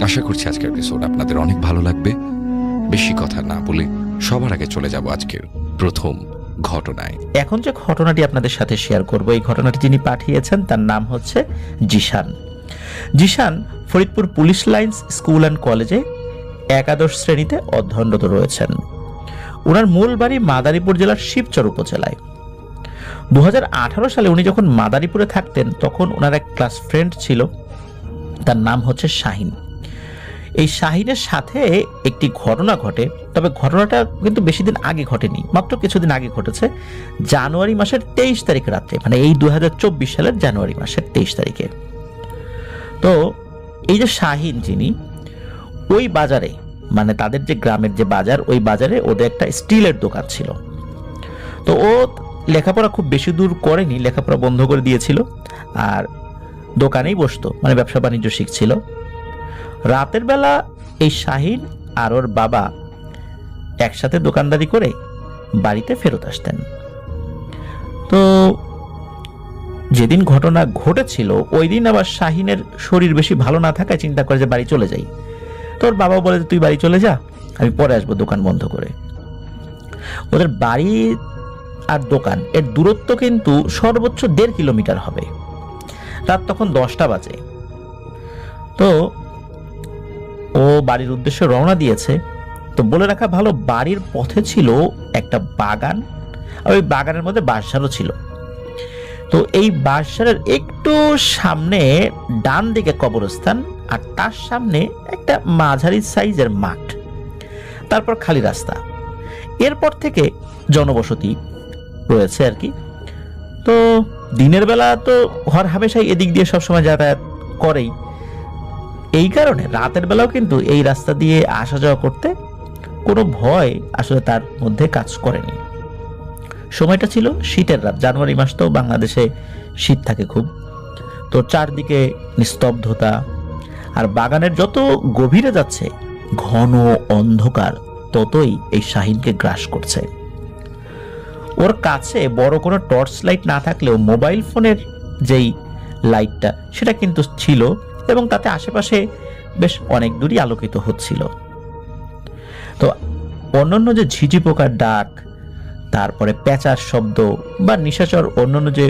আশা করছি আজকের এপিসোড আপনাদের অনেক ভালো লাগবে। বেশি কথা না বলে সবার আগে চলে যাব আজকের প্রথম ঘটনায়। এখন যে ঘটনাটি আপনাদের সাথে শেয়ার করব, এই ঘটনাটি যিনি পাঠিয়েছেন তার নাম হচ্ছে Zishan. Zishan Faridpur police lines school and কলেজে একাদশ শ্রেণীতে অধ্যয়নরত রয়েছেন। ওনার মূল বাড়ি মাদারীপুর জেলার শিবচর উপজেলায়। 2018 সালে উনি যখন মাদারীপুরে থাকতেন তখন ওনার এক ক্লাস ফ্রেন্ড ছিল, তার নাম হচ্ছে শাহিন। এই শাহিনের সাথে একটি ঘটনা ঘটে, তবে ঘটনাটা কিন্তু বেশি দিন আগে ঘটেনি, মাত্র কিছুদিন আগে ঘটেছে। জানুয়ারি মাসের 23 তারিখ রাতে, মানে এই 2024 সালের জানুয়ারি মাসের 23 তারিখে। তো এই যে শাহিন, যিনি ওই বাজারে, মানে তাদের যে গ্রামের যে বাজার, ওই বাজারে ওদের একটা স্টিলের দোকান ছিল। তো ও লেখাপড়া খুব বেশি দূর করেনি, লেখাপড়া বন্ধ করে দিয়েছিল আর দোকানেই বসতো, মানে ব্যবসা বাণিজ্য শিখছিল। রাতের বেলা এই শাহিন আর ওর বাবা একসাথে দোকানদারি করে বাড়িতে ফেরত আসতেন। তো যেদিন ঘটনা ঘটেছিল ওই দিন আবার শাহিনের শরীর বেশি ভালো না থাকায় চিন্তা করে যে বাড়ি চলে যাই। তোর বাবা বলে তুই বাড়ি চলে যা, আমি পরে আসবো দোকান বন্ধ করে। ওদের বাড়ি আর দোকান এর দূরত্ব কিন্তু সর্বোচ্চ 1.5 কিলোমিটার হবে। রাত তখন 10টা বাজে। তো ও বাড়ির উদ্দেশ্যে রওনা দিয়েছে। তো বলে রাখা ভালো, বাড়ির পথে ছিল একটা বাগান, আর ওই বাগানের মধ্যে বাঁশঝাড়ও ছিল। তো এই বাঁশঝাড়ের একটু সামনে ডান দিকে কবরস্থান, আর তার সামনে একটা মাঝারি সাইজের মাঠ, তারপর খালি রাস্তা। এরপর থেকে জনবসতি রয়েছে আর কি। তো দিনের বেলা তো ঘর হামেশাই এদিক দিয়ে সবসময় যাতায়াত করেই, এই কারণে রাতের বেলাও কিন্তু এই রাস্তা দিয়ে আসা যাওয়া করতে কোনো ভয় আসলে তার মধ্যে কাজ করেনি। সময়টা ছিল শীতের রাত, জানুয়ারি মাস তো বাংলাদেশে শীত থাকে খুব। তো চারদিকে নিস্তব্ধতা, আর বাগানের যত গভীরে যাচ্ছে ঘন অন্ধকার ততই এই শাহিনকে গ্রাস করছে। ওর কাছে বড় কোনো টর্চ লাইট না থাকলেও মোবাইল ফোনের যেই লাইটটা সেটা কিন্তু ছিল, এবং তাতে আশেপাশে বেশ অনেক দূরই আলোকিত হচ্ছিল। তো অন্যান্য যে ঝিঝি পোকার ডাক, তারপরে পেঁচার শব্দ বা নিশাচর অন্যান্য যে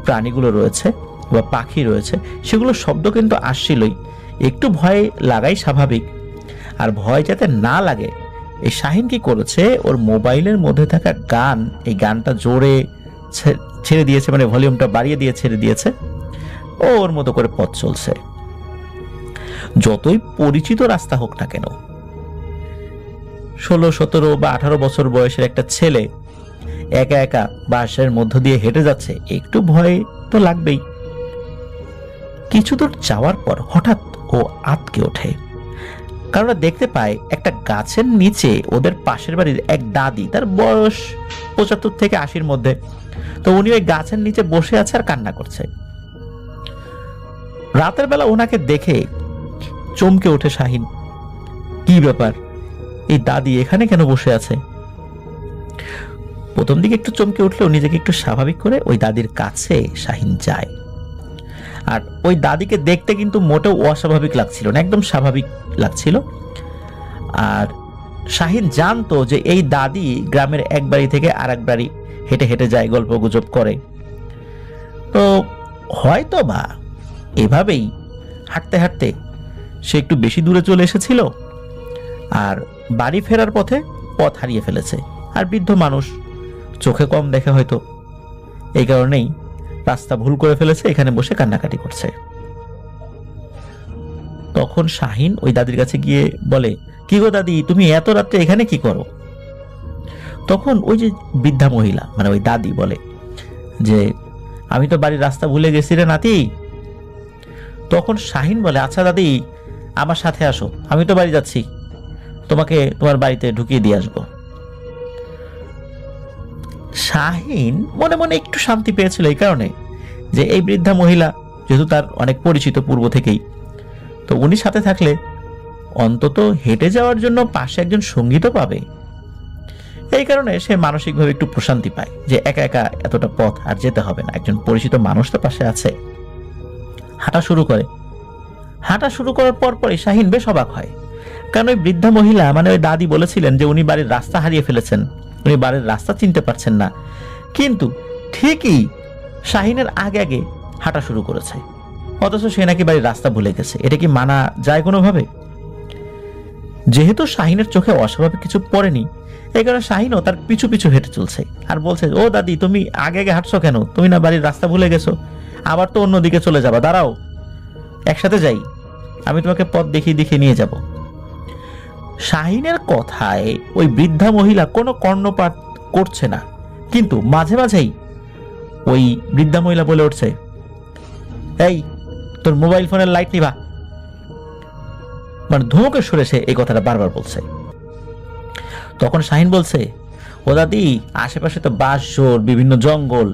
প্রাণীগুলো রয়েছে বা পাখি রয়েছে সেগুলোর শব্দ কিন্তু আসছিলই। একটু ভয় লাগাই স্বাভাবিক। আর ভয় যাতে না লাগে, এই শাহিন কি করেছে, ওর মোবাইলের মধ্যে থাকা গান, এই গানটা জোরে ছেড়ে দিয়েছে, মানে ভলিউমটা বাড়িয়ে দিয়ে ছেড়ে দিয়েছে। ও ওর মতো করে পথ চলছে। যতই পরিচিত রাস্তা হোক না কেন, 16, 17 বা 18 বছর বয়সের একটা ছেলে একা একা বাসার মধ্য দিয়ে হেঁটে যাচ্ছে, একটু ভয় তো লাগবেই। কিছু দূর যাওয়ার পর হঠাৎ ও আটকে ওঠে, কারণ দেখতে পায় একটা গাছের নিচে ওদের পাশের বাড়ির এক দাদি, তার বয়স 75 থেকে 80-র মধ্যে। তো উনি ওই গাছের নিচে বসে আছে আর কান্না করছে। রাতের বেলা ওনাকে দেখে চমকে ওঠে শাহিন। কি ব্যাপার, এই দাদি এখানে কেন বসে আছে? প্রথম দিকে একটু চমকে উঠলেও নিজেকে একটু স্বাভাবিক করে ওই দাদির কাছে শাহিন যায়। আর ওই দাদিকে দেখতে কিন্তু মোটেও অস্বাভাবিক লাগছিল না, একদম স্বাভাবিক লাগছিল। আর শাহিন জানতো যে এই দাদি গ্রামের এক বাড়ি থেকে আর এক বাড়ি হেঁটে হেঁটে যায়, গল্প গুজব করে। তো হয়তো বা এভাবেই হাঁটতে হাঁটতে সে একটু বেশি দূরে চলে এসেছিল আর বাড়ি ফেরার পথে পথ হারিয়ে ফেলেছে। আর বৃদ্ধ মানুষ, চোখে কম দেখে হয়তো, এই কারণেই রাস্তা ভুল করে ফেলেছে, এখানে বসে কান্নাকাটি করছে। তখন শাহিন ওই দাদির কাছে গিয়ে বলে, কি গো দাদি, তুমি এত রাত্রে এখানে কি করো? তখন ওই যে বৃদ্ধা মহিলা, মানে ওই দাদি বলে যে, আমি তো বাড়ির রাস্তা ভুলে গেছি রে নাতি। তখন শাহিন বলে, আচ্ছা দাদি, আমার সাথে আসো, আমি তো বাড়ি যাচ্ছি, তোমাকে তোমার বাড়িতে ঢুকিয়ে দিয়ে আসবো। শাহিন মনে মনে একটু শান্তি পেয়েছিল এই কারণে যে এই বৃদ্ধা মহিলা যেহেতু তার অনেক পরিচিত পূর্ব থেকেই, তো উনি সাথে থাকলে অন্তত হেঁটে যাওয়ার জন্য পাশে একজন সঙ্গী তো পাবে। এই কারণে সে মানসিকভাবে একটু প্রশান্তি পায় যে একা একা এতটা পথ আর যেতে হবে না, একজন পরিচিত মানুষ তো পাশে আছে। হাঁটা শুরু করে। হাঁটা শুরু করার পরই শাহিন বেশ অবাক হয়, কারণ ওই বৃদ্ধা মহিলা মানে ওই দাদি বলেছিলেন যে উনি বাড়ির রাস্তা হারিয়ে ফেলেছেন, উনি বাড়ির রাস্তা চিনতে পারছেন না, কিন্তু ঠিকই শাহিনের আগে আগে হাঁটা শুরু করেছে, অথচ সে নাকি বাড়ির রাস্তা ভুলে গেছে। এটা কি মানা যায় কোনোভাবে? যেহেতু শাহিনের চোখে অস্বাভাবিক কিছু পড়েনি, এই কারণে শাহিনও তার পিছু পিছু হেঁটে চলছে আর বলছে, ও দাদি, তুমি আগে আগে হাঁটছো কেন? তুমি না বাড়ির রাস্তা ভুলে গেছো? আবার তো অন্যদিকে চলে যাবা, দাঁড়াও, একসাথে যাই, আমি তোমাকে পথ দেখিয়ে দেখিয়ে নিয়ে যাব। শাহিনের কথায় ওই বৃদ্ধা মহিলা কোনো কর্ণপাত করছে না, কিন্তু মাঝে মাঝেই ওই বৃদ্ধা মহিলা বলে উঠছে, এই তোর মোবাইল ফোনের লাইট নিভা। মানে ধমকের সুরে সে এই কথাটা বারবার বলছে। তখন শাহিন বলছে, ও দাদি, আশেপাশে তো বাঁশ ঝোড়, বিভিন্ন জঙ্গল,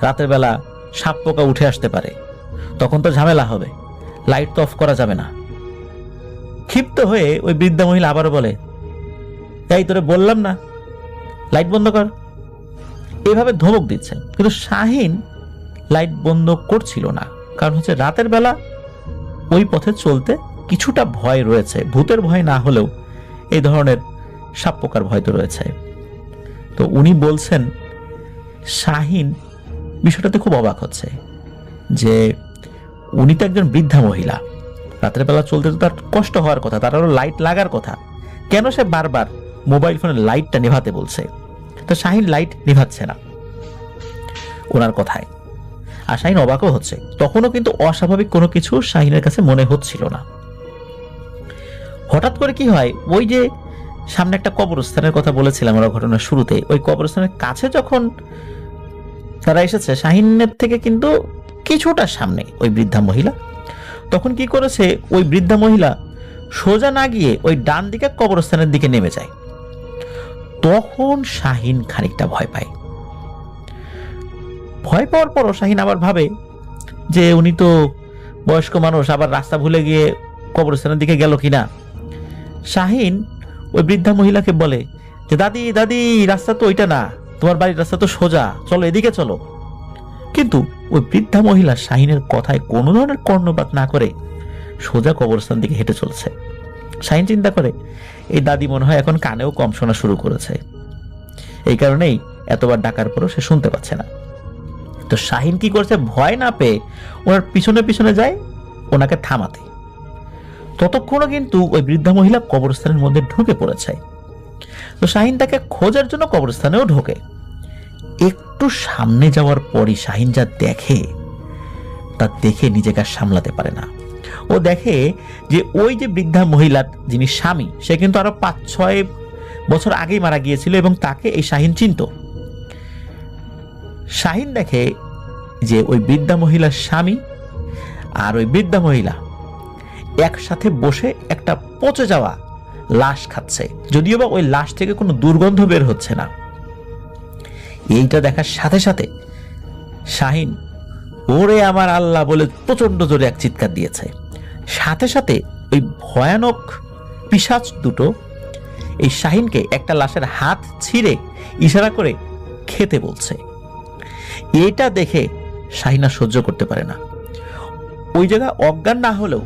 রাতের বেলা সাপ পোকা উঠে আসতে পারে, তখন তো ঝামেলা হবে, লাইট তো অফ করা যাবে না। ক্ষিপ্ত হয়ে ওই বৃদ্ধা মহিলা আবারও বলে, এই তোরে বললাম না লাইট বন্ধ কর। এভাবে ধমক দিচ্ছে, কিন্তু শাহিন লাইট বন্ধ করছিল না, কারণ হচ্ছে রাতের বেলা ওই পথে চলতে কিছুটা ভয় রয়েছে, ভূতের ভয় না হলেও এই ধরনের সাপ পোকার ভয় তো রয়েছে। তো উনি বলছেন, শাহিন বিষয়টাতে খুব অবাক হচ্ছে যে উনি তো একজন বৃদ্ধা মহিলা, রাতের বেলা চলতে তো তার কষ্ট হওয়ার কথা, তার আরো লাইট লাগার কথা, কেন সে বারবার মোবাইল ফোনের লাইটটা নেভাতে বলছে? তো শাহিন লাইট নেভাচ্ছে না ওনার কথায়, আর শাহিন অবাকও হচ্ছে। তখনও কিন্তু অস্বাভাবিক কোনো কিছু শাহিনের কাছে মনে হচ্ছিল না। হঠাৎ করে কি হয়, ওই যে সামনে একটা কবরস্থানের কথা বলেছিলাম আমরা ঘটনার শুরুতে, ওই কবরস্থানের কাছে যখন তারা এসেছে, শাহিনের থেকে কিন্তু কিছুটা সামনে ওই বৃদ্ধা মহিলা, তখন কি করেছে, ওই বৃদ্ধা মহিলা সোজা না গিয়ে ওই ডান দিকে কবরস্থানের দিকে নেমে যায়। তখন শাহিন খানিকটা ভয় পায়। ভয় পাওয়ার পরও শাহিন আবার ভাবে যে উনি তো বয়স্ক মানুষ, আবার রাস্তা ভুলে গিয়ে কবরস্থানের দিকে গেল কিনা। শাহিন ওই বৃদ্ধা মহিলাকে বলে যে, দাদি দাদি, রাস্তা তো ওইটা না, তোমার বাড়ির রাস্তা তো সোজা, চলো এদিকে চলো। কিন্তু ওই বৃদ্ধা মহিলা শাহিনের কথায় কোনো ধরনের কর্ণপাত না করে সোজা কবরস্থান দিকে হেঁটে চলছে। শাহিন চিন্তা করে, এই দাদি মনে হয় এখন কানেও কম শোনা শুরু করেছে, এই কারণেই এতবার ডাকার পরও সে শুনতে পাচ্ছে না। তো শাহিন কি করছে, ভয় না পেয়ে ওনার পিছনে পিছনে যায় ওনাকে থামাতে। ততক্ষণও কিন্তু ওই বৃদ্ধা মহিলা কবরস্থানের মধ্যে ঢুকে পড়েছে। তো শাহিন তাকে খোঁজার জন্য কবরস্থানেও ঢোকে। একটু সামনে যাওয়ার পরই শাহিন যা দেখে, তা দেখে নিজেকে আর সামলাতে পারে না। ও দেখে যে ওই যে বৃদ্ধা মহিলা যিনি স্বামী, সে কিন্তু আরো 5-6 বছর আগেই মারা গিয়েছিল এবং তাকে এই শাহিন চিনত। শাহিন দেখে যে ওই বৃদ্ধা মহিলার স্বামী আর ওই বৃদ্ধা মহিলা একসাথে বসে একটা পচে যাওয়া লাশ খাচ্ছে, যদিও বা ওই লাশ থেকে কোনো দুর্গন্ধ বের হচ্ছে না। এইটা দেখার সাথে সাথে শাহিন ওরে আমার আল্লাহ বলে প্রচন্ড জোরে এক চিৎকার দিয়েছে। সাথে সাথে ওই ভয়ানক পিশাচ দুটো এই শাহিনকে একটা লাশের হাত ছিঁড়ে ইশারা করে খেতে বলছে। এটা দেখে শাহিন আর সহ্য করতে পারে না। ওই জায়গা অজ্ঞান না হলেও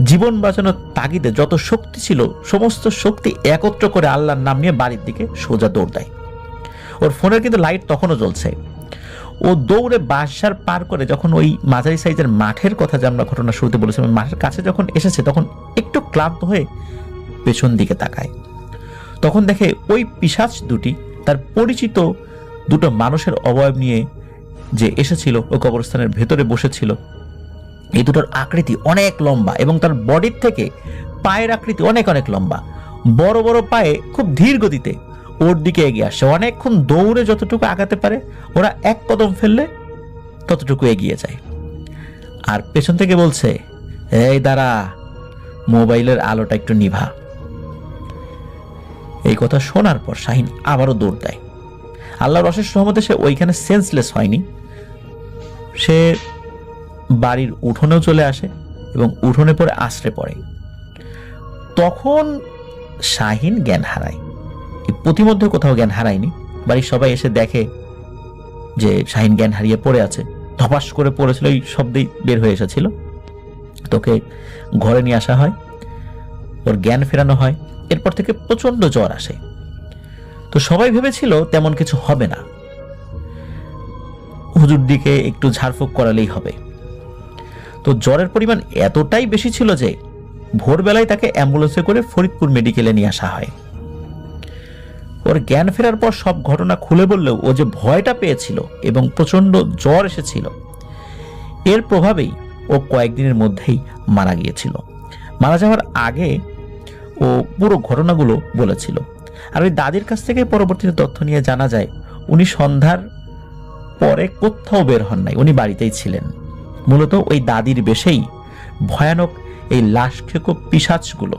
জীবন বাঁচানোর তাগিদে যত শক্তি ছিল সমস্ত শক্তি একত্র করে আল্লাহর নাম নিয়ে বাড়ির দিকে সোজা দৌড় দেয়। ওর ফোনের কিন্তু লাইট তখনও জ্বলছে। ও দৌড়ে বাঁশঝাড় পার করে যখন ওই মাঝারি সাইজের মাঠের কথা যে আমরা ঘটনা শুরুতে বলেছিলাম, মাঠের কাছে যখন এসেছে তখন একটু ক্লান্ত হয়ে পেছন দিকে তাকায়। তখন দেখে ওই পিশাচ দুটি তার পরিচিত দুটো মানুষের অবয়ব নিয়ে যে এসেছিল ওই কবরস্থানের ভেতরে বসেছিল। এই দুটোর আকৃতি অনেক লম্বা এবং তার বডির থেকে পায়ের আকৃতি অনেক অনেক লম্বা। বড় বড় পায়ে খুব ধীর গতিতে ওর দিকে এগিয়ে আসে। অনেকক্ষণ দৌড়ে যতটুকু আগাতে পারে ওরা এক কদম ফেললে ততটুকু এগিয়ে যায়। আর পেছন থেকে বলছে, এই দাঁড়া, মোবাইলের আলোটা একটু নিভা। এই কথা শোনার পর শাহিন আবারও দৌড় দেয়। আল্লাহর অশেষ রহমতে সে ওইখানে সেন্সলেস হয়নি। সে বাড়ির উঠোনেও চলে আসে এবং উঠোনে পড়ে আশ্রে পড়ে। তখন শাহিন জ্ঞান হারায়। প্রতিমধ্যে কোথাও জ্ঞান হারায়নি। বাড়ির সবাই এসে দেখে যে শাহিন জ্ঞান হারিয়ে পড়ে আছে। ধপাস করে পড়েছিল, এই শব্দেই বের হয়ে এসেছিল। তোকে ঘরে নিয়ে আসা হয়, ওর জ্ঞান ফেরানো হয়, এরপর থেকে প্রচন্ড জ্বর আসে। তো সবাই ভেবেছিল তেমন কিছু হবে না, হুজুর দিকে একটু ঝাড়ফুঁক করালেই হবে। তো জ্বরের পরিমাণ এতটাই বেশি ছিল যে ভোরবেলায় তাকে অ্যাম্বুলেন্সে করে ফরিদপুর মেডিকেলে নিয়ে আসা হয়। ওর জ্ঞান ফেরার পর সব ঘটনা খুলে বললেও ও যে ভয়টা পেয়েছিল এবং প্রচন্ড জ্বর এসেছিল, এর প্রভাবেই ও কয়েকদিনের মধ্যেই মারা গিয়েছিল। মারা যাওয়ার আগে ও পুরো ঘটনাগুলো বলেছিল। আর ওই দাদির কাছ থেকে পরবর্তীতে তথ্য নিয়ে জানা যায় উনি সন্ধ্যার পরে কোথাও বের হন নাই, উনি বাড়িতেই ছিলেন। মূলত ওই দাদির বেশেই ভয়ানক এই লাশখেকো পিশাচগুলো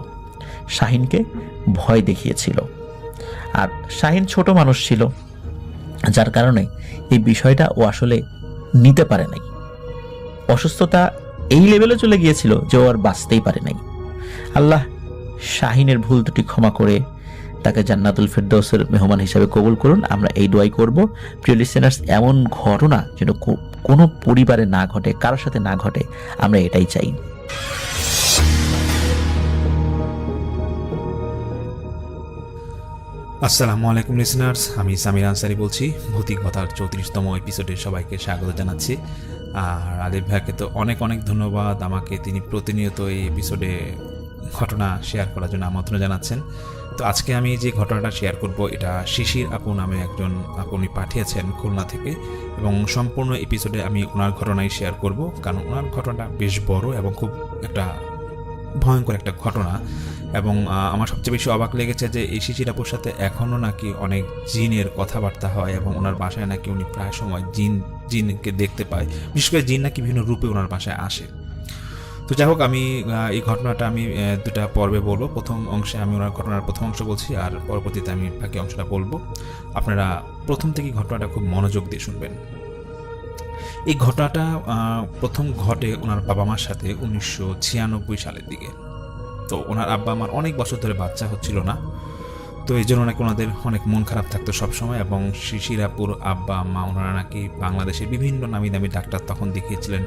শাহিনকে ভয় দেখিয়েছিল। আর শাহিন ছোট মানুষ ছিল, যার কারণে এই বিষয়টা ও আসলে নিতে পারে নাই। অসুস্থতা এই লেভেলে চলে গিয়েছিল যে ও আর বাঁচতেই পারে নাই। আল্লাহ শাহিনের ভুল ত্রুটি ক্ষমা করে তাকে জান্নাতুল ফেরদৌসের মেহমান হিসেবে কবুল করুন, আমরা এই দোয়াই করব। প্রিয় লিসেনার্স, এমন ঘটনা যেন কোনো পরিবারে না ঘটে, কারোর সাথে না ঘটে, আমরা এটাই চাই। আসসালামু আলাইকুম লিসনার্স, আমি সামির আনসারি বলছি। ভৌতিক কথার 34তম এপিসোডে সবাইকে স্বাগত জানাচ্ছি। আর আলিফ ভাইকে তো অনেক অনেক ধন্যবাদ, আমাকে তিনি প্রতিনিয়ত এই এপিসোডে ঘটনা শেয়ার করার জন্য আমন্ত্রণ জানাচ্ছেন। তো আজকে আমি যে ঘটনাটা শেয়ার করব, এটা শিশির আপু নামে একজন আপনি পাঠিয়েছেন খুলনা থেকে, এবং সম্পূর্ণ এপিসোডে আমি ওনার ঘটনাই শেয়ার করব, কারণ ওনার ঘটনাটা বেশ বড় এবং খুব একটা ভয়ঙ্কর একটা ঘটনা। এবং আমার সবচেয়ে বেশি অবাক লেগেছে যে এই শিশির আপুর সাথে এখনও নাকি অনেক জিনের কথাবার্তা হয়, এবং ওনার বাসায় নাকি উনি প্রায় সময় জিনকে দেখতে পায়, বিশেষ করে জিন নাকি বিভিন্ন রূপে ওনার বাসায় আসে। তো যাই হোক, আমি এই ঘটনাটা আমি দুটা পর্বে বলবো। প্রথম অংশে আমি ওনার ঘটনার প্রথম অংশ বলছি, আর পরবর্তীতে আমি বাকি অংশটা বলবো। আপনারা প্রথম থেকে ঘটনাটা খুব মনোযোগ দিয়ে শুনবেন। এই ঘটনাটা প্রথম ঘটে ওনার বাবা মার সাথে 1996 সালের দিকে। তো ওনার আব্বা আমার অনেক বছর ধরে বাচ্চা হচ্ছিল না, তো এই জন্য নাকি ওনাদের অনেক মন খারাপ থাকতো সবসময়। এবং শিশিরাপুর আব্বা মা ওনারা নাকি বাংলাদেশের বিভিন্ন নামি দামি ডাক্তার তখন দেখিয়েছিলেন,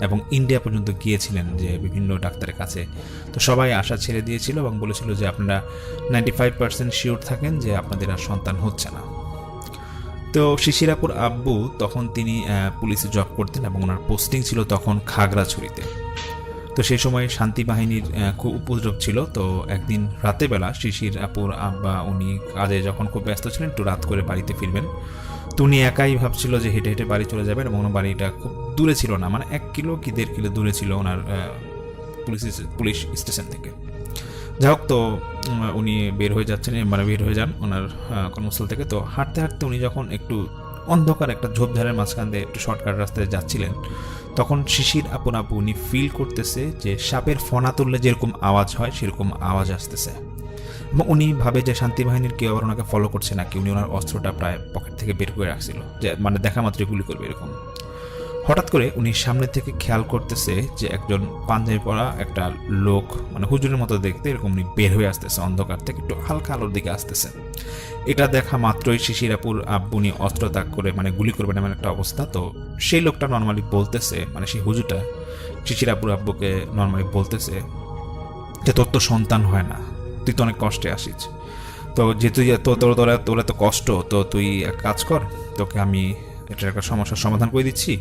এবং ইন্ডিয়া পর্যন্ত গিয়েছিলেন যে বিভিন্ন ডাক্তারের কাছে। তো সবাই আশা ছেড়ে দিয়েছিল এবং বলেছিল যে আপনারা 95% শিওর থাকেন যে আপনাদের আর সন্তান হচ্ছে না। তো শিশিরাপুর আব্বু তখন তিনি পুলিশে জব করতেন, এবং ওনার পোস্টিং ছিল তখন খাগড়াছড়িতে। তো সেই সময় শান্তি বাহিনীর খুব উপদ্রব ছিল। তো একদিন রাতে বেলা শিশির আপুর আব্বা উনি কাজে যখন খুব ব্যস্ত ছিলেন, একটু রাত করে বাড়িতে ফিরবেন। তো উনি একাই ভাবছিল যে হেঁটে হেঁটে বাড়ি চলে যাবেন, এবং ওনার বাড়িটা খুব দূরে ছিল না, মানে 1 কিলো কি 1.5 কিলো দূরে ছিল ওনার পুলিশ স্টেশন থেকে। যাই হোক, তো উনি বের হয়ে যান ওনার কর্মস্থল থেকে। তো হাঁটতে হাঁটতে উনি যখন একটু অন্ধকার একটা ঝোপঝাড়ের মাঝখান দিয়ে একটু শর্টকাট রাস্তায় যাচ্ছিলেন, তখন শিশির আপু উনি ফিল করতেছে যে সাপের ফনা তুললে যেরকম আওয়াজ হয় সেরকম আওয়াজ আসতেছে। এবং উনি ভাবে যে শান্তি বাহিনীর কেউ আবার ওনাকে ফলো করছে নাকি। উনি ওনার অস্ত্রটা প্রায় পকেট থেকে বের করে রাখছিল, যে মানে দেখা মাত্রই গুলি করবে এরকম। হঠাৎ করে উনি সামনে থেকে খেয়াল করতেছে যে একজন পাঞ্জাবি পরা একটা লোক, মানে হুজুরের মতো দেখতে, এরকম উনি বের হয়ে আসতেছে অন্ধকার থেকে, একটু হালকা আলোর দিকে আসতেছে। এটা দেখা মাত্রই শিশিরাপুর আব্বুনি অস্ত্র তাক করে মানে গুলি করবেন এমন একটা অবস্থা। তো সেই লোকটা নর্মালি বলতেছে, মানে সেই হুজুরটা শিশিরাপুর আব্বুকে নর্মালি বলতেছে যে তোর তো সন্তান হয় না, তুই তো অনেক কষ্টে আসিস, তো যেহেতু তোরা তো কষ্ট, তো তুই এক কাজ কর, তোকে আমি এটার একটা সমস্যার সমাধান করে দিচ্ছি।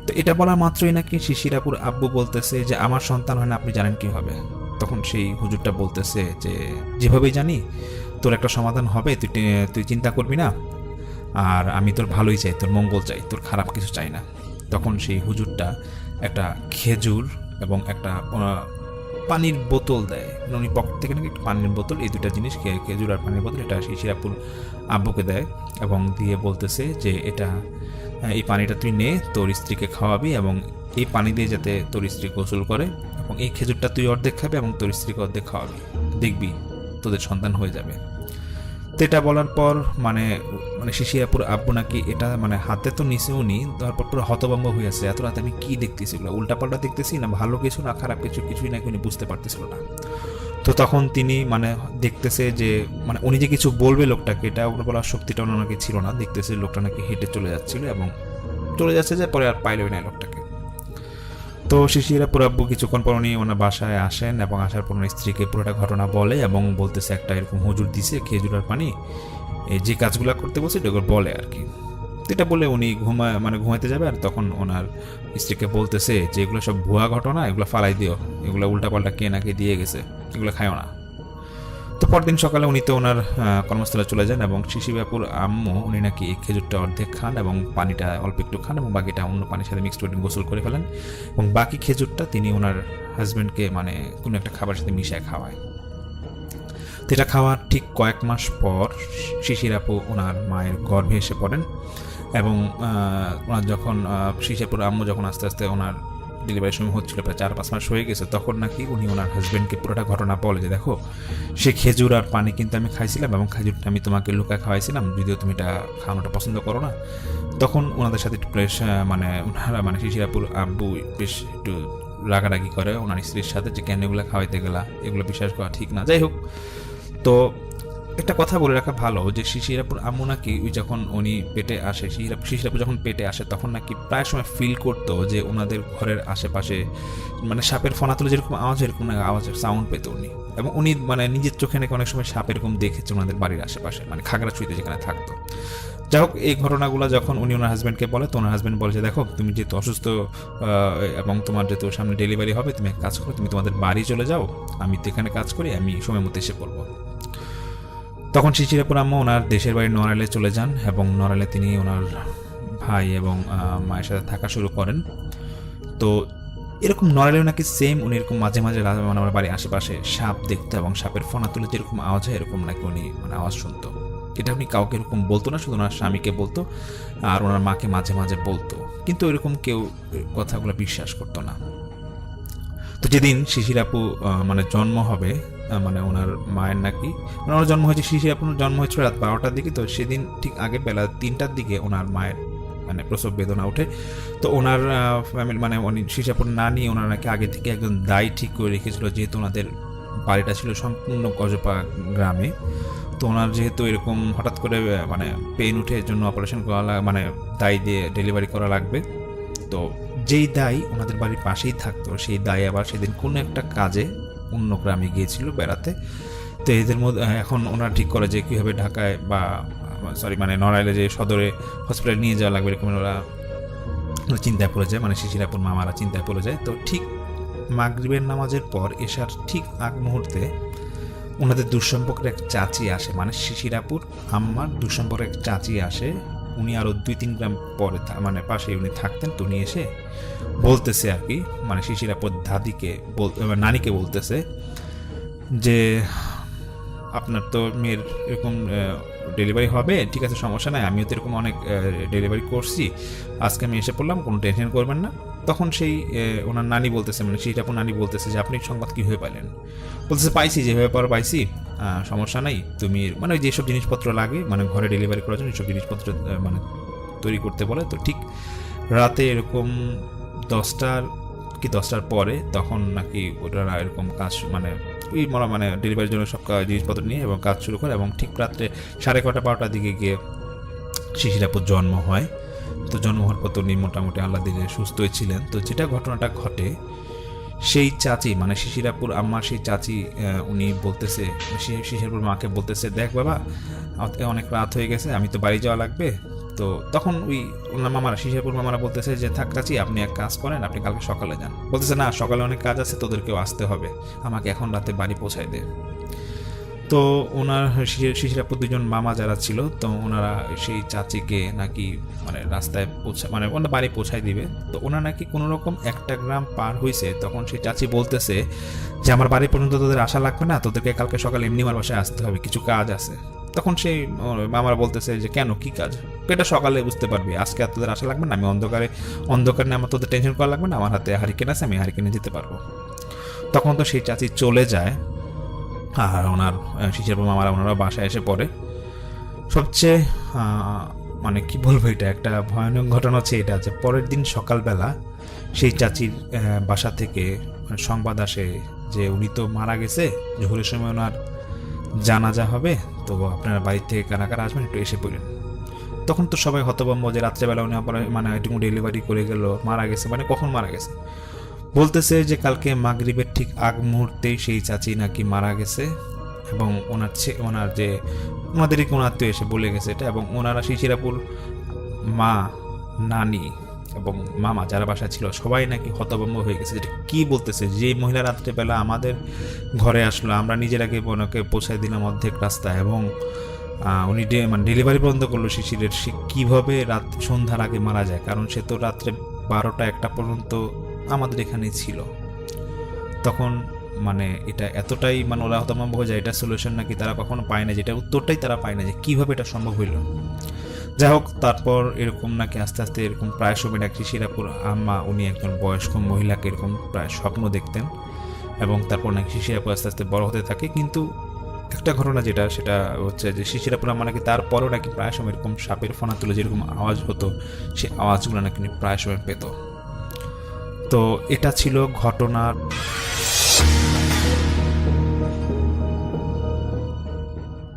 তো এটা বলা মাত্রই নাকি শিশিরাপুর আব্বু বলতেছে যে আমার সন্তান হয় না, আপনি জানেন কি হবে? তখন সেই হুজুরটা বলতেছে যে যেভাবেই জানি তোর একটা সমাধান হবে, তুই চিন্তা করবি না, আর আমি তোর ভালোই চাই, তোর মঙ্গল চাই, তোর খারাপ কিছু চাই না। তখন সেই হুজুরটা একটা খেজুর এবং একটা পানির বোতল দেয়, উনি পকেট থেকে নাকি একটা পানির বোতল, এই দুটা জিনিস, খেজুর আর পানির বোতল, এটা শিশিরাপুর আব্বুকে দেয় এবং দিয়ে বলতেছে যে এই পানিটা তুই নে, তোর স্ত্রীকে খাওয়াবি, এবং এই পানি দিয়ে যাতে তোর স্ত্রী গোসল করে, এবং এই খেজুরটা তুই অর্ধেক খাবি এবং তোর স্ত্রীকে অর্ধেক খাওয়াবি, দেখবি তোদের সন্তান হয়ে যাবে। তো এটা বলার পর মানে শিশিরাপুর আব্বু নাকি এটা মানে হাতে তো নিচে উনি, তারপর পুরো হতভম্ব হয়ে আছে, এত রাতে আমি কি দেখতেছি, উল্টাপাল্টা দেখতেছি না ভালো কিছু না খারাপ কিছু, কিছুই নাকি উনি বুঝতে পারতেছিল না। তো তখন তিনি মানে দেখতেছে যে মানে উনি যে কিছু বলবে লোকটাকে, এটা বলার শক্তিটা ওনার নাকি ছিল না। দেখতেছে লোকটা নাকি হেঁটে চলে যাচ্ছিল, এবং চলে যাচ্ছে যে পরে আর পাইলই না লোকটাকে। তো শিশির আপুর আব্বু কিছুক্ষণ পর উনি ওনার বাসায় আসেন এবং আসার পর ওনার স্ত্রীকে পুরোটা ঘটনা বলে এবং বলতেছে একটা এরকম হুজুর দিছে খেজুরের পানি, এই যে কাজগুলো করতে বলছে এটা বলে আর কি। তো এটা বলে উনি ঘুমাইতে যাবে, আর তখন ওনার স্ত্রীকে বলতেছে যে এগুলো সব ভুয়া ঘটনা, এগুলো ফালাই দিও, এগুলো উল্টাপাল্টা কে নাকি দিয়ে গেছে, এগুলো খায়ও না। তো পরদিন সকালে উনি তো ওনার কর্মস্থলে চলে যান এবং শিশির আপুর আম্মু উনি নাকি এই খেজুরটা অর্ধেক খান এবং পানিটা অল্প একটু খান এবং বাকিটা অন্য পানির সাথে মিক্সড করে গোসল করে ফেলেন এবং বাকি খেজুরটা তিনি ওনার হাজব্যান্ডকে মানে কোনো একটা খাবারের সাথে মিশিয়ে খাওয়ায়। তো এটা খাওয়ার ঠিক কয়েক মাস পর শিশির আপু ওনার মায়ের গর্ভে এসে পড়েন এবং ওনার যখন শিশির আপুর আম্মু যখন আস্তে আস্তে ওনার ডেলিভারির সময় হচ্ছিল, প্রায় 4-5 মাস হয়ে গেছে, তখন নাকি উনি ওনার হাজব্যান্ডকে পুরোটা ঘটনা বলে যে দেখো সে খেজুর আর পানি কিন্তু আমি খাইছিলাম এবং খেজুরটা আমি তোমাকে লুকায় খাওয়াইছিলাম, যদিও তুমি এটা খাওয়ানোটা পছন্দ করো না। তখন ওনাদের সাথে একটু বেশ ওনারা শিশির আপুর আব্বু বেশ একটু রাগারাগি করে ওনার স্ত্রীর সাথে যে কেন এগুলো খাওয়াইতে গেলা, এগুলো বিশ্বাস করা ঠিক না। যাই হোক, তো একটা কথা বলে রাখা ভালো যে শিশির আপুর আম্মু নাকি ওই যখন উনি পেটে আসে, শিশির আপু যখন পেটে আসে তখন নাকি প্রায় সময় ফিল করতো যে ওনাদের ঘরের আশেপাশে সাপের ফনা তুলে যেরকম আওয়াজ, এরকম আওয়াজের সাউন্ড পেত উনি, এবং উনি নিজের চোখে নাকি অনেক সময় সাপ এরকম দেখেছে ওনাদের বাড়ির আশেপাশে, খাগড়াছড়িতে যেখানে থাকতো। যাই হোক, এই ঘটনাগুলো যখন উনি ওনার হাজব্যান্ডকে বলে তো ওনার হাজব্যান্ড বলে যে দেখো তুমি যেহেতু অসুস্থ এবং তোমার যেহেতু সামনে ডেলিভারি হবে, তুমি এক কাজ করো, তুমি তোমাদের বাড়ি চলে যাও, আমি তো এখানে কাজ করি, আমি সময় মতো এসে পড়বো। তখন শিশির আপুর আম্মু ওনার দেশের বাড়ি নড়াইলে চলে যান এবং নড়াইলে তিনি ওনার ভাই এবং মায়ের সাথে থাকা শুরু করেন। তো এরকম নড়াইলেও নাকি সেম উনি এরকম মাঝে মাঝে আমার বাড়ির আশেপাশে সাপ দেখতো এবং সাপের ফনা তুলে যেরকম আওয়াজ হয় এরকম নাকি উনি আওয়াজ শুনতো। এটা উনি কাউকে এরকম বলতো না, শুধু ওনার স্বামীকে বলতো আর ওনার মাকে মাঝে মাঝে বলতো, কিন্তু এরকম কেউ কথাগুলো বিশ্বাস করতো না। তো যেদিন শিশির আপু জন্ম হবে, ওনার মায়ের নাকি ওনার জন্ম হয়েছে, শিশির আপুর জন্ম হয়েছিল রাত 12টার দিকে। তো সেদিন ঠিক আগের বেলা 3টার দিকে ওনার মায়ের প্রসব বেদনা ওঠে। তো ওনার ফ্যামিলি শিশির আপুর নানি ওনার নাকি আগে থেকে একজন দায় ঠিক করে রেখেছিল, যেহেতু ওনাদের বাড়িটা ছিল সম্পূর্ণ গজপা গ্রামে। তো ওনার যেহেতু এরকম হঠাৎ করে পেন উঠে এর জন্য অপারেশন করা দায় দিয়ে ডেলিভারি করা লাগবে। তো যেই দায় ওনাদের বাড়ির পাশেই থাকতো, সেই দায় আবার সেদিন কোনো একটা কাজে অন্য গ্রামে গিয়েছিল বেড়াতে। তো এদের মধ্যে এখন ওনারা ঠিক করে যে কীভাবে ঢাকায় বা নড়াইলে যে সদরে হসপিটালে নিয়ে যাওয়া লাগবে, এরকম ওরা চিন্তায় পড়ে যায়, শিশির আপুর মামারা চিন্তায় পড়ে যায়। তো ঠিক মাগরিবের নামাজের পর এসার ঠিক আগ মুহূর্তে ওনাদের দুঃসম্পর্কের এক চাচি আসে, শিশির আপুর আম্মার দুঃসম্পর্কের এক চাচি আসে। উনি আরও 2-3 গ্রাম পরে পাশে উনি থাকতেন। তো উনি এসে বলতেছে আর কি, শিশির আপুর দাদিকে নানিকে বলতেছে যে আপনার তো মেয়ের এরকম ডেলিভারি হবে, ঠিক আছে সমস্যা নাই, আমিও তো এরকম অনেক ডেলিভারি করছি, আজকে আমি এসে পড়লাম, কোনো টেনশন করবেন না। তখন সেই ওনার নানি বলতেছে শিশির আপুর নানি বলতেছে যে আপনি সংবাদ কীভাবে পাইলেন? বলতেছে পাইছি, যেভাবে পর পাইছি, সমস্যা নাই, তুমি যেসব জিনিসপত্র লাগে ঘরে ডেলিভারি করার জন্য এইসব জিনিসপত্র তৈরি করতে বলে। তো ঠিক রাতে এরকম 10টার পরে তখন নাকি ওনারা এরকম কাজ ওই ডেলিভারির জন্য সব জিনিসপত্র নিয়ে এবং কাজ শুরু করে এবং ঠিক রাত্রে 9:30-12টার দিকে গিয়ে শিশির আপুর জন্ম হয়। তো জন্ম হওয়ার পর উনি মোটামুটি আল্লাহ দিলে সুস্থই ছিলেন। তো যেটা ঘটনাটা ঘটে, সেই চাচি শিশির আপুর আম্মার সেই চাচি উনি বলতেছে শিশির আপুর মাকে বলতেছে, দেখ বাবা অনেক রাত হয়ে গেছে, আমি তো বাড়ি যাওয়া লাগবে। তো তখন ওই ওনার মামারা শিশির আপুর মামারা বলতেছে যে থাক চাচি, আপনি এক কাজ করেন, আপনি কালকে সকালে যান। বলতেছে না, সকালে অনেক কাজ আছে, তোদেরকেও আসতে হবে, আমাকে এখন রাতে বাড়ি পৌঁছায় দে। তো ওনার শিশির আপুর 2জন মামা যারা ছিল, তো ওনারা সেই চাচিকে নাকি রাস্তায় ওনার বাড়ি পৌঁছায় দিবে। তো ওনার নাকি কোনো রকম 1টা গ্রাম পার হয়েছে, তখন সেই চাচি বলতেছে যে আমার বাড়ি পর্যন্ত তোদের আসা লাগবে না, তোদেরকে কালকে সকালে এমনি আমার বাসায় আসতে হবে, কিছু কাজ আছে। তখন সেই মামারা বলতেছে যে কেন, কি কাজ? এটা সকালে বুঝতে পারবি, আজকে আর তোদের আসা লাগবে না, আমি অন্ধকারে আমার তোদের টেনশন করা লাগবে না, আমার হাতে হারিকেন আছে, আমি হারিকেনে যেতে পারবো। তখন তো সেই চাচি চলে যায় আর ওনার শিশির আপুর মামারা ওনারা বাসায় এসে পড়ে। সবচেয়ে কি বলবো, এটা একটা ভয়ানক ঘটনা হচ্ছে এটা যে পরের দিন সকালবেলা সেই চাচির বাসা থেকে সংবাদ আসে যে উনি তো মারা গেছে, জোহরের সময় ওনার জানাজা হবে, তো আপনারা বাড়ি থেকে কারা কারা আসবেন একটু এসে পড়লেন। তখন তো সবাই হতভম্ব যে রাত্রেবেলা উনি একটু ডেলিভারি করে গেল, মারা গেছে, কখন মারা গেছে। বলতেছে যে কালকে মাগরিবের ঠিক আগ মুহূর্তেই সেই চাচি নাকি মারা গেছে, এবং ওনার যে ওনাদেরই কোনো আত্মীয় এসে বলে গেছে এটা, এবং ওনারা শিশিরাপুর মা, নানি এবং মামা যারা বাসায় ছিল সবাই নাকি হতভম্ব হয়ে গেছে। যেটা কি বলতেছে, যে মহিলা রাত্রেবেলা আমাদের ঘরে আসলো, আমরা নিজের আগে ওনাকে পৌঁছায় দিলাম অর্ধেক রাস্তা, এবং উনি মানে ডেলিভারি বন্ধ করলো শিশিরের, সে কীভাবে সন্ধ্যার আগে মারা যায়? কারণ সে তো রাত্রে 12টা-1টা পর্যন্ত আমাদের এখানেই ছিল। তখন মানে এটা এতটাই মানে ওরা হতভম্ব হয়ে যায়, এটা সলিউশন নাকি তারা কখনো পায় না, যেটা উত্তরটাই তারা পায় না যে কীভাবে এটা সম্ভব হইল। যাই হোক, তারপর এরকম নাকি আস্তে আস্তে এরকম প্রায় সময় নাকি শিশিরাপুর আম্মা, উনি একজন বয়স্ক মহিলাকে এরকম প্রায় স্বপ্ন দেখতেন, এবং তারপর নাকি শিশিরাপুর আস্তে আস্তে বড় হতে থাকে। কিন্তু একটা ঘটনা যেটা, সেটা হচ্ছে যে শিশিরাপুর আম্মা নাকি তারপরও নাকি প্রায় সময় এরকম সাপের ফোনা তুলে যেরকম আওয়াজ হতো, সে আওয়াজগুলো নাকি প্রায় সময় পেত। তো এটা ছিল ঘটনার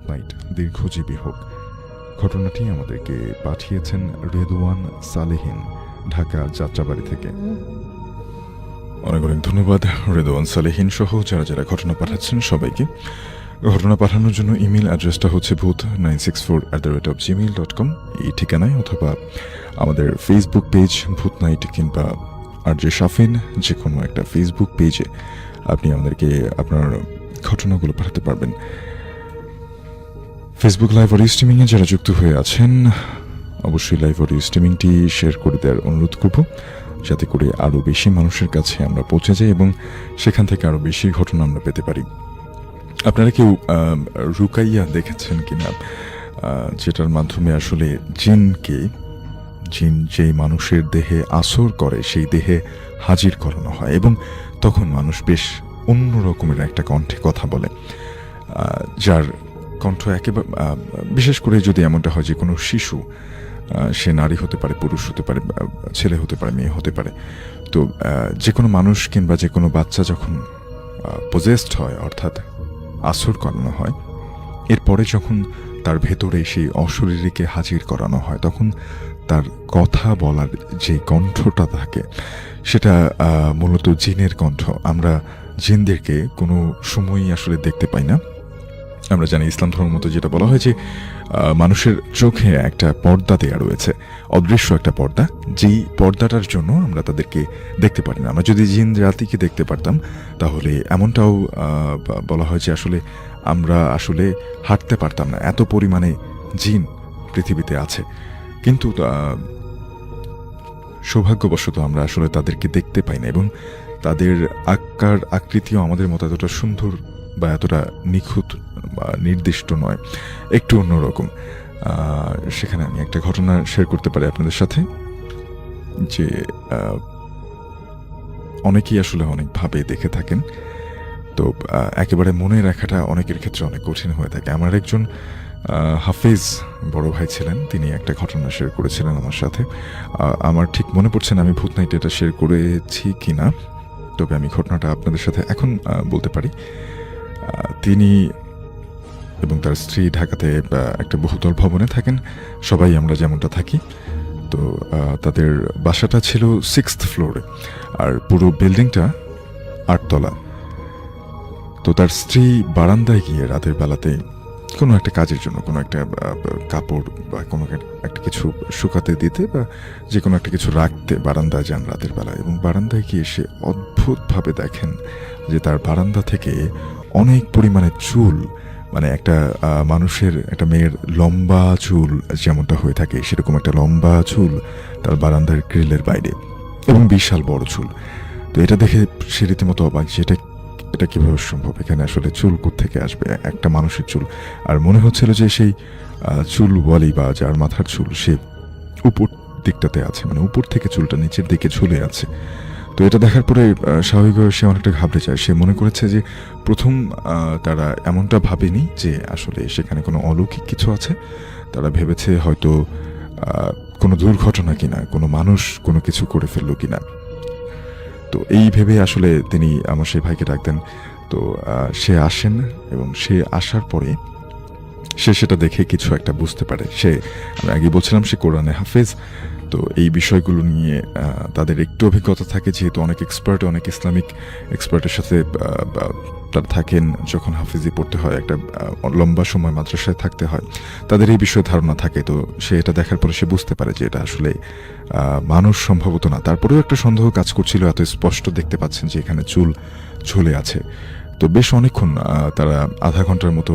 নাইট দীর্ঘজীবী হোক। ঘটনাটি আমাদেরকে পাঠিয়েছেন রেদওয়ান সালেহিন, ঢাকা যাত্রাবাড়ি থেকে। অনেক অনেক ধন্যবাদ রেদওয়ান সালেহিন সহ যারা যারা ঘটনা পাঠাচ্ছেন সবাইকে। ঘটনা পাঠানোর জন্য ইমেল অ্যাড্রেসটা হচ্ছে ভূত964@gmail.com এই ঠিকানায়, অথবা আমাদের ফেসবুক পেজ ভূতনাইট কিংবা RJ শাফিন যে কোনো একটা ফেসবুক পেজে আপনি আমাদেরকে আপনার ঘটনাগুলো পাঠাতে পারবেন। ফেসবুক লাইভ অডিও স্ট্রিমিংয়ে যারা যুক্ত হয়ে আছেন অবশ্যই লাইভ অডিও স্ট্রিমিংটি শেয়ার করে দেওয়ার অনুরোধ করব, যাতে করে আরও বেশি মানুষের কাছে আমরা পৌঁছে যাই এবং সেখান থেকে আরও বেশি ঘটনা আমরা পেতে পারি। আপনারা কেউ রুকাইয়া দেখেছেন কিনা, যেটার মাধ্যমে আসলে জিন যেই মানুষের দেহে আসর করে সেই দেহে হাজির করানো হয়, এবং তখন মানুষ বেশ অন্য রকমের একটা কণ্ঠে কথা বলে, যার কণ্ঠ একেবারে, বিশেষ করে যদি এমনটা হয় যে কোনো শিশু, সে নারী হতে পারে, পুরুষ হতে পারে, ছেলে হতে পারে, মেয়ে হতে পারে, তো যে কোনো মানুষ কিংবা যে কোনো বাচ্চা যখন পজেসড হয়, অর্থাৎ আসর করানো হয়, এরপরে যখন তার ভেতরে সেই অশরীরীকে হাজির করানো হয়, তখন তার কথা বলার যে কণ্ঠটা থাকে সেটা মূলত জিনের কণ্ঠ। আমরা জিনদেরকে কোনো সময়ই আসলে দেখতে পাই না। আমরা জানি ইসলাম ধর্ম মতো যেটা বলা হয় যে মানুষের চোখে একটা পর্দা দেয়া রয়েছে, অদৃশ্য একটা পর্দা, যেই পর্দাটার জন্য আমরা তাদেরকে দেখতে পারি না। আমরা যদি জিন জাতিকে দেখতে পারতাম তাহলে এমনটাও বলা হয় যে আসলে আমরা আসলে হাঁটতে পারতাম না, এত পরিমাণে জিন পৃথিবীতে আছে। কিন্তু সৌভাগ্যবশত আমরা আসলে তাদেরকে দেখতে পাই না, এবং তাদের আকার আকৃতিও আমাদের মতো এতটা সুন্দর বা এতটা নিখুঁত বা নির্দিষ্ট নয়, একটু অন্যরকম। সেখানে আমি একটা ঘটনা শেয়ার করতে পারি আপনাদের সাথে, যে অনেকেই আসলে অনেকভাবে দেখে থাকেন, তো একেবারে মনে রাখাটা অনেকের ক্ষেত্রে অনেক কঠিন হয়ে থাকে। আমার একজন হাফেজ বড় ভাই ছিলেন, তিনি একটা ঘটনা শেয়ার করেছিলেন আমার সাথে। আমার ঠিক মনে পড়ছে না আমি ভূত নাইটে এটা শেয়ার করেছি কিনা, তবে আমি ঘটনাটা আপনাদের সাথে এখন বলতে পারি। তিনি এবং তার স্ত্রী ঢাকাতে একটা বহুতল ভবনে থাকেন, সবাই আমরা যেমনটা থাকি। তো তাদের বাসাটা ছিল 6th ফ্লোরে, আর পুরো বিল্ডিংটা 8 তলা। তো তার স্ত্রী বারান্দায় গিয়ে রাতের বেলাতে কোনো একটা কাজের জন্য, কোনো একটা কাপড় বা কোনো একটা কিছু শুকাতে দিতে বা যে কোনো একটা কিছু রাখতে বারান্দায় যান রাতের বেলা, এবং বারান্দায় গিয়ে সে অদ্ভুতভাবে দেখেন যে তার বারান্দা থেকে অনেক পরিমাণে চুল, মানে একটা মানুষের, একটা মেয়ের লম্বা চুল যেমনটা হয়ে থাকে সেরকম একটা লম্বা চুল তার বারান্দার গ্রিলের বাইরে, এবং বিশাল বড় চুল। তো এটা দেখে সে রীতিমতো অবাক যে এটা কিভাবে সম্ভব, এখানে আসলে চুল কোত্থেকে আসবে, একটা মানুষের চুল। আর মনে হচ্ছিল যে সেই চুল বলি বা যার মাথার চুল সে উপর দিকটাতে আছে, মানে উপর থেকে চুলটা নিচের দিকে ঝুলে আছে। তো এটা দেখার পরে স্বাভাবিকভাবে সে অনেকটা ঘাবড়ে যায়। সে মনে করেছে যে প্রথম তারা এমনটা ভাবেনি যে আসলে সেখানে কোনো অলৌকিক কিছু আছে, তারা ভেবেছে হয়তো কোনো দুর্ঘটনা কিনা, কোনো মানুষ কোনো কিছু করে ফেললো কিনা। তো এই ভেবে আসলে তিনি আমার সেই ভাইকে ডাকতেন। তো সে আসেন, এবং সে আসার পরে সে সেটা দেখে কিছু একটা বুঝতে পারে। আমি আগে বলছিলাম সে কোরআনে হাফেজ, তো এই বিষয়গুলো নিয়ে তাদের একটু অভিজ্ঞতা থাকে, যেহেতু অনেক এক্সপার্ট, অনেক ইসলামিক এক্সপার্টের সাথে তারা থাকেন। যখন হাফিজি পড়তে হয়, একটা লম্বা সময় মাদ্রাসায় থাকতে হয়, তাদের এই বিষয়ে ধারণা থাকে। তো সে এটা দেখার পরে সে বুঝতে পারে যে এটা আসলে মানুষ সম্ভবত না। তারপরেও একটা সন্দেহ কাজ করছিল, এত স্পষ্ট দেখতে পাচ্ছেন যে এখানে চুল ঝুলে আছে। তো বেশ অনেকক্ষণ তারা আধা ঘন্টার মতো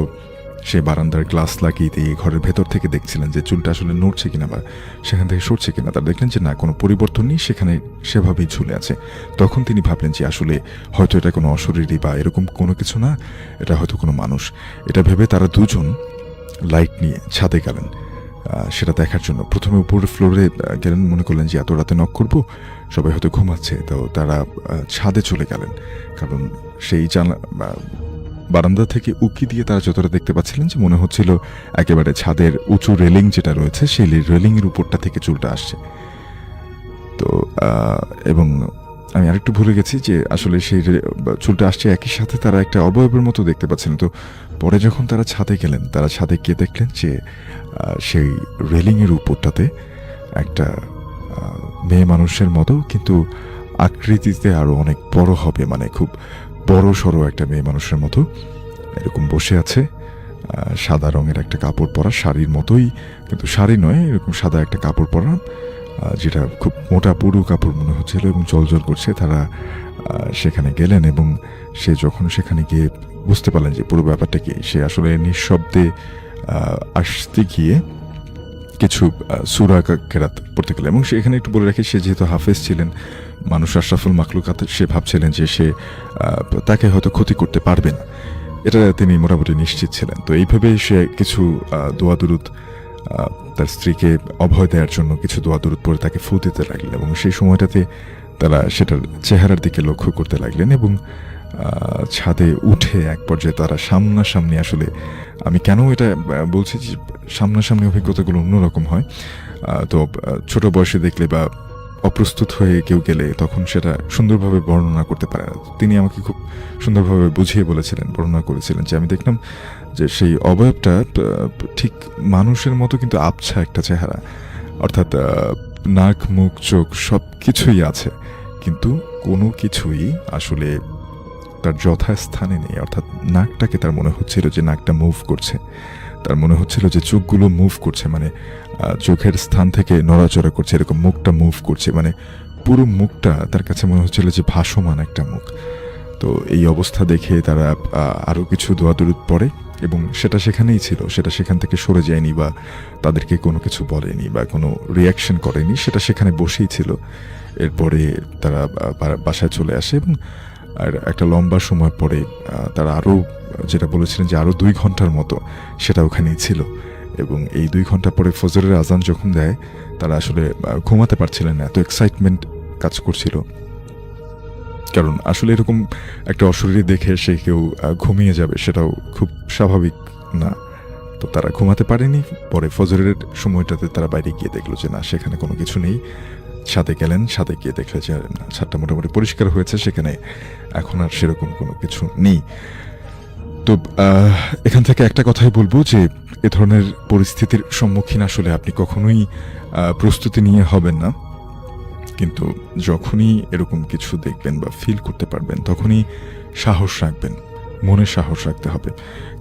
সেই বারান্দার গ্লাস লাগিয়ে দিয়ে ঘরের ভেতর থেকে দেখছিলেন যে চুলটা আসলে নড়ছে কিনা বা সেখান থেকে সরছে কিনা। তারা দেখলেন যে না, কোনো পরিবর্তন নেই, সেখানে সেভাবেই ঝুলে আছে। তখন তিনি ভাবলেন যে আসলে হয়তো এটা কোনো অশরীরী বা এরকম কোনো কিছু না, এটা হয়তো কোনো মানুষ। এটা ভেবে তারা দুজন লাইট নিয়ে ছাদে গেলেন সেটা দেখার জন্য। প্রথমে উপরের ফ্লোরে গেলেন, মনে করলেন যে এত রাতে নক করবো, সবাই হয়তো ঘুমাচ্ছে। তো তারা ছাদে চলে গেলেন, কারণ সেই বারান্দা থেকে উকি দিয়ে তারা যতটা দেখতে পাচ্ছিলেন যে মনে হচ্ছিল একেবারে ছাদের উঁচু রেলিং যেটা রয়েছে সেই রেলিংয়ের উপরটা থেকে চুলটা আসছে। তো এবং আমি আরেকটু ভুলে গেছি যে আসলে সেই চুলটা আসছে, একই সাথে তারা একটা অবয়বের মতো দেখতে পাচ্ছিলেন। তো পরে যখন তারা ছাদে গেলেন, তারা ছাদে গিয়ে দেখলেন যে সেই রেলিংয়ের উপরটাতে একটা মেয়ে মানুষের মতো, কিন্তু আকৃতিতে আরো অনেক বড় হবে, মানে খুব বড় সড়ো একটা মেয়ে মানুষের মতো এরকম বসে আছে। সাদা রঙের একটা কাপড় পরা, শাড়ির মতোই, কিন্তু শাড়ি নয়, এরকম সাদা একটা কাপড় পরা, যেটা খুব মোটা পুরু কাপড় মনে হচ্ছিল এবং জলজল করছে। তারা সেখানে গেলেন এবং সে যখন সেখানে গিয়ে বুঝতে পারলেন যে পুরো ব্যাপারটা কি, সে আসলে নিঃশব্দে আসতে গিয়ে কিছু সূরা কেরাত পড়তে গেলেন। এবং সেখানে একটু বলে রাখি, সে যেহেতু হাফেজ ছিলেন, মানুষ আশরাফুল মাখলুকাত, সে ভাবছিলেন যে সে তাকে হয়তো ক্ষতি করতে পারবে না, এটা তিনি মোটামুটি নিশ্চিত ছিলেন। তো এইভাবে সে কিছু দোয়া দুরুদ, তার স্ত্রীকে অভয় দেওয়ার জন্য কিছু দোয়া দুরুদ পড়ে তাকে ফু দিতে লাগলেন। এবং সেই সময়টাতে তারা সেটার চেহারার দিকে লক্ষ্য করতে লাগলেন এবং ছাদে উঠে এক পর্যায়ে তারা সামনাসামনি, আসলে আমি কেন এটা বলছি যে সামনাসামনি অভিজ্ঞতাগুলো অন্যরকম হয়। তো ছোট বয়সে দেখলে বা অপ্রস্তুত হয়ে কেউ গেলে তখন সেটা সুন্দরভাবে বর্ণনা করতে পারে না। তিনি আমাকে খুব সুন্দরভাবে বুঝিয়ে বলেছিলেন, বর্ণনা করেছিলেন যে আমি দেখলাম যে সেই অবয়বটা ঠিক মানুষের মতো, কিন্তু আবছা একটা চেহারা, অর্থাৎ নাক মুখ চোখ সব কিছুই আছে, কিন্তু কোনো কিছুই আসলে তার যথাস্থানে নেই। অর্থাৎ নাকটাকে তার মনে হচ্ছিল যে নাকটা মুভ করছে, তার মনে হচ্ছিল যে চোখগুলো মুভ করছে, মানে চোখের স্থান থেকে নড়াচড়া করছে, এরকম মুখটা মুভ করছে, মানে পুরো মুখটা তার কাছে মনে হচ্ছিল যে ভাসমান একটা মুখ। তো এই অবস্থা দেখে তারা আরও কিছু দোয়া দরুদ পড়ে এবং সেটা সেখানেই ছিল, সেটা সেখান থেকে সরে যায়নি বা তাদেরকে কোনো কিছু বলেনি বা কোনো রিয়াকশন করেনি, সেটা সেখানে বসেই ছিল। এরপরে তারা বাসায় চলে আসে এবং আর একটা লম্বা সময় পরে তারা আরও, যেটা বলেছিলেন যে আরও 2 ঘন্টার মতো সেটা ওখানেই ছিল। এবং এই 2 ঘন্টা পরে ফজরের আজান যখন দেয়, তারা আসলে ঘুমাতে পারছিলেন না, এত এক্সাইটমেন্ট কাজ করছিল। কারণ আসলে এরকম একটা অশরীরী দেখে সে কেউ ঘুমিয়ে যাবে সেটাও খুব স্বাভাবিক না। তো তারা ঘুমাতে পারেনি। পরে ফজরের সময়টাতে তারা বাইরে গিয়ে দেখলো যে না, সেখানে কোনো কিছু নেই। ছাদে গেলেন, ছাদে গিয়ে দেখলে যে ছাদটা মোটামুটি পরিষ্কার হয়েছে, সেখানে এখন আর সেরকম কোনো কিছু নেই। তো এখান থেকে একটা কথাই বলবো যে এ ধরনের পরিস্থিতির সম্মুখীন আসলে আপনি কখনোই প্রস্তুতি নিয়ে হবেন না, কিন্তু যখনই এরকম কিছু দেখবেন বা ফিল করতে পারবেন তখনই সাহস রাখবেন, মনে সাহস রাখতে হবে।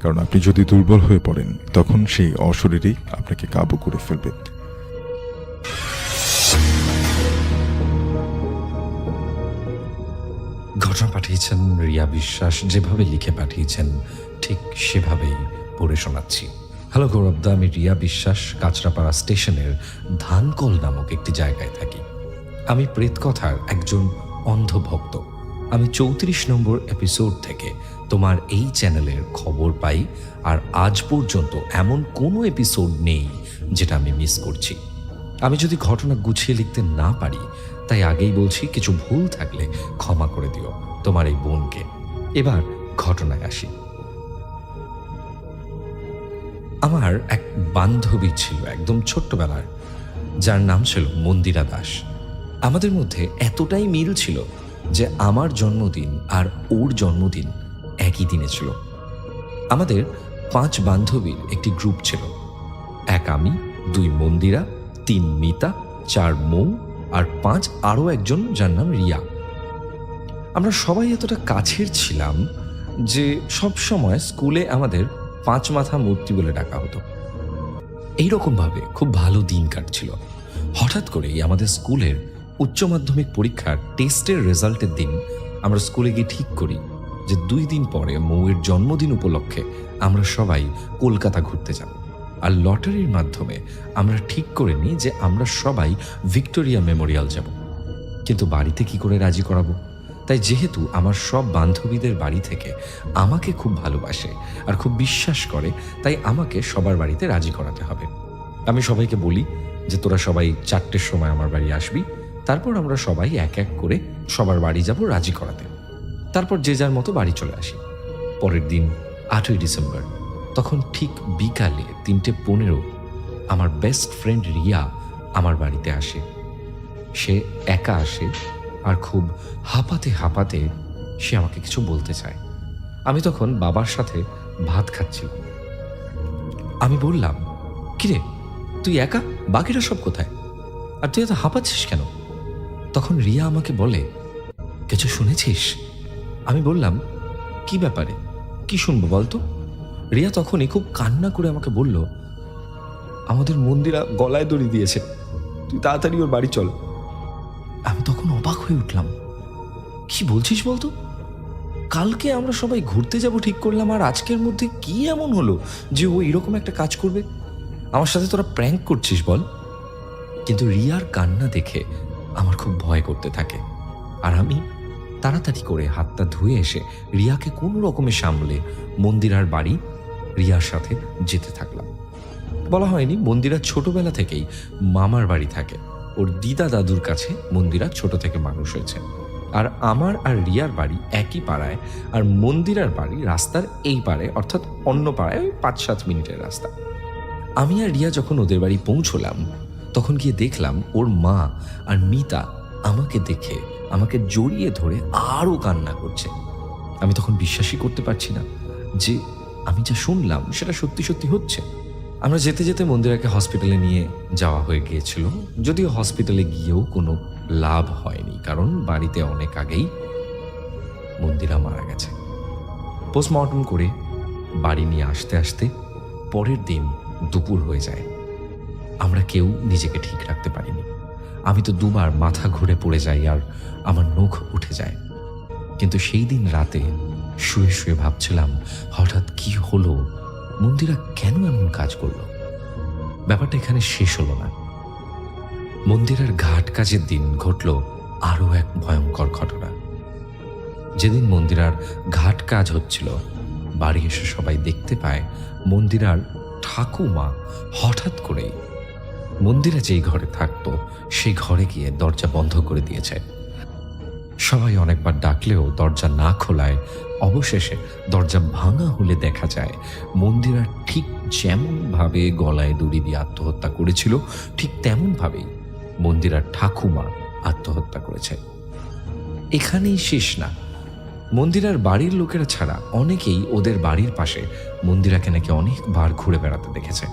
কারণ আপনি যদি দুর্বল হয়ে পড়েন তখন সেই অশরীরই আপনাকে কাবু করে ফেলবে। ঘটনা পাঠিয়েছেন রিয়া বিশ্বাস, যেভাবে লিখে পাঠিয়েছেন ঠিক সেভাবেই পড়ে শোনাচ্ছি। হ্যালো গৌরবদা, আমি রিয়া বিশ্বাস, কাঁচরাপাড়া স্টেশনের ধানকল নামক একটি জায়গায় থাকি। আমি প্রেতকথার একজন অন্ধভক্ত। আমি 34 নম্বর এপিসোড থেকে তোমার এই চ্যানেলের খবর পাই, আর আজ পর্যন্ত এমন কোনো এপিসোড নেই যেটা আমি মিস করছি। আমি যদি ঘটনা গুছিয়ে লিখতে না পারি, তাই আগেই বলছি, কিছু ভুল থাকলে ক্ষমা করে দিও তোমার এই বোনকে। এবার ঘটনায় আসি। আমার এক বান্ধবী ছিল একদম ছোট্টবেলার, যার নাম ছিল মন্দিরা দাস। আমাদের মধ্যে এতটাই মিল ছিল যে আমার জন্মদিন আর ওর জন্মদিন একই দিনে ছিল। আমাদের 5 বান্ধবীর একটি গ্রুপ ছিল, 1 আমি, 2 মন্দিরা, 3 মিতা, 4 মৌ আর 5 আরও একজন যার নাম রিয়া। আমরা সবাই এতটা কাছের ছিলাম যে সব সময় স্কুলে আমাদের 5 মাথা মূর্তি বলে ডাকা হতো। এইরকমভাবে খুব ভালো দিন কাটছিল। হঠাৎ করেই আমাদের স্কুলের উচ্চ মাধ্যমিক পরীক্ষার টেস্টের রেজাল্টের দিন আমরা স্কুলে গিয়ে ঠিক করি যে 2 দিন পরে মৌয়ের জন্মদিন উপলক্ষে আমরা সবাই কলকাতা ঘুরতে যাব। আর লটারির মাধ্যমে আমরা ঠিক করে নিই যে আমরা সবাই ভিক্টোরিয়া মেমোরিয়াল যাব। কিন্তু বাড়িতে কি করে রাজি করাবো? তাই যেহেতু আমার সব বান্ধবীদের বাড়ি থেকে আমাকে খুব ভালোবাসে আর খুব বিশ্বাস করে, তাই আমাকে সবার বাড়িতে রাজি করাতে হবে। আমি সবাইকে বলি যে তোরা সবাই 4টের সময় আমার বাড়ি আসবি, তারপর আমরা সবাই এক এক করে সবার বাড়ি যাব রাজি করাতে। তারপর যে যার মতো বাড়ি চলে আসি। পরের দিন 8ই ডিসেম্বর, তখন ঠিক বিকালে 3:15 আমার বেস্ট ফ্রেন্ড রিয়া আমার বাড়িতে আসে। সে একা আসে আর খুব হাঁপাতে হাঁপাতে সে আমাকে কিছু বলতে চায়। আমি তখন বাবার সাথে ভাত খাচ্ছিলাম। আমি বললাম, কিরে তুই একা, বাকিরা সব কোথায়, আর তুই এত হাঁপাচ্ছিস কেন? তখন রিয়া আমাকে বলে, কিছু শুনেছিস? আমি বললাম, কি ব্যাপারে, কি শুনবো বলতো? রিয়া তখনই খুব কান্না করে আমাকে বলল, আমাদের মন্দিরা গলায় দড়ি দিয়েছে, তুই তাড়াতাড়ি ওর বাড়ি চল। আমি তখন অবাক হয়ে উঠলাম, কি বলছিস বলতো? কালকে আমরা সবাই ঘুরতে যাব ঠিক করলাম, আর আজকের মধ্যে কি এমন হলো যে ও এরকম একটা কাজ করবে? আমার সাথে তোরা প্র্যাঙ্ক করছিস বল? কিন্তু রিয়ার কান্না দেখে আমার খুব ভয় করতে থাকে, আর আমি তাড়াতাড়ি করে হাতটা ধুয়ে এসে রিয়াকে কোনো রকমে সামলে মন্দিরার বাড়ি রিয়ার সাথে যেতে থাকলাম। বলা হয়নি, মন্দিরা ছোটবেলা থেকেই মামার বাড়ি থাকে। ওর দিদা দাদুর কাছে মন্দিরা ছোট থেকে মানুষ হয়েছে। আর আমার আর রিয়ার বাড়ি একই পাড়ায়, আর মন্দিরার বাড়ি রাস্তার এই পাড়ে, অর্থাৎ অন্য পাড়ায় 5-7 মিনিটের রাস্তা। আমি আর রিয়া যখন ওদের বাড়ি পৌঁছলাম, তখন গিয়ে দেখলাম ওর মা আর মিতা আমাকে দেখে আমাকে জড়িয়ে ধরে আরও কান্না করছে। আমি তখন বিশ্বাসই করতে পারছি না যে আমি যা শুনলাম সেটা সত্যি সত্যি হচ্ছে। আমরা যেতে যেতে মন্দিরাকে হসপিটালে নিয়ে যাওয়া হয়ে গিয়েছিল, যদিও হসপিটালে গিয়েও কোনো লাভ হয়নি, কারণ বাড়িতে অনেক আগেই মন্দিরা মারা গেছে। পোস্টমর্টম করে বাড়ি নিয়ে আসতে আসতে পরের দিন দুপুর হয়ে যায়। আমরা কেউ নিজেকে ঠিক রাখতে পারিনি। আমি তো 2বার মাথা ঘুরে পড়ে যাই আর আমার নখ উঠে যায়। কিন্তু সেই দিন রাতে শুয়ে শুয়ে ভাবছিলাম, হঠাৎ কি হলো, মন্দিরা কেন এমন কাজ করলো? ব্যাপারটা এখানে শেষ হলো না। মন্দিরের ঘাট কাজের দিন ঘটল আরো এক ভয়ঙ্কর ঘটনা। যেদিন মন্দিরার ঘাট কাজ হচ্ছিল, বাড়ি এসে সবাই দেখতে পায় মন্দিরার ঠাকুমা হঠাৎ করেই মন্দিরা যেই ঘরে থাকতো সেই ঘরে গিয়ে দরজা বন্ধ করে দিয়েছে। সবাই অনেকবার ডাকলেও দরজা না খোলায় অবশেষে দরজা ভাঙা হলে দেখা যায় মন্দিরা ঠিক যেমনভাবে গলায় দড়ি দিয়ে আত্মহত্যা করেছিল, ঠিক তেমনভাবেই মন্দিরার ঠাকুমা আত্মহত্যা করেছে। এখানেই শেষ না, মন্দিরার বাড়ির লোকেরা ছাড়া অনেকেই ওদের বাড়ির পাশে মন্দিরাকে নাকি অনেকবার ঘুরে বেড়াতে দেখেছে।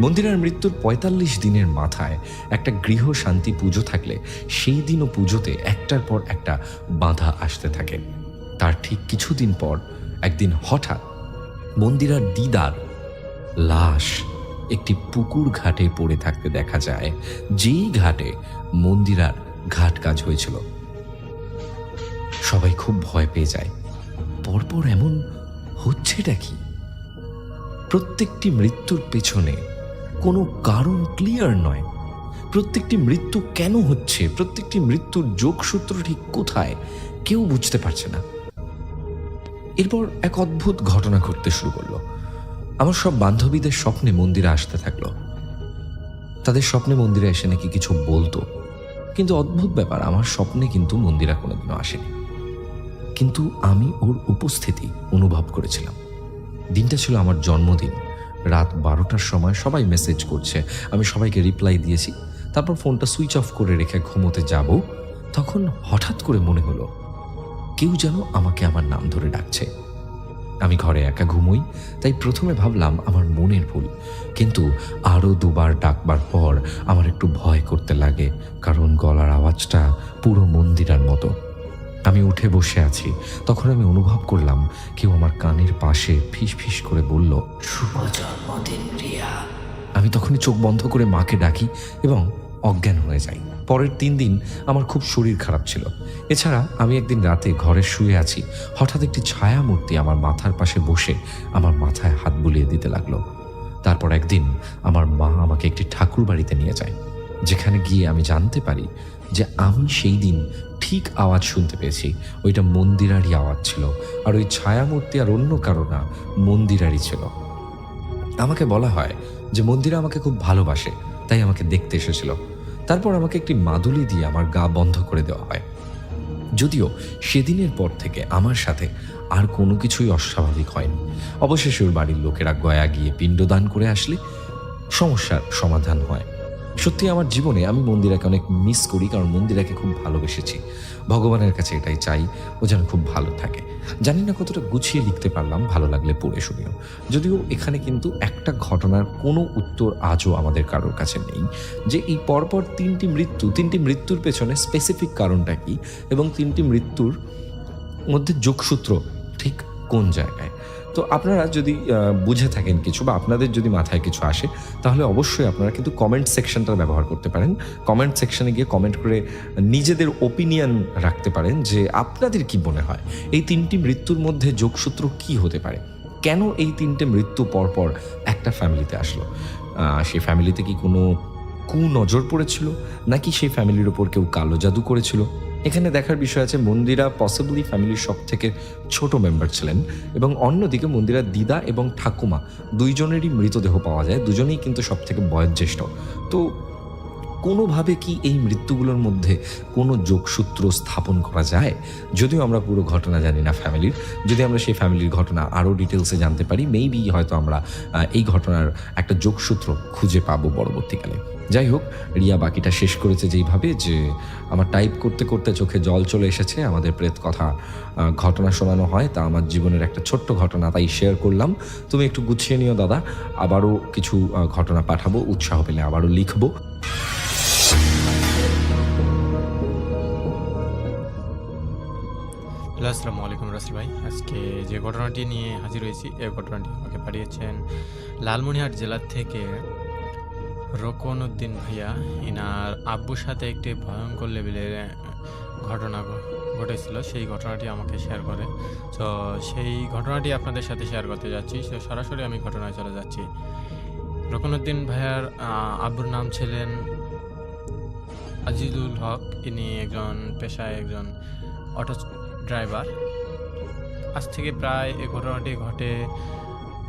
মন্দিরার মৃত্যুর 45 দিনের মাথায় একটা গৃহ শান্তি পুজো থাকলে সেই দিনও পুজোতে একটার পর একটা বাধা আসতে থাকে। তার ঠিক কিছুদিন পর একদিন হঠাৎ মন্দিরার দিদার লাশ একটি পুকুর ঘাটে পড়ে থাকতে দেখা যায়, যেই ঘাটে মন্দিরার ঘাট কাজ হয়েছিল। সবাই খুব ভয় পেয়ে যায়, পরপর এমন হচ্ছেটা কি? প্রত্যেকটি মৃত্যুর পেছনে কোনো কারণ ক্লিয়ার নয়। প্রত্যেকটি মৃত্যু কেন হচ্ছে, প্রত্যেকটি মৃত্যুর যোগসূত্র ঠিক কোথায়, কেউ বুঝতে পারছে না। এরপর এক অদ্ভুত ঘটনা ঘটতে শুরু করলো। আমার সব বান্ধবীদের স্বপ্নে মন্দিরে আসতে থাকলো। তাদের স্বপ্নে মন্দিরে এসে নাকি কিছু বলতো, কিন্তু অদ্ভুত ব্যাপার, আমার স্বপ্নে কিন্তু মন্দিরা কোনোদিনও আসেনি, কিন্তু আমি ওর উপস্থিতি অনুভব করেছিলাম। দিনটা ছিল আমার জন্মদিন। রাত 12টার সময় সবাই মেসেজ করছে, আমি সবাইকে রিপ্লাই দিয়েছি। তারপর ফোনটা সুইচ অফ করে রেখে ঘুমোতে যাব, তখন হঠাৎ করে মনে হলো কেউ যেন আমাকে আমার নাম ধরে ডাকছে। আমি ঘরে একা ঘুমোই, তাই প্রথমে ভাবলাম আমার মনের ভুল, কিন্তু আরও দুবার ডাকবার পর আমার একটু ভয় করতে লাগে, কারণ গলার আওয়াজটা পুরো মন্দিরার মতো। আমি উঠে বসে আছি, তখন আমি অনুভব করলাম কেউ আমার কানের পাশে ফিস ফিস করে বলল, শুভ জন্মদিন রিয়া। আমি তখনই চোখ বন্ধ করে মাকে ডাকি এবং অজ্ঞান হয়ে যাই। পরের 3 দিন আমার খুব শরীর খারাপ ছিল। এছাড়া আমি একদিন রাতে ঘরে শুয়ে আছি, হঠাৎ একটি ছায়া মূর্তি আমার মাথার পাশে বসে আমার মাথায় হাত বুলিয়ে দিতে লাগলো। তারপর একদিন আমার মা আমাকে একটি ঠাকুর বাড়িতে নিয়ে যায়, যেখানে গিয়ে আমি জানতে পারি যে আমি সেই দিন ঠিক আওয়াজ শুনতে পেয়েছি। ওইটা মন্দিরারই আওয়াজ ছিল, আর ওই ছায়ামূর্তি আর অন্য কারো না, মন্দিরারই ছিল। আমাকে বলা হয় যে মন্দিরা আমাকে খুব ভালোবাসে, তাই আমাকে দেখতে এসেছিল। তারপর আমাকে একটি মাদুলি দিয়ে আমার গা বন্ধ করে দেওয়া হয়। যদিও সেদিনের পর থেকে আমার সাথে আর কোনো কিছুই অস্বাভাবিক হয়নি। অবশেষে ওর বাড়ির লোকেরা গয়া গিয়ে পিণ্ডদান করে আসলে সমস্যার সমাধান হয়। সত্যি আমার জীবনে আমি মন্দিরাকে অনেক মিস করি, কারণ মন্দিরাকে খুব ভালোবেসেছি। ভগবানের কাছে এটাই চাই, ও যেন খুব ভালো থাকে। জানি না কতটা গুছিয়ে লিখতে পারলাম, ভালো লাগলে পড়ে শুনিও। যদিও এখানে কিন্তু একটা ঘটনার কোনো উত্তর আজও আমাদের কারোর কাছে নেই, যে এই পরপর 3টি মৃত্যুর পেছনে স্পেসিফিক কারণটা কি, এবং 3টি মৃত্যুর মধ্যে যোগসূত্র ঠিক কোন জায়গায়। তো আপনারা যদি বুঝে থাকেন কিছু, বা আপনাদের যদি মাথায় কিছু আসে, তাহলে অবশ্যই আপনারা কিন্তু কমেন্ট সেকশনটা ব্যবহার করতে পারেন। কমেন্ট সেকশনে গিয়ে কমেন্ট করে নিজেদের ওপিনিয়ন রাখতে পারেন যে আপনাদের কি মনে হয় এই 3টি মৃত্যুর মধ্যে যোগসূত্র কি হতে পারে। কেন এই 3টে মৃত্যু পরপর একটা ফ্যামিলিতে আসলো? সেই ফ্যামিলিতে কি কোনো কুনজর পড়েছিল, নাকি সেই ফ্যামিলির ওপর কেউ কালো জাদু করেছিল? এখানে দেখার বিষয় আছে, মন্দিরা পসিবলি ফ্যামিলির সব থেকে ছোট মেম্বার ছিলেন, এবং অন্যদিকে মন্দিরার দিদা এবং ঠাকুমা দুইজনেরই মৃতদেহ পাওয়া যায়, দুজনেই কিন্তু সব থেকে বয়োজ্যেষ্ঠ। তো কোনোভাবে কি এই মৃত্যুগুলোর মধ্যে কোনো যোগসূত্র স্থাপন করা যায়? যদিও আমরা পুরো ঘটনা জানি না ফ্যামিলির, যদি আমরা সেই ফ্যামিলির ঘটনা আরও ডিটেলসে জানতে পারি, মেবি হয়তো আমরা এই ঘটনার একটা যোগসূত্র খুঁজে পাবো পরবর্তীকালে। যাই হোক, রিয়া বাকিটা শেষ করেছে যেইভাবে, যে আমার টাইপ করতে করতে চোখে জল চলে এসেছে। আমাদের প্রেত কথা ঘটনা শোনানো হয়, তা আমার জীবনের একটা ছোট্ট ঘটনা, তাই শেয়ার করলাম। তুমি একটু গুছিয়ে নিও দাদা, আবারও কিছু ঘটনা পাঠাবো, উৎসাহ পেলে আবারও লিখবো। হ্যালো, আসসালামু আলাইকুম রাসেল ভাই। আজকে যে ঘটনাটি নিয়ে হাজির হয়েছি, এই ঘটনাটি আমাকে পাঠিয়েছেন লালমনিরহাট জেলা থেকে রোকন উদ্দিন ভাইয়া। এনার আব্বুর সাথে একটি ভয়ঙ্কর লেভেলের ঘটনা ঘটেছিল, সেই ঘটনাটি আমাকে শেয়ার করে। তো সেই ঘটনাটি আপনাদের সাথে শেয়ার করতে যাচ্ছি। তো সরাসরি আমি ঘটনায় চলে যাচ্ছি। রোকন উদ্দিন ভাইয়ার আব্বুর নাম ছিলেন আজিজুল হক। ইনি একজন পেশায় একজন অটো ড্রাইভার। আজ থেকে প্রায় এই ঘটনাটি ঘটে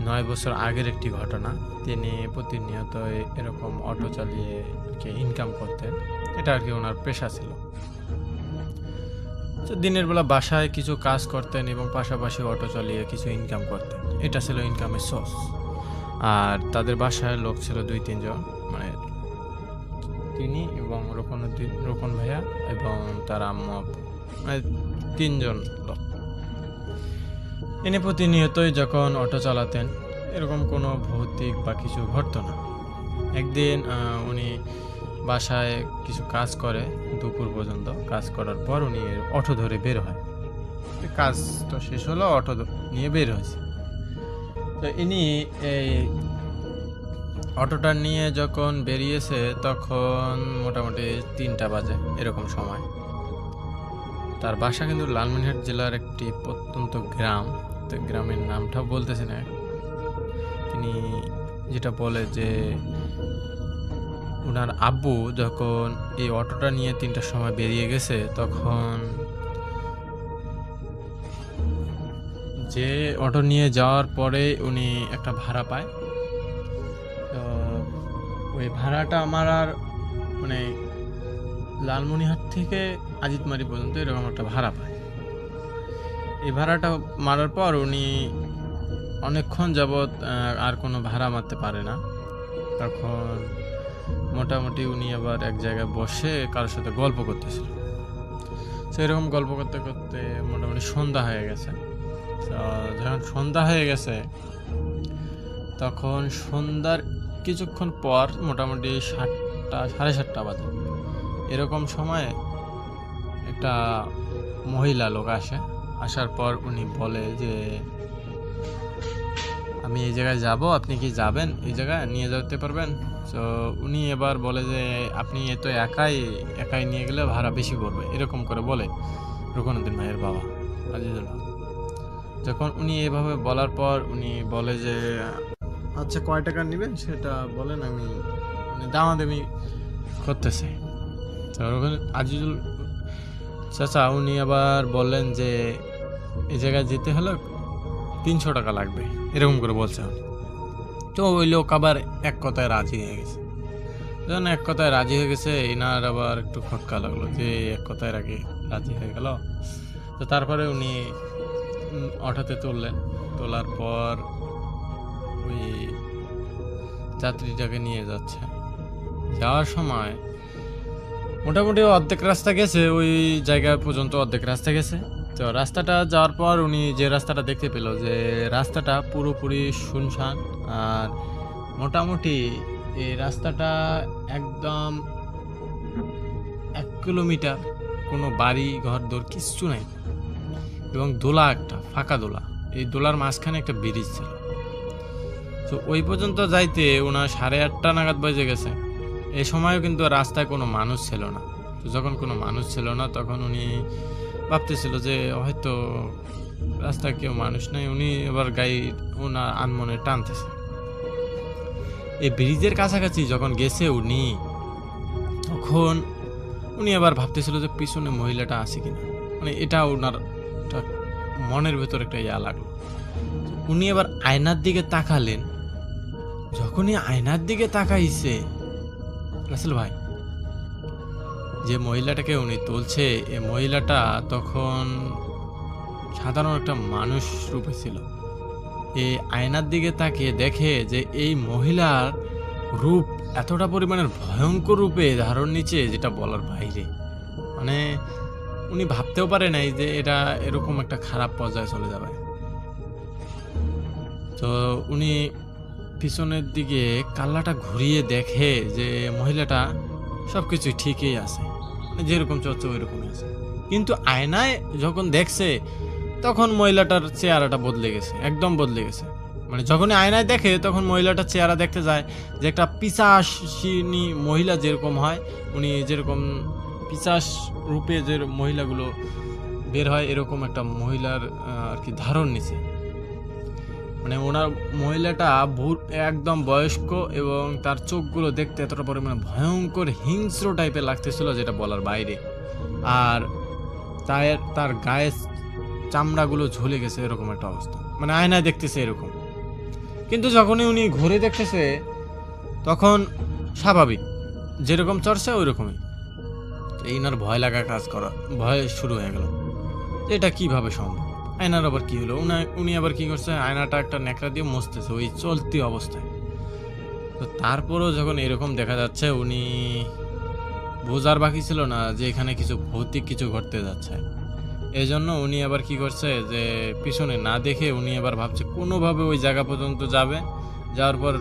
9 বছর আগের একটি ঘটনা। তিনি প্রতিনিয়ত এরকম অটো চালিয়ে ইনকাম করতেন, এটা আর কি ওনার পেশা ছিল। তো দিনের বেলা বাসায় কিছু কাজ করতেন এবং পাশাপাশি অটো চালিয়ে কিছু ইনকাম করতেন, এটা ছিল ইনকামের সোর্স। আর তাদের বাসায় লোক ছিল 2-3 জন, মানে তিনি এবং রোকন ভাইয়া এবং তার আম্মু, মানে 3 জন লোক। ইনি প্রতিনিয়তই যখন অটো চালাতেন, এরকম কোনো ভৌতিক বা কিছু ঘটতো না। একদিন উনি বাসায় কিছু কাজ করে, দুপুর পর্যন্ত কাজ করার পর উনি অটো ধরে বের হয়। কাজ তো শেষ হলো, অটো নিয়ে বের হয়েছে। তো ইনি এই অটোটা নিয়ে যখন বেরিয়েছে, তখন মোটামুটি 3টা বাজে এরকম সময়। তার বাসা কিন্তু লালমনিরহাট জেলার একটি প্রত্যন্ত গ্রাম, তো গ্রামের নামটাও বলতেছে না। তিনি যেটা বলে যে ওনার আব্বু যখন এই অটোটা নিয়ে 3টার সময় বেরিয়ে গেছে, তখন যে অটো নিয়ে যাওয়ার পরে উনি একটা ভাড়া পায়। তো ওই ভাড়াটা আমার আর মানে লালমনিরহাট থেকে আজিতমারি পর্যন্ত এরকম একটা ভাড়া পায়। এই ভাড়াটা মারার পর উনি অনেকক্ষণ যাবৎ আর কোনো ভাড়া মারতে পারে না। তখন মোটামুটি উনি আবার এক জায়গায় বসে কারোর সাথে গল্প করতেছিল। সেরকম গল্প করতে করতে মোটামুটি সন্ধ্যা হয়ে গেছে। তো যখন সন্ধ্যা হয়ে গেছে, তখন সন্ধ্যার কিছুক্ষণ পর মোটামুটি 7টা 7:30 বাজে, এরকম সময় একটা মহিলা লোক আসে। আসার পর উনি বলে যে আমি এই জায়গায় যাব, আপনি কি যাবেন, এই জায়গায় নিয়ে যেতে পারবেন? তো উনি এবার বলে যে আপনি এ তো একাই নিয়ে গেলে ভাড়া বেশি পড়বে, এরকম করে বলে রুকনউদ্দিন ভাইয়ের বাবা আজিজুল হক। যখন উনি এভাবে বলার পর উনি বলে যে আচ্ছা কয় টাকা নেবেন সেটা বলেন, আমি মানে দামাদামি করতে চাই। তো আজিজুল চাচা উনি আবার বললেন যে এই জায়গায় যেতে হলে 300 টাকা লাগবে, এরকম করে বলছে উনি। তো ওই লোক আবার এক কথায় রাজি হয়ে গেছে। যখন এক কথায় রাজি হয়ে গেছে, এনার আবার একটু খটকা লাগলো যে এক কথায় রাজি হয়ে গেল। তো তারপরে উনি অটোতে তুললেন। তোলার পর ওই যাত্রীটাকে নিয়ে যাচ্ছে। যাওয়ার সময় মোটামুটি অর্ধেক রাস্তা গেছে, ওই জায়গা পর্যন্ত অর্ধেক রাস্তা গেছে। তো রাস্তাটা যাওয়ার পর উনি যে রাস্তাটা দেখতে পেল যে রাস্তাটা পুরোপুরি শুনশান, আর মোটামুটি এই রাস্তাটা একদম 1 কিলোমিটার কোনো বাড়ি ঘর দোর কিচ্ছু নাই, এবং দোলা একটা ফাঁকা দোলা, এই দোলার মাঝখানে একটা ব্রিজ ছিল। তো ওই পর্যন্ত যাইতে ওনার 8:30 নাগাদ বেজে গেছে। এই সময়ও কিন্তু রাস্তায় কোনো মানুষ ছিল না। তো যখন কোনো মানুষ ছিল না, তখন উনি ভাবতেছিল যে হয়তো রাস্তায় কেউ মানুষ নাই। উনি এবার গাড়ি ওনার আনমনে টানতেছে। এই ব্রিজের কাছাকাছি যখন গেছে উনি, তখন উনি আবার ভাবতেছিল যে পিছনে মহিলাটা আছে কিনা, মানে এটা ওনার মনের ভেতর একটা ইয়া লাগলো। উনি এবার আয়নার দিকে তাকালেন। যখনই আয়নার দিকে তাকাইছে, রাসেল ভাই যে মহিলাটাকে উনি তুলছে, এই মহিলাটা তখন সাধারণ একটা মানুষ রূপে ছিল। এই আয়নার দিকে তাকিয়ে দেখে যে এই মহিলার রূপ এতটা পরিমাণের ভয়ঙ্কর রূপে ধারণ নিচে, যেটা বলার বাইরে। মানে উনি ভাবতেও পারে নাই যে এটা এরকম একটা খারাপ পর্যায়ে চলে যাবে। তো উনি পিছনের দিকে কাল্লাটা ঘুরিয়ে দেখে যে মহিলাটা সবকিছু ঠিকই আছে, মানে যেরকম চলছে ওইরকমই আছে। কিন্তু আয়নায় যখন দেখছে, তখন মহিলাটার চেহারাটা বদলে গেছে, একদম বদলে গেছে। মানে যখনই আয়নায় দেখে, তখন মহিলাটার চেহারা দেখতে যায় যে একটা পিশাচিনী মহিলা যেরকম হয়, উনি যেরকম পিশাচ রূপে যে মহিলাগুলো বের হয়, এরকম একটা মহিলার আর কি ধারণ নিছে। মানে ওনার মহিলাটা একদম বয়স্ক, এবং তার চোখগুলো দেখতে এতটা পরিমাণে ভয়ঙ্কর হিংস্র টাইপের লাগতেছিল, যেটা বলার বাইরে। আর তার গায়ে চামড়াগুলো ঝুলে গেছে, এরকম একটা অবস্থা। মানে আয়নায় দেখতেছে এরকম, কিন্তু যখনই উনি ঘুরে দেখতেছে, তখন স্বাভাবিক যেরকম চর্চা ওই রকমই। এইনার ভয় লাগা ভয় শুরু হয়ে গেল, এটা কিভাবে সম্ভব। আয়নার আবার কি হলো, উনি আবার কি করছে, আয়নাটা একটা ন্যাকড়া দিয়ে মুছতেছে ওই চলতি অবস্থায়। তো তারপরও যখন এরকম দেখা যাচ্ছে, উনি বোঝার বাকি ছিল না যে এখানে কিছু ভৌতিক কিছু ঘটতে যাচ্ছে। এই জন্য উনি আবার কি করছে, যে পিছনে না দেখে উনি আবার ভাবছে কোনোভাবে ওই জায়গা পর্যন্ত যাবে, যাওয়ার পর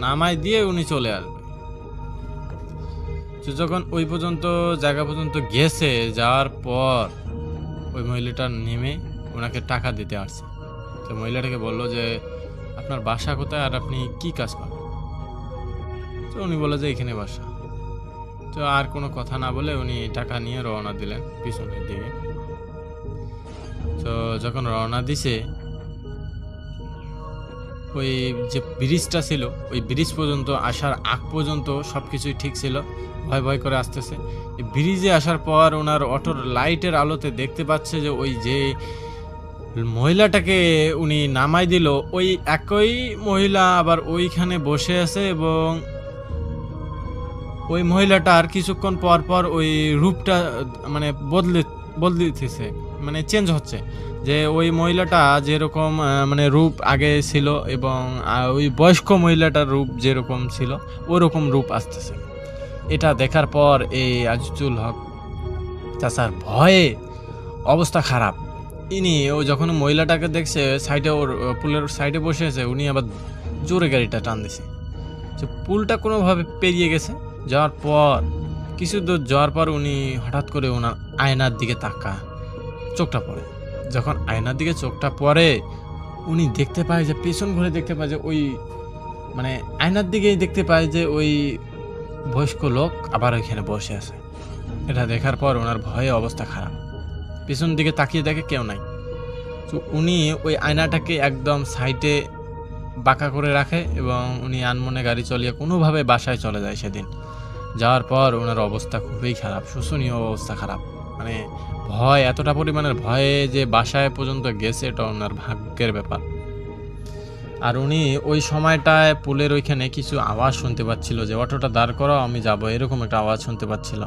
নামাই দিয়ে উনি চলে আসবে। তো যখন ওই পর্যন্ত জায়গা পর্যন্ত গেছে, যাওয়ার পর ওই মহিলাটা নেমে ওনাকে টাকা দিতে আসছে। তো মহিলাটাকে বললো যে আপনার বাসা কোথায়, আর আপনি কি কাজ করেন? তো উনি বলে যে এখানে বাসা। তো আর কোনো কথা না বলে উনি টাকা নিয়ে রওনা দিলেন পিছনের দিকে। তো যখন রওনা দিছে, ওই যে ব্রিজটা ছিল, ওই ব্রিজ পর্যন্ত আসার আগ পর্যন্ত সব কিছুই ঠিক ছিল, ভয় ভয় করে আসতেছে। ব্রিজে আসার পর ওনার অটোর লাইটের আলোতে দেখতে পাচ্ছে যে ওই যে মহিলাটাকে উনি নামাই দিল, ওই একই মহিলা আবার ওইখানে বসে আছে, এবং ওই মহিলাটার কিছুক্ষণ পর পর ওই রূপটা মানে বদলিতেছে, মানে চেঞ্জ হচ্ছে। যে ওই মহিলাটা যেরকম মানে রূপ আগে ছিল, এবং ওই বয়স্ক মহিলাটার রূপ যেরকম ছিল, ওরকম রূপ আসতেছে। এটা দেখার পর এই আজিজুল হক চাচার ভয়ে অবস্থা খারাপ। ইনি ও যখন মহিলাটাকে দেখছে সাইডে, ওর পুলের সাইডে বসে আছে, উনি আবার জোরে গাড়িটা টান দিছে। তো পুলটা কোনোভাবে পেরিয়ে গেছে। যাওয়ার পর কিছু দূর যাওয়ার পর উনি হঠাৎ করে ওনার আয়নার দিকে চোখটা পড়ে। যখন আয়নার দিকে চোখটা পড়ে উনি দেখতে পায় যে পেছন ঘুরে দেখতে পায় যে ওই মানে আয়নার দিকেই দেখতে পায় যে ওই বয়স্ক লোক আবার ওইখানে বসে আছে। এটা দেখার পর ওনার ভয়ে অবস্থা খারাপ। পেছন দিকে তাকিয়ে দেখে কেউ নাই। তো উনি ওই আয়নাটাকে একদম সাইডে বাঁকা করে রাখে এবং উনি আনমনে গাড়ি চালিয়ে কোনোভাবে বাসায় চলে যায়। সেদিন যাওয়ার পর ওনার অবস্থা খুবই খারাপ, শোচনীয় অবস্থা খারাপ। মানে ভয়, এতটা পরিমাণের ভয়ে যে বাসায় পর্যন্ত গেছে, এটা ওনার ভাগ্যের ব্যাপার। আর উনি ওই সময়টায় পুলের ওইখানে কিছু আওয়াজ শুনতে পাচ্ছিল যে অটোটা দাঁড় করাও, আমি যাব, এরকম একটা আওয়াজ শুনতে পাচ্ছিল।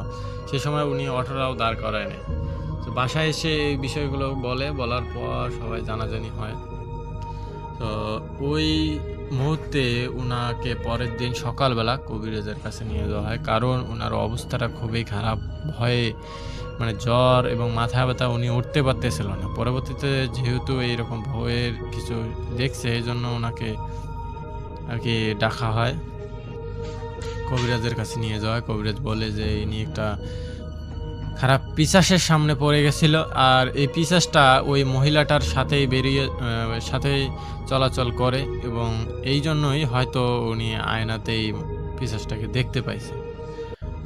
সে সময় উনি অটোটাও দাঁড় করায় নেয়। তো বাসায় এসে এই বিষয়গুলো বলার পর সবাই জানাজানি হয়। তো ওই মুহূর্তে উনাকে পরের দিন সকালবেলা কবিরাজের কাছে নিয়ে যাওয়া হয়, কারণ ওনার অবস্থাটা খুবই খারাপ। ভয়ে মানে জ্বর এবং মাথা ব্যথা, উনি উঠতে পারতেছিল না। পরবর্তীতে যেহেতু এইরকম ভয়ের কিছু দেখছে, এই জন্য ওনাকে আর কি ডাকা হয়, কবিরাজের কাছে নিয়ে যাওয়া হয়। কবিরাজ বলে যে ইনি একটা খারাপ পিশাচের সামনে পড়ে গেছিল, আর এই পিশাচটা ওই মহিলাটার সাথেই চলাচল করে এবং এই জন্যই হয়তো উনি আয়নাতেই পিশাচটাকে দেখতে পাইছে।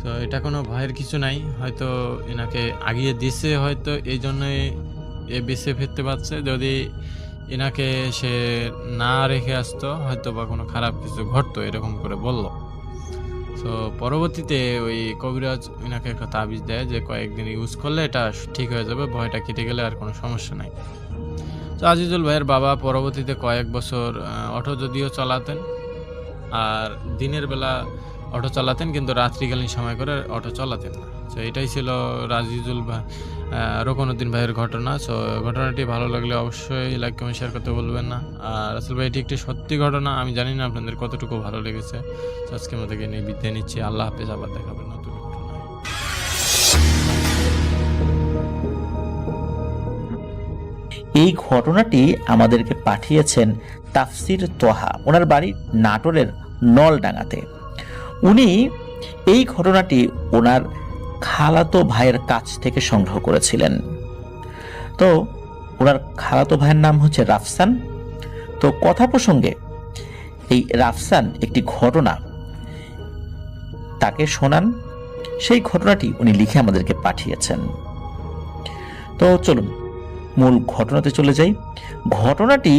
তো এটা কোনো ভয়ের কিছু নাই, হয়তো এনাকে আগিয়ে দিছে, হয়তো এই জন্যই এ বেঁচে ফিরতে পারছে। যদি এনাকে সে না রেখে আসতো হয়তো বা কোনো খারাপ কিছু ঘটতো, এরকম করে বলল। তো পরবর্তীতে ওই কবিরাজ এনাকে একটা তাবিজ দেয় যে কয়েকদিন ইউজ করলে এটা ঠিক হয়ে যাবে, ভয়টা কেটে গেলে আর কোনো সমস্যা নাই। তো আজিজুল ভাইয়ের বাবা পরবর্তীতে কয়েক বছর অটো যদিও চালাতেন, আর দিনের বেলা অটো চালাতেন, কিন্তু রাত্রিকালীন সময় করে অটো চালাতেন না। তো এটাই ছিল আজিজুল ভাই, রোকনউদ্দিন ভাইয়ের ঘটনা। সো ঘটনাটি ভালো লাগলে অবশ্যই লাইক কমেন্ট শেয়ার করতে বলবেন না। আর আসল ভাই এটি একটি সত্যি ঘটনা, আমি জানি না আপনাদের কতটুকু ভালো লেগেছে। তো আজকের মতো নিয়ে বিদায় নিচ্ছি, আল্লাহ হাফেজ, আবার দেখাবেন নতুন ঘটনায়। এই ঘটনাটি আমাদেরকে পাঠিয়েছেন তাফসির তোহা, ওনার বাড়ি নাটোরের নলডাঙ্গাতে। উনি এই ঘটনাটি ওনার খালাতো ভাইয়ের কাছ থেকে সংগ্রহ করেছিলেন। তো ওনার খালাতো ভাইয়ের নাম হচ্ছে রাফসান। তো কথা প্রসঙ্গে এই রাফসান একটি ঘটনা তাকে শোনান, সেই ঘটনাটি উনি লিখে আমাদেরকে পাঠিয়েছেন। তো চলুন মূল ঘটনাতে চলে যাই। ঘটনাটি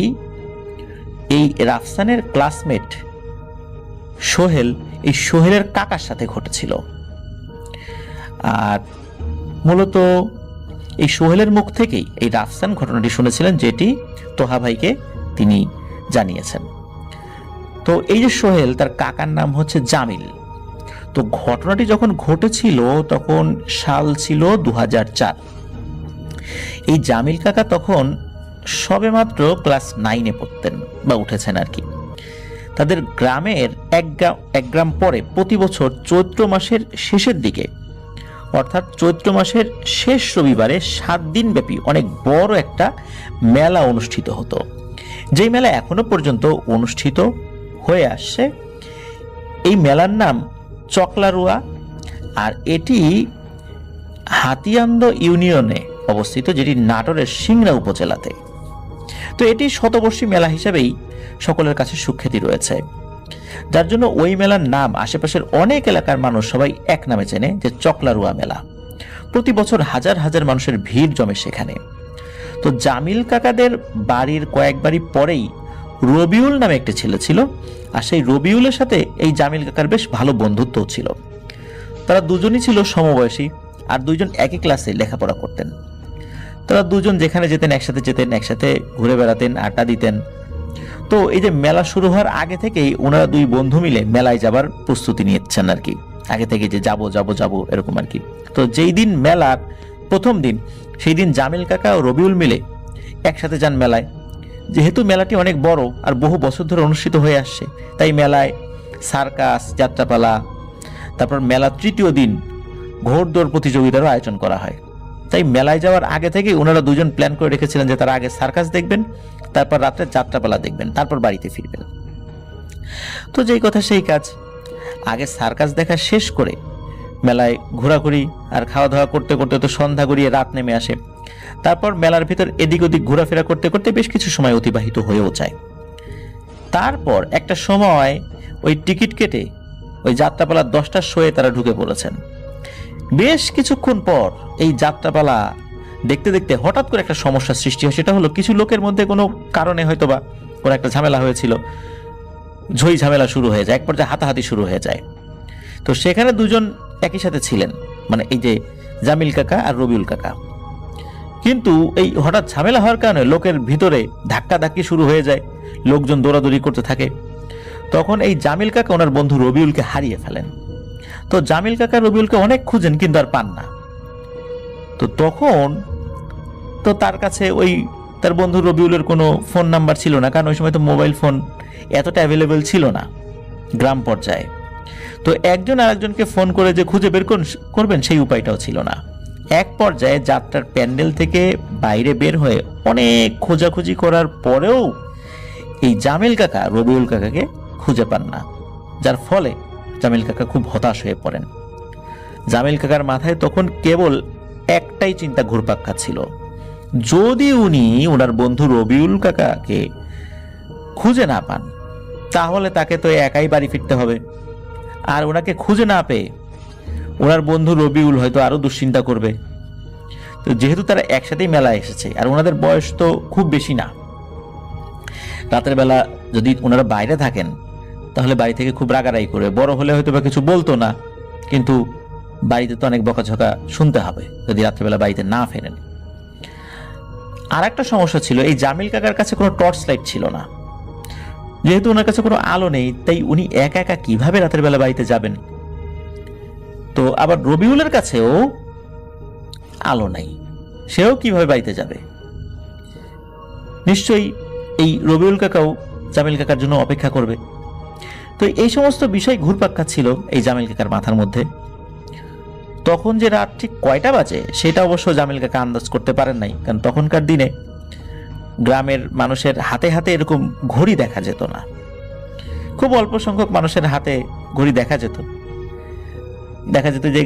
এই রাফসানের ক্লাসমেট সোহেল, এই সোহেলের কাকার সাথে ঘটেছিল। আর মূলত এই সোহেলের মুখ থেকেই এই রাফসান ঘটনাটি শুনেছিলেন, যেটি তোহা ভাইকে তিনি জানিয়েছেন। তো এই যে সোহেল, তার কাকার নাম হচ্ছে জামিল। তো ঘটনাটি যখন ঘটেছিল তখন সাল ছিল 2004। এই জামিল কাকা তখন সবেমাত্র ক্লাস 9-এ পড়তেন বা উঠেছেন আর কি। তাদের গ্রামের এক গ্রাম পরে প্রতি বছর চৈত্র মাসের শেষের দিকে, অর্থাৎ চৈত্র মাসের শেষ রবিবারে 7 দিন ব্যাপী অনেক বড় একটা মেলা অনুষ্ঠিত হতো, যেই মেলা এখনো পর্যন্ত অনুষ্ঠিত হয়ে আসছে। এই মেলার নাম চকলারুয়া, আর এটি হাতিয়ান্দ ইউনিয়নে অবস্থিত, যেটি নাটোরের সিংড়া উপজেলাতে। তো এটি শতবর্ষী মেলা হিসেবেই সকলের কাছে সুখ্যাতি রয়েছে, যার জন্য ওই মেলার নাম আশেপাশের অনেক এলাকার মানুষ সবাই এক নামে চেনে, যে চকলারুয়া মেলা। প্রতি বছর হাজার হাজার মানুষের ভিড় জমে সেখানে। তো জামিল কাকাদের বাড়ির কয়েক বাড়ি পরেই রবিউল নামে একটি ছেলে ছিল, আর সেই রবিউলের সাথে এই জামিল কাকার বেশ ভালো বন্ধুত্ব ছিল। তারা দুজনই ছিল সমবয়সী, আর দুইজন একই ক্লাসে লেখাপড়া করতেন। তারা দুজন যেখানে যেতেন একসাথে ঘুরে বেড়াতেন, আড্ডা দিতেন। তো এই যে মেলা শুরু হওয়ার আগে থেকেই ওনারা দুই বন্ধু মিলে মেলায় যাবার প্রস্তুতি নিয়েছেন আর কি, আগে থেকে যে যাবো এরকম আর কি। তো যেই দিন মেলার প্রথম দিন, সেই দিন জামিল কাকা ও রবিউল মিলে একসাথে যান মেলায়। যেহেতু মেলাটি অনেক বড় আর বহু বছর ধরে অনুষ্ঠিত হয়ে আসছে, তাই মেলায় সার্কাস, যাত্রাপালা, তারপর মেলার তৃতীয় দিন ঘোড়দৌড় প্রতিযোগিতারও আয়োজন করা হয়। তাই মেলায় যাওয়ার আগে থেকেই ওনারা দুজন প্ল্যান করে রেখেছিলেন যে তারা আগে সার্কাস দেখবেন, তারপর রাত্রে যাত্রাপালা দেখবেন, তারপর বাড়িতে ফিরবেন। তো যেই কথা সেই কাজ, আগে সার্কাস দেখা শেষ করে মেলায় ঘোরাঘুরি আর খাওয়া দাওয়া করতে করতে তো সন্ধ্যা গড়িয়ে রাত নেমে আসে। তারপর মেলার ভিতর এদিক ওদিক ঘোরাফেরা করতে করতে বেশ কিছু সময় অতিবাহিত হয়েও যায়। তারপর একটা সময় ওই টিকিট কেটে ওই যাত্রাপালা 10টার শোয়ে তারা ঢুকে পড়েছেন। বেশ কিছুক্ষণ পর এই যাত্রাপালা দেখতে দেখতে হঠাৎ করে একটা সমস্যার সৃষ্টি হয়। সেটা হলো কিছু লোকের মধ্যে কোনো কারণে হয়তোবা কোনো একটা ঝামেলা হয়েছিল, ঝই ঝামেলা শুরু হয়ে যায়, এক পর্যায়ে হাতাহাতি শুরু হয়ে যায়। তো সেখানে দুজন একই সাথে ছিলেন, মানে এই যে জামিল কাকা আর রবিউল কাকা। কিন্তু এই হঠাৎ ঝামেলা হওয়ার কারণে লোকের ভিতরে ধাক্কাধাক্কি শুরু হয়ে যায়, লোকজন দৌড়াদৌড়ি করতে থাকে। তখন এই জামিল কাকা ওনার বন্ধু রবিউলকে হারিয়ে ফেলেন। তো জামিল কাকা রবিউলকে অনেক খুঁজেন কিন্তু আর পান না। তো তখন তো তার কাছে ওই তার বন্ধু রবিউলের কোনো ফোন নাম্বার ছিল না, কারণ ওই সময় তো মোবাইল ফোন এতটা অ্যাভেলেবেল ছিল না গ্রাম পর্যায়ে। তো একজন আরেকজনকে ফোন করে যে খুঁজে বের করবেন সেই উপায়টাও ছিল না। এক পর্যায়ে যাত্রার প্যান্ডেল থেকে বাইরে বের হয়ে অনেক খোঁজাখুঁজি করার পরেও এই জামিল কাকা রবিউল কাকাকে খুঁজে পান না, যার ফলে জামিল কাকা খুব হতাশ হয়ে পড়েন। জামিল কাকার মাথায় তখন কেবল একটাই চিন্তা ঘুরপাক খাচ্ছিল, যদি উনি ওনার বন্ধু রবিউল কাকাকে খুঁজে না পান তাহলে তাকে তো একাই বাড়ি ফিরতে হবে। আর ওনাকে খুঁজে না পেয়ে ওনার বন্ধু রবিউল হয়তো আরো দুশ্চিন্তা করবে। তো যেহেতু তারা একসাথেই মেলায় এসেছে আর ওনাদের বয়স তো খুব বেশি না, রাতের বেলা যদি ওনারা বাইরে থাকেন তাহলে বাড়ি থেকে খুব রাগারাগি করে, বড় হলে হয়তো বা কিছু বলতো না, কিন্তু বাড়িতে তো অনেক বকাঝকা শুনতে হবে যদি রাত্রেবেলা বাড়িতে না ফেরেন। আর একটা সমস্যা ছিল, এই জামিল কাকার কাছে কোনো টর্চ লাইট ছিল না। যেহেতু ওনার কাছে কোনো আলো নেই, তাই উনি একা একা কিভাবে রাতের বেলা বাড়িতে যাবেন। তো আবার রবিউলের কাছেও আলো নাই, সেও কিভাবে বাড়িতে যাবে। নিশ্চয়ই এই রবিউল কাকাও জামিল কাকার জন্য অপেক্ষা করবে। তো এই সমস্ত বিষয় ঘুরপাক খাচ্ছিল এই জামিল কাকার মাথার মধ্যে। তখন যে রাত ঠিক কয়টা বাজে সেটা অবশ্য জামিল কাকা আন্দাজ করতে পারেন নাই, কারণ তখনকার দিনে গ্রামের মানুষের হাতে হাতে এরকম ঘড়ি দেখা যেত না। খুব অল্প সংখ্যক মানুষের হাতে ঘড়ি দেখা যেত। দেখা যেত যে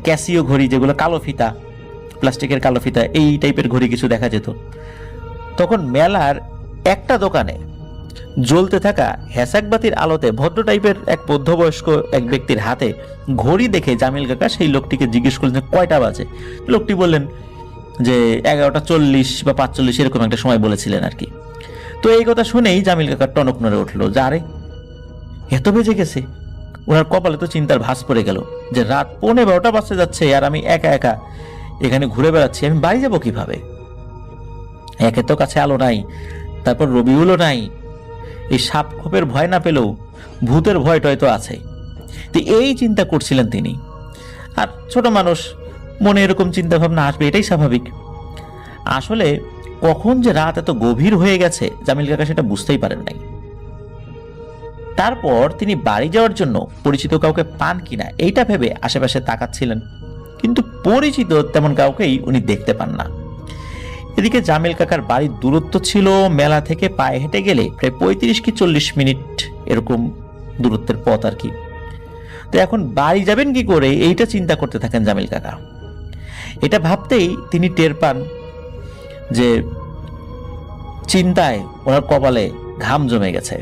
ক্যাসিও ঘড়ি, যেগুলো কালো ফিতা, প্লাস্টিকের কালো ফিতা, এই টাইপের ঘড়ি কিছু দেখা যেত। তখন মেলার একটা দোকানে জ্বলতে থাকা হ্যাসাকবাতির আলোতে ভদ্র টাইপের এক মধ্যবয়স্ক এক ব্যক্তির হাতে ঘড়ি দেখে জামিল কাকা সেই লোকটিকে জিজ্ঞেস করলেন যে কয়টা বাজে। লোকটি বললেন যে 11:40 বা 45 এরকম একটা সময় বলেছিলেন আর কি। তো এই কথা শুনেই জামিল কাকা টনক নড়ে উঠলো, যে আরে এত বেজে গেছে। ওনার কপালে তো চিন্তার ভাঁজ পড়ে গেল যে রাত 11:15 বাজতে যাচ্ছে আর আমি একা একা এখানে ঘুরে বেড়াচ্ছি, আমি বাড়ি যাবো কিভাবে। একে তো কাছে আলো নাই, তারপর রবিউলও নাই, এই সাপ খোপের ভয় না পেলেও ভূতের ভয়টাই তো আছে। তো এই চিন্তা করছিলেন তিনি। আর ছোট মানুষ, মনে এরকম চিন্তা ভাবনা আসবে, এটাই স্বাভাবিক। আসলে কখন যে রাত এত গভীর হয়ে গেছে জামিল কাকা সেটা বুঝতেই পারেন নাই। তারপর তিনি বাড়ি যাওয়ার জন্য পরিচিত কাউকে পান কিনা এইটা ভেবে আশেপাশে তাকাচ্ছিলেন, কিন্তু পরিচিত তেমন কাউকেই উনি দেখতে পান না। এদিকে জামিল কাকার বাড়ির দূরত্ব ছিল মেলা থেকে পায়ে হেঁটে গেলে প্রায় 35 কি 40 মিনিট এরকম দূরত্বের পথ আর কি। তো এখন বাড়ি যাবেন কি করে এইটা চিন্তা করতে থাকেন জামিল কাকা। এটা ভাবতেই তিনি টের পান যে চিন্তায় ওনার কপালে ঘাম জমে গেছে।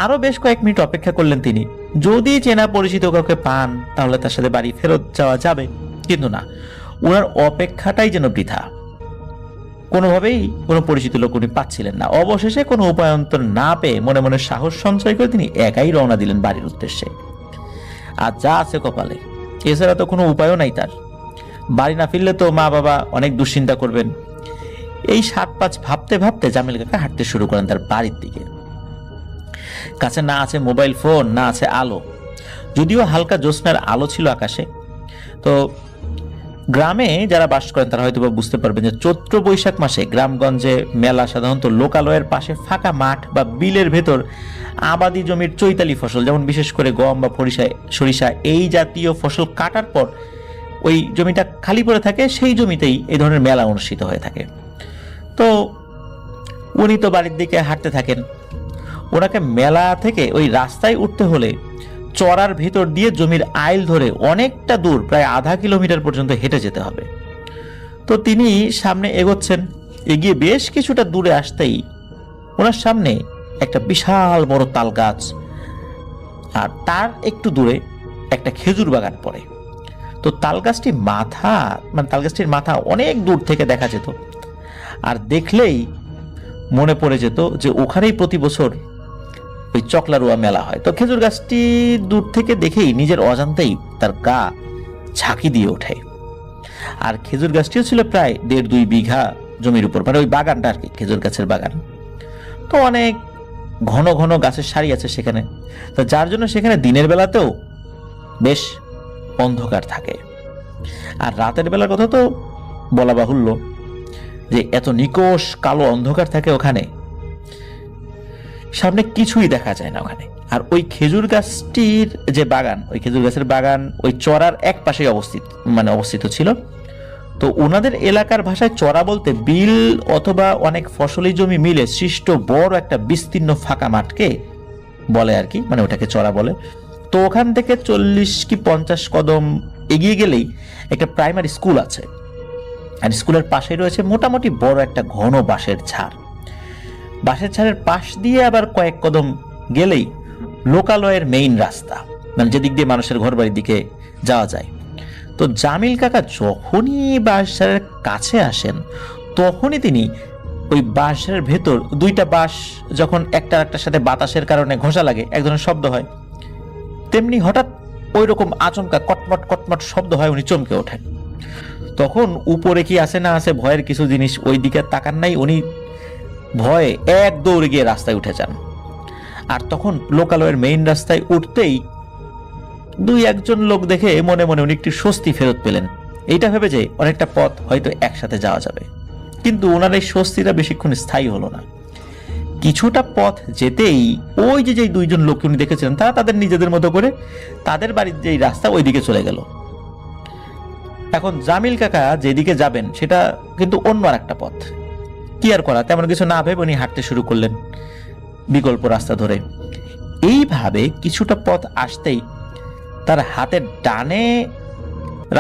আরো বেশ কয়েক মিনিট অপেক্ষা করলেন তিনি, যদি চেনা পরিচিত কাউকে পান তাহলে তার সাথে বাড়ি ফেরত যাওয়া যাবে, কিন্তু না, ওনার অপেক্ষাটাই যেন বৃথা। কোনোভাবেই কোনো পরিচিত লোক উনি পাচ্ছিলেন না। অবশেষে কোনো উপায়ন্তর না পেয়ে মনে মনে সাহস সঞ্চয় করে তিনি একাই রওনা দিলেন বাড়ির উদ্দেশ্যে। আর যা আছে কপালে, এছাড়া তো কোনো উপায়ও নাই তার। বাড়ি না ফিরলে তো মা বাবা অনেক দুশ্চিন্তা করবেন। এই 7-5 ভাবতে ভাবতে জামিল কাকা হাঁটতে শুরু করেন তার বাড়ির দিকে। কাছে না আছে মোবাইল ফোন, না আছে আলো, যদিও হালকা জ্যোৎস্নার আলো ছিল আকাশে। তো গ্রামে যারা বাস করেন তারা হয়তো বুঝতে পারবেন যে চৈত্র বৈশাখ মাসে গ্রামগঞ্জে মেলা সাধারণত লোকালয়ের পাশে ফাঁকা মাঠ বা বিলের ভেতর আবাদি জমির চৈতালি ফসল, যেমন বিশেষ করে গম বা সরিষা এই জাতীয় ফসল কাটার পর ওই জমিটা খালি পড়ে থাকে, সেই জমিতেই এই ধরনের মেলা অনুষ্ঠিত হয়ে থাকে। তো উনি তো বাড়ির দিকে হাঁটতে থাকেন। ওনাকে মেলা থেকে ওই রাস্তায় উঠতে হলে চড়ার ভিতর দিয়ে জমির আইল ধরে অনেকটা দূর, প্রায় আধা কিলোমিটার পর্যন্ত হেঁটে যেতে হবে। তো তিনি সামনে এগোচ্ছেন, এগিয়ে বেশ কিছুটা দূরে আসতেই ওনার সামনে একটা বিশাল বড় তাল গাছ, আর তার একটু দূরে একটা খেজুর বাগান পড়ে। তো তাল গাছটির মাথা অনেক দূর থেকে দেখা যেত, আর দেখলেই মনে পড়ে যেত যে ওখানেই প্রতি বছর ওই চকলারুয়া মেলা হয়। তো খেজুর গাছটি দূর থেকে দেখেই নিজের অজান্তেই তার গা ঝাঁকি দিয়ে ওঠে। আর খেজুর গাছটিও ছিল প্রায় 1.5-2 বিঘা জমির উপর, মানে ওই বাগানটা আর কি, খেজুর গাছের বাগান। তো অনেক ঘন ঘন গাছের সারি আছে সেখানে, তো যার জন্য সেখানে দিনের বেলাতেও বেশ অন্ধকার থাকে। আর রাতের বেলার কথা তো বলা বাহুল্য, যে এত নিকষ কালো অন্ধকার থাকে ওখানে, সামনে কিছুই দেখা যায় না ওখানে। আর ওই খেজুর গাছটির যে বাগান, ওই খেজুর গাছের বাগান ওই চড়ার এক পাশে অবস্থিত ছিল। তো ওনাদের এলাকার ভাষায় চড়া বলতে বিল অথবা অনেক ফসলি জমি মিলে সৃষ্ট বড় একটা বিস্তীর্ণ ফাঁকা মাঠকে বলে আর কি, মানে ওটাকে চড়া বলে। তো ওখান থেকে 40 কি 50 কদম এগিয়ে গেলেই একটা প্রাইমারি স্কুল আছে, আর স্কুলের পাশে রয়েছে মোটামুটি বড় একটা ঘন বাঁশের ঝাড়। বাঁশের ঝাড়ের পাশ দিয়ে আবার কয়েক কদম গেলেই লোকালয়ের মেইন রাস্তা, মানে যেদিক দিয়ে মানুষের ঘর বাড়ির দিকে যাওয়া যায়। তো জামিল কাকা যখনই বাঁশঝাড়ের কাছে আসেন, তখনই তিনি ওই বাঁশের ভেতর দুইটা বাঁশ যখন একটার সাথে বাতাসের কারণে ঘষা লাগে, এক ধরনের শব্দ হয়, তেমনি হঠাৎ ওই রকম আচমকা কটমট কটমট শব্দ হয়, উনি চমকে ওঠেন। তখন উপরে কি আছে না আছে ভয়ের কিছু জিনিস, ওই দিকে তাকান নাই, উনি ভয়ে এক দৌড়ে গিয়ে রাস্তায় উঠে যান। আর তখন লোকালয়ের মেইন রাস্তায় উঠতেই 2-1 লোক দেখে মনে মনে উনি একটু স্বস্তি ফেরত পেলেন। এইটা ভেবে যে অনেকটা পথ হয়তো একসাথে যাওয়া যাবে। কিন্তু ওনার এই স্বস্তিটা বেশিক্ষণ স্থায়ী হলো না। কিছুটা পথ যেতেই ওই যে 2 লোককে উনি দেখেছিলেন, তারা তাদের নিজেদের মতো করে তাদের বাড়ির যেই রাস্তা ওই দিকে চলে গেল। এখন জামিল কাকা যেদিকে যাবেন সেটা কিন্তু অন্য আর একটা পথ। কি আর করা, তেমন কিছু না ভেবে উনি হাঁটতে শুরু করলেন বিকল্প রাস্তা ধরে। এইভাবে কিছুটা পথ আসতেই তার হাতের ডানে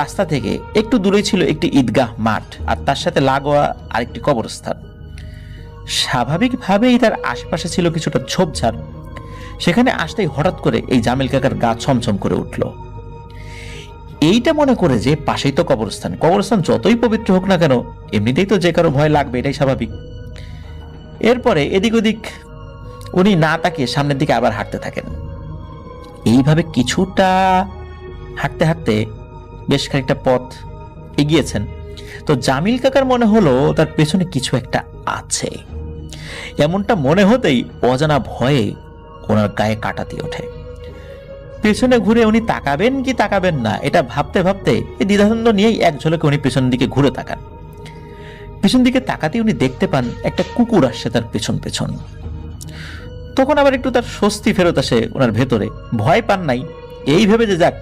রাস্তা থেকে একটু দূরে ছিল একটি ঈদগাহ মাঠ, আর তার সাথে লাগোয়া আরেকটি কবরস্থান। স্বাভাবিকভাবেই তার আশেপাশে ছিল কিছুটা ঝোপঝাড়। সেখানে আসতেই হঠাৎ করে এই জামিল কাকার গা ছমছম করে উঠল। এইটা মনে করে যে পাশেই তো কবরস্থান যতই পবিত্র হোক না কেন, এমনিতেই তো যে কারো ভয় লাগবে, এটাই স্বাভাবিক। এরপরে এদিক ওদিক উনি না তাকিয়ে সামনের দিকে আবার হাঁটতে থাকেন। এইভাবে কিছুটা হাঁটতে হাঁটতে বেশ খানিকটা পথ এগিয়েছেন। তো জামিল কাকার মনে হলো তার পেছনে কিছু একটা আছে। এমনটা মনে হতেই অজানা ভয়ে ওনার গায়ে কাঁটা দিয়ে ওঠে। পেছনে ঘুরে উনি তাকাবেন কি তাকাবেন না এটা ভাবতে ভাবতে এই দ্বিধাদ্বন্দ্ব নিয়েই এক ঝলকে উনি পেছন দিকে ঘুরে তাকান। পেছন দিকে তাকাতে উনি দেখতে পান একটা কুকুর আসছে তার পেছন পেছন। তখন আবার একটু তার স্বস্তি ফেরত আসে ওনার ভেতরে, ভয় পান নাই, এই ভেবে যে যাক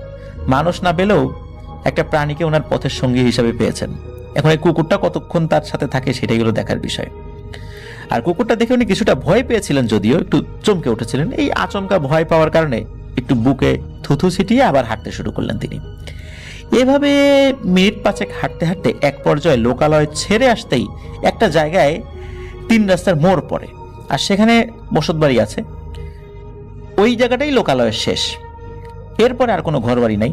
মানুষ না পেলেও একটা প্রাণীকে ওনার পথের সঙ্গী হিসাবে পেয়েছেন। এখন এই কুকুরটা কতক্ষণ তার সাথে থাকে সেটাই হলো দেখার বিষয়। আর কুকুরটা দেখে উনি কিছুটা ভয় পেয়েছিলেন, যদিও একটু চমকে উঠেছিলেন। এই আচমকা ভয় পাওয়ার কারণে একটু বুকে থুথু ছিটিয়ে আবার হাঁটতে শুরু করলেন তিনি। এভাবে মিনিট 5 হাঁটতে হাঁটতে এক পর্যায়ে লোকালয় ছেড়ে আসতেই একটা জায়গায় 3 রাস্তার মোড় পড়ে, আর সেখানে বসতবাড়ি আছে। ওই জায়গাটাই লোকালয়ের শেষ, এরপরে আর কোনো ঘর বাড়ি নাই।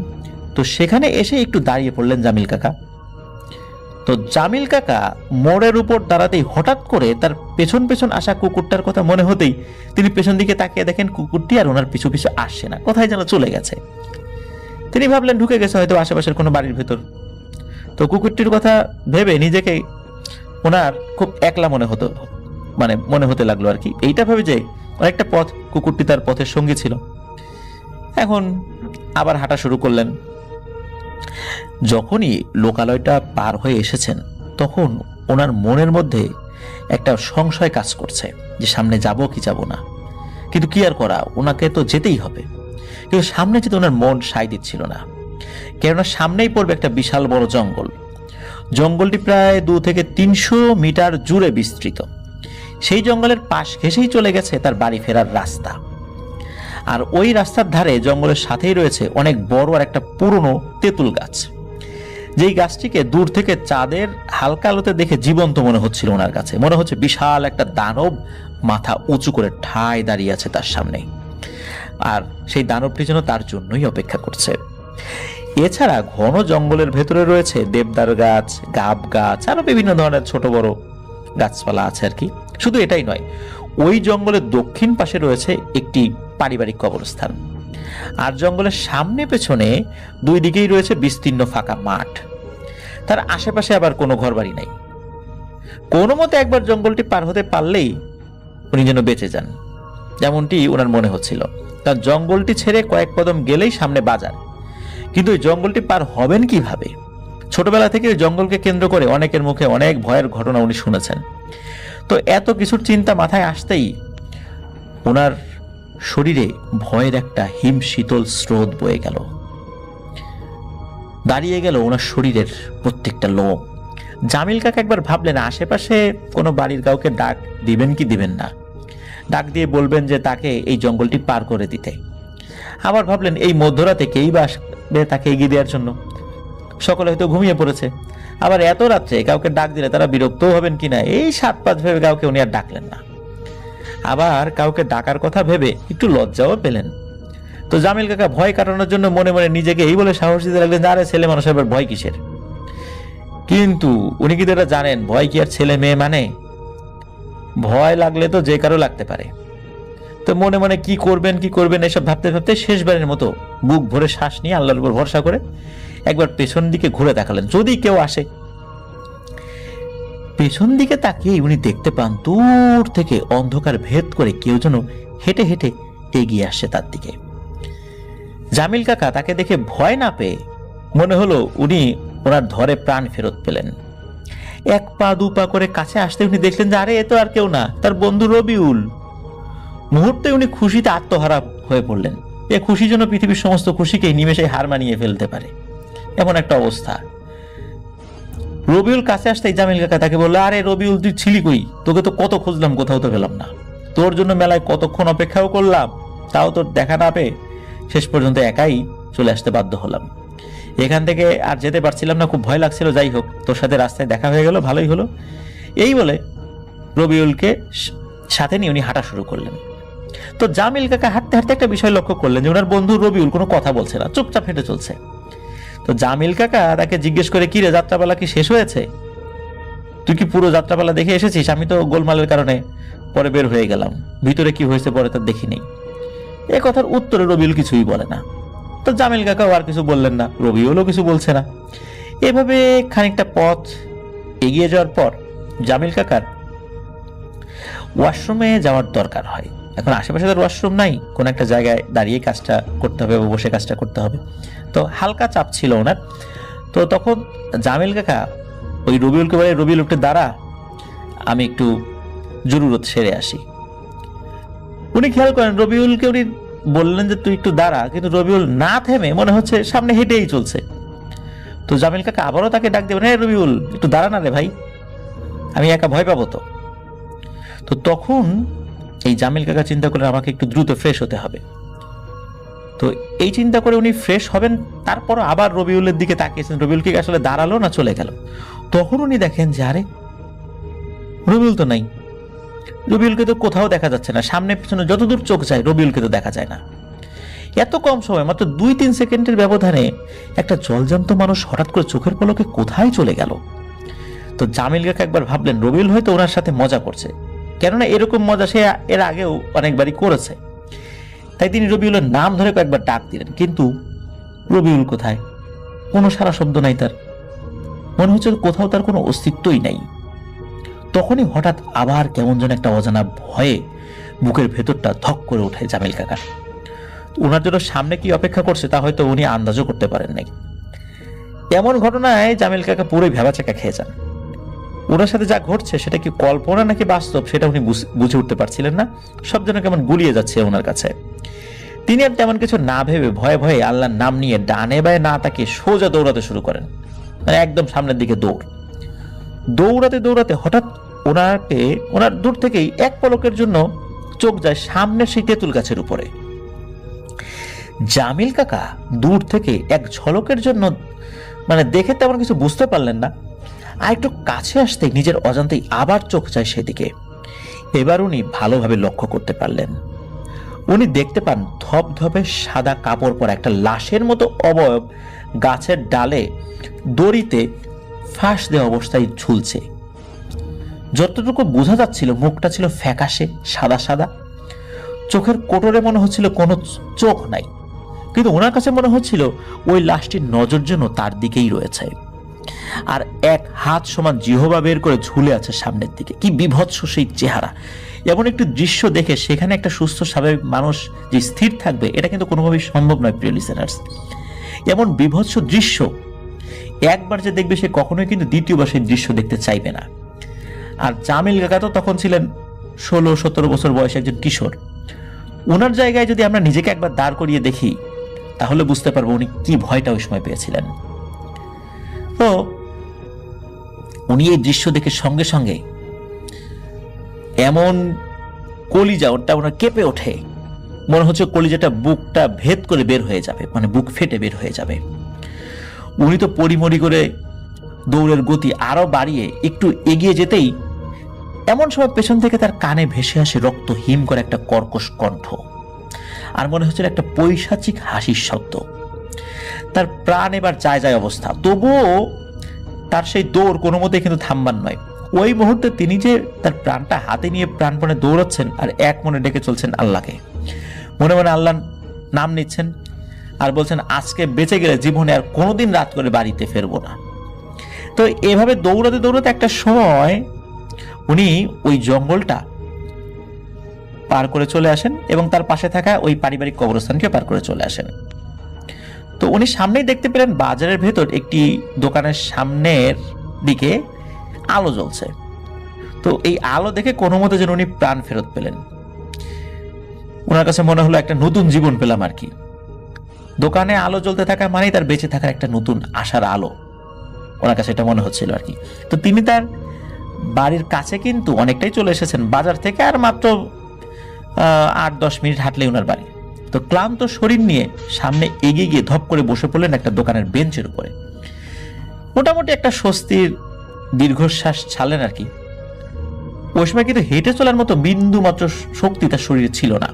তো সেখানে এসে একটু দাঁড়িয়ে পড়লেন জামিল কাকা। তো জামিল কাকা মোড়ের উপর দাঁড়াতেই হঠাৎ করে তার পেছন পেছন আসা কুকুরটার কথা মনে হতেই তিনি পেছন দিকে তাকিয়ে দেখেন কুকুরটি আর ওনার পিছু পিছু আসছে না, কোথায় যেন চলে গেছে। তিনি ভাবলেন ঢুকে গেছে হয়তো আশেপাশের কোনো বাড়ির ভেতর। তো কুকুরটির কথা ভেবে নিজেকে ওনার খুব একলা মনে হতে লাগলো আর কি। এইটা ভেবে যে অনেকটা পথ কুকুরটি তার পথের সঙ্গী ছিল। এখন আবার হাঁটা শুরু করলেন। যখনই লোকালয়টা পার হয়ে এসেছেন তখন ওনার মনের মধ্যে একটা সংশয় কাজ করছে যে সামনে যাব কি যাব না, কিন্তু কি আর করা, ওনাকে তো যেতেই হবে। কিন্তু সামনে যেতে ওনার মন সায় দিচ্ছিল না। কেননা সামনেই পড়বে একটা বিশাল বড় জঙ্গল। জঙ্গলটি প্রায় 2 থেকে 300 মিটার জুড়ে বিস্তৃত। সেই জঙ্গলের পাশ ঘেঁষেই চলে গেছে তার বাড়ি ফেরার রাস্তা। আর ওই রাস্তার ধারে জঙ্গলের সাথেই রয়েছে অনেক বড় আর একটা পুরনো তেঁতুল গাছ, যেই গাছটিকে দূর থেকে চাঁদের হালকা আলোতে দেখে জীবন্ত মনে হচ্ছিল ওনার কাছে। মনে হচ্ছে বিশাল একটা দানব মাথা উঁচু করে ঠায় দাঁড়িয়ে আছে তার সামনে, আর সেই দানবটি যেন তার জন্যই অপেক্ষা করছে। এছাড়া ঘন জঙ্গলের ভেতরে রয়েছে দেবদার গাছ, গাব গাছ, আরো বিভিন্ন ধরনের ছোট বড় গাছপালা আছে আর কি। শুধু এটাই নয়, ওই জঙ্গলের দক্ষিণ পাশে রয়েছে একটি পারিবারিক কবরস্থান। আর জঙ্গলের সামনে পেছনে 2 দিকেই রয়েছে বিস্তীর্ণ ফাঁকা মাঠ। তার আশেপাশে আবার কোনো ঘরবাড়ি নাই। কোনো মতে একবার জঙ্গলটি পার হতে পারলেই উনি যেন বেঁচে যান, যেমনটি ওনার মনে হচ্ছিল। তার জঙ্গলটি ছেড়ে কয়েক কদম গেলেই সামনে বাজার। কিন্তু এই জঙ্গলটি পার হবেন কিভাবে? ছোটবেলা থেকে ওই জঙ্গলকে কেন্দ্র করে অনেকের মুখে অনেক ভয়ের ঘটনা উনি শুনেছেন। তো এত কিছুর চিন্তা মাথায় আসতেই ওনার শরীরে ভয়ের একটা হিম শীতল স্রোত বয়ে গেল। দাঁড়িয়ে গেল ওনার শরীরের প্রত্যেকটা লোম। জামিল কাকা একবার ভাবলেন আশেপাশে কোনো বাড়ির কাউকে ডাক দিবেন কি দিবেন না, ডাক দিয়ে বলবেন যে তাকে এই জঙ্গলটি পার করে দিতে। আবার ভাবলেন এই মধ্যরাতে কেই বা আসবে তাকে এগিয়ে দেওয়ার জন্য, সকলে হয়তো ঘুমিয়ে পড়েছে। আবার এত রাত্রে কাউকে ডাক দিলে তারা বিরক্তও হবেন কিনা, এই 7-5 ভেবে কাউকে উনি আর ডাকলেন না। আবার কাউকে ডাকার কথা ভেবে একটু লজ্জাও পেলেন। তো জামিল কাকা ভয় কাটানোর জন্য মনে মনে নিজেকে এই বলে সাহস দিতে লাগলেন, আরে ছেলে মানুষ আবার ভয় কিসের। কিন্তু উনি কিন্তু এটা জানেন, ভয় কি আর ছেলে মেয়ে মানে? ভয় লাগলে তো যে কারো লাগতে পারে। তো মনে মনে কি করবেন এসব ভাবতে ভাবতে শেষবারের মতো বুক ভরে শ্বাস নিয়ে আল্লাহর উপর ভরসা করে একবার পেছন দিকে ঘুরে দেখালেন যদি কেউ আসে। পেছন দিকে তাকিয়ে উনি দেখতে পান দূর থেকে অন্ধকার ভেদ করে কেউ যেন হেঁটে হেঁটে এগিয়ে আসছে তার দিকে। জামিল কাকা তাকে দেখে ভয় না পেয়ে মনে হলো উনি ওনার ধরে প্রাণ ফেরত পেলেন। 1 পা 2 পা করে কাছে আসতে উনি দেখলেন যে আরে এ তো আর কেউ না, তার বন্ধু রবিউল। মুহূর্তে উনি খুশিতে আত্মহারা হয়ে পড়লেন। এ খুশি যেন পৃথিবীর সমস্ত খুশিকে নিমেষে হার মানিয়ে ফেলতে পারে, এমন একটা অবস্থা। রবিউল কাছে আসতেই জামিল কাকা তাকে বললো, আরে রবিউল তুই ছিলি কই? তোকে তো কত খুঁজলাম, কোথাও তো পেলাম না। তোর জন্য মেলায় কতক্ষণ অপেক্ষাও করলাম, তাও তোর দেখা না পেয়ে শেষ পর্যন্ত একাই চলে আসতে বাধ্য হলাম। এখান থেকে আর যেতে পারছিলাম না, খুব ভয় লাগছিল। যাই হোক, তোর সাথে রাস্তায় দেখা হয়ে গেল, ভালোই হলো। এই বলে রবিউলকে সাথে নিয়ে উনি হাঁটা শুরু করলেন। তো জামিল কাকা হাঁটতে হাঁটতে একটা বিষয় লক্ষ্য করলেন যে ওনার বন্ধু রবিউল কোনো কথা বলছে না, চুপচাপ হেঁটে চলছে। তো জামিল কাকা তাকে জিজ্ঞেস করে, কি রে, যাত্রাপালা কি শেষ হয়েছে? তুই কি পুরো যাত্রাপালা দেখে এসেছিস? আমি তো গোলমালের কারণে পরে বের হয়ে গেলাম, ভিতরে কি হয়েছে পরে তার দেখি নেই। এ কথার উত্তরে রবিউল কিছুই বলে না। তো জামিল কাকাও আর কিছু বললেন না, রবিউলও কিছু বলছে না। এভাবে খানিকটা পথ এগিয়ে যাওয়ার পর জামিল কাকার ওয়াশরুমে যাওয়ার দরকার হয়। এখন আশেপাশে তার ওয়াশরুম নাই, কোন একটা জায়গায় দাঁড়িয়ে কাজটা করতে হবে বা বসে কাজটা করতে হবে। তো হালকা চাপ ছিল ওনার। তো তখন জামিল কাকা ওই রবিউলকে বলে, রবিউল একটু দাঁড়া, আমি একটু জরুরত সেরে আসি। উনি খেয়াল করেন রবিউলকে উনি বললেন যে তুই একটু দাঁড়া, কিন্তু রবিউল না থেমে মনে হচ্ছে সামনে হেঁটেই চলছে। তো জামিল কাকা আবারও তাকে ডাক দেবেন, হ্যাঁ রবিউল একটু দাঁড়া না রে ভাই, আমি একা ভয় পাবো তো। তো তখন এই জামিল কাকা চিন্তা করলেন আমাকে একটু দ্রুত ফ্রেশ হতে হবে। তো এই চিন্তা করে উনি ফ্রেশ হবেন, তারপর আবার রবিউলের দিকে তাকিয়েছেন, রবিউল কি আসলে দাঁড়ালো না চলে গেল। তখন উনি দেখেন যে আরে রবিউল তো নাই, রবিউলকে তো কোথাও দেখা যাচ্ছে না। সামনে পিছনে যতদূর চোখ যায় রবিউলকে তো দেখা যায় না। এত কম সময়, মাত্র 2-3 সেকেন্ডের ব্যবধানে একটা জলজান্ত মানুষ হঠাৎ করে চোখের পলকে কোথায় চলে গেল। তো জামিল কাকা একবার ভাবলেন রবিউল হয়তো ওনার সাথে মজা করছে, কেননা এরকম মজা সে এর আগেও অনেকবারই করেছে। তাই তিনি রবিউলের নাম ধরে কয়েকবার ডাক দিলেন, কিন্তু রবিউল কোথায়? কোনো সারা শব্দ নাই তার, মনে হচ্ছে কোথাও তার কোনো অস্তিত্বই নাই। তখনই হঠাৎ আবার কেমন যেন একটা অজানা ভয়ে বুকের ভেতরটা ধক করে ওঠে জামিল কাকার। ওনার জন্য সামনে কি অপেক্ষা করছে তা হয়তো উনি আন্দাজও করতে পারেন নাই। এমন ঘটনায় জামিল কাকা পুরোই ভেবাচাকা খেয়ে যান। ওনার সাথে যা ঘটছে সেটা কি কল্পনা নাকি বাস্তব সেটা উনি বুঝে উঠতে পারছিলেন না। সব যেন কেমন গুলিয়ে যাচ্ছে ওনার কাছে। তিনি আর তেমন কিছু না ভেবে ভয়ে ভয়ে আল্লাহর নাম নিয়ে ডানে বায়ে না তাকিয়ে সোজা দৌড়াতে শুরু করেন, মানে একদম সামনের দিকে দৌড়াতে দৌড়াতে হঠাৎ ওনার দূর থেকেই এক পলকের জন্য চোখ যায় সামনের সেই তেঁতুল গাছের উপরে। জামিল কাকা দূর থেকে এক ঝলকের জন্য মানে দেখে তেমন কিছু বুঝতে পারলেন না, আর একটু কাছে আসতেই নিজের অজান্তেই আবার চোখ যায় সেদিকে। এবার উনি ভালোভাবে লক্ষ্য করতে পারলেন। উনি দেখতে পান ধপধপে সাদা কাপড় পরা একটা লাশের মতো অবয়ব গাছের ডালে দড়িতে ফাঁস দেওয়া অবস্থায় ঝুলছে। যতটুকু বোঝা যাচ্ছিল মুখটা ছিল ফ্যাকাশে সাদা সাদা, চোখের কোটরে মনে হচ্ছিল কোনো চোখ নাই, কিন্তু ওনার কাছে মনে হচ্ছিল ওই লাশটির নজর যেন তার দিকেই রয়েছে, আর এক হাত সমান জিহবা বের করে ঝুলে আছে সামনের দিকে। কি বিভৎস সেই চেহারা! এমন একটি দৃশ্য দেখে সেখানে একটা সুস্থ স্বাভাবিক মানুষ যে স্থির থাকবে এটা কিন্তু কোনোভাবেই সম্ভব নয় প্রিয় লিসেনার্স। এমন বিভৎস দৃশ্য একবার যে দেখবে সে কখনোই কিন্তু দ্বিতীয়বার সেই দৃশ্য দেখতে চাইবে না। আর জামিল কাকা তো তখন ছিলেন 16-17 বছর বয়সে একজন কিশোর। ওনার জায়গায় যদি আমরা নিজেকে একবার দাঁড় করিয়ে দেখি তাহলে বুঝতে পারবো উনি কি ভয়টা ওই সময় পেয়েছিলেন। তো উনি এই দৃশ্য দেখে সঙ্গে সঙ্গে এমন কলিজা ওনার কেঁপে ওঠে, মনে হচ্ছে কলিজাটা বুকটা ভেদ করে বের হয়ে যাবে, মানে বুক ফেটে বের হয়ে যাবে। উনি তো পরিমরি করে দৌড়ের গতি আরো বাড়িয়ে একটু এগিয়ে যেতেই এমন সময় পেছন থেকে তার কানে ভেসে আসে রক্ত হিম করে একটা কর্কশ কণ্ঠ, আর মনে হচ্ছিল একটা পৈশাচিক হাসির শব্দ। তার প্রাণ এবার যায় অবস্থা, তবুও তার সেই দৌড় কোনো মতেই কিন্তু থামবার নয়। ওই মুহূর্তে তিনি যে তার প্রাণটা হাতে নিয়ে প্রাণপণে দৌড়াচ্ছেন আর এক মনে ডেকে চলছেন আল্লাহকে, মনে মনে আল্লাহর নাম নিচ্ছেন আর বলছেন আজকে বেঁচে গেলে জীবনে আর কোনোদিন রাত করে বাড়িতে ফেরবো না। তো এভাবে দৌড়াতে দৌড়াতে একটা সময় উনি ওই জঙ্গলটা পার করে চলে আসেন এবং তার পাশে থাকা ওই পারিবারিক কবরস্থানকে পার করে চলে আসেন। তো উনি সামনেই দেখতে পেলেন বাজারের ভেতর একটি দোকানের সামনের দিকে আলো জ্বলছে। তো এই আলো দেখে কোনো মতে যেন উনি প্রাণ ফেরত পেলেন। ওনার কাছে মনে হলো একটা নতুন জীবন পেলাম আর কি। দোকানে আলো জ্বলতে থাকা মানেই তার বেঁচে থাকার একটা নতুন আশার আলো, ওনার কাছে এটা মনে হচ্ছিল আর কি। তো তিনি তার বাড়ির কাছে কিন্তু অনেকটাই চলে এসেছেন, বাজার থেকে আর মাত্র 8-10 মিনিট হাঁটলেই ওনার বাড়ি। তো ক্লান্ত শরীর নিয়ে সামনে এগিয়ে গিয়ে ধপ করে বসে পড়লেন একটা দোকানের বেঞ্চের উপরে। মোটামুটি একটা স্বস্তির দীর্ঘশ্বাস ছাড়লেন আর কি। ওই সময় কিন্তু হেঁটে চলার মতো বিন্দু মাত্র শক্তি তার শরীরে ছিল না,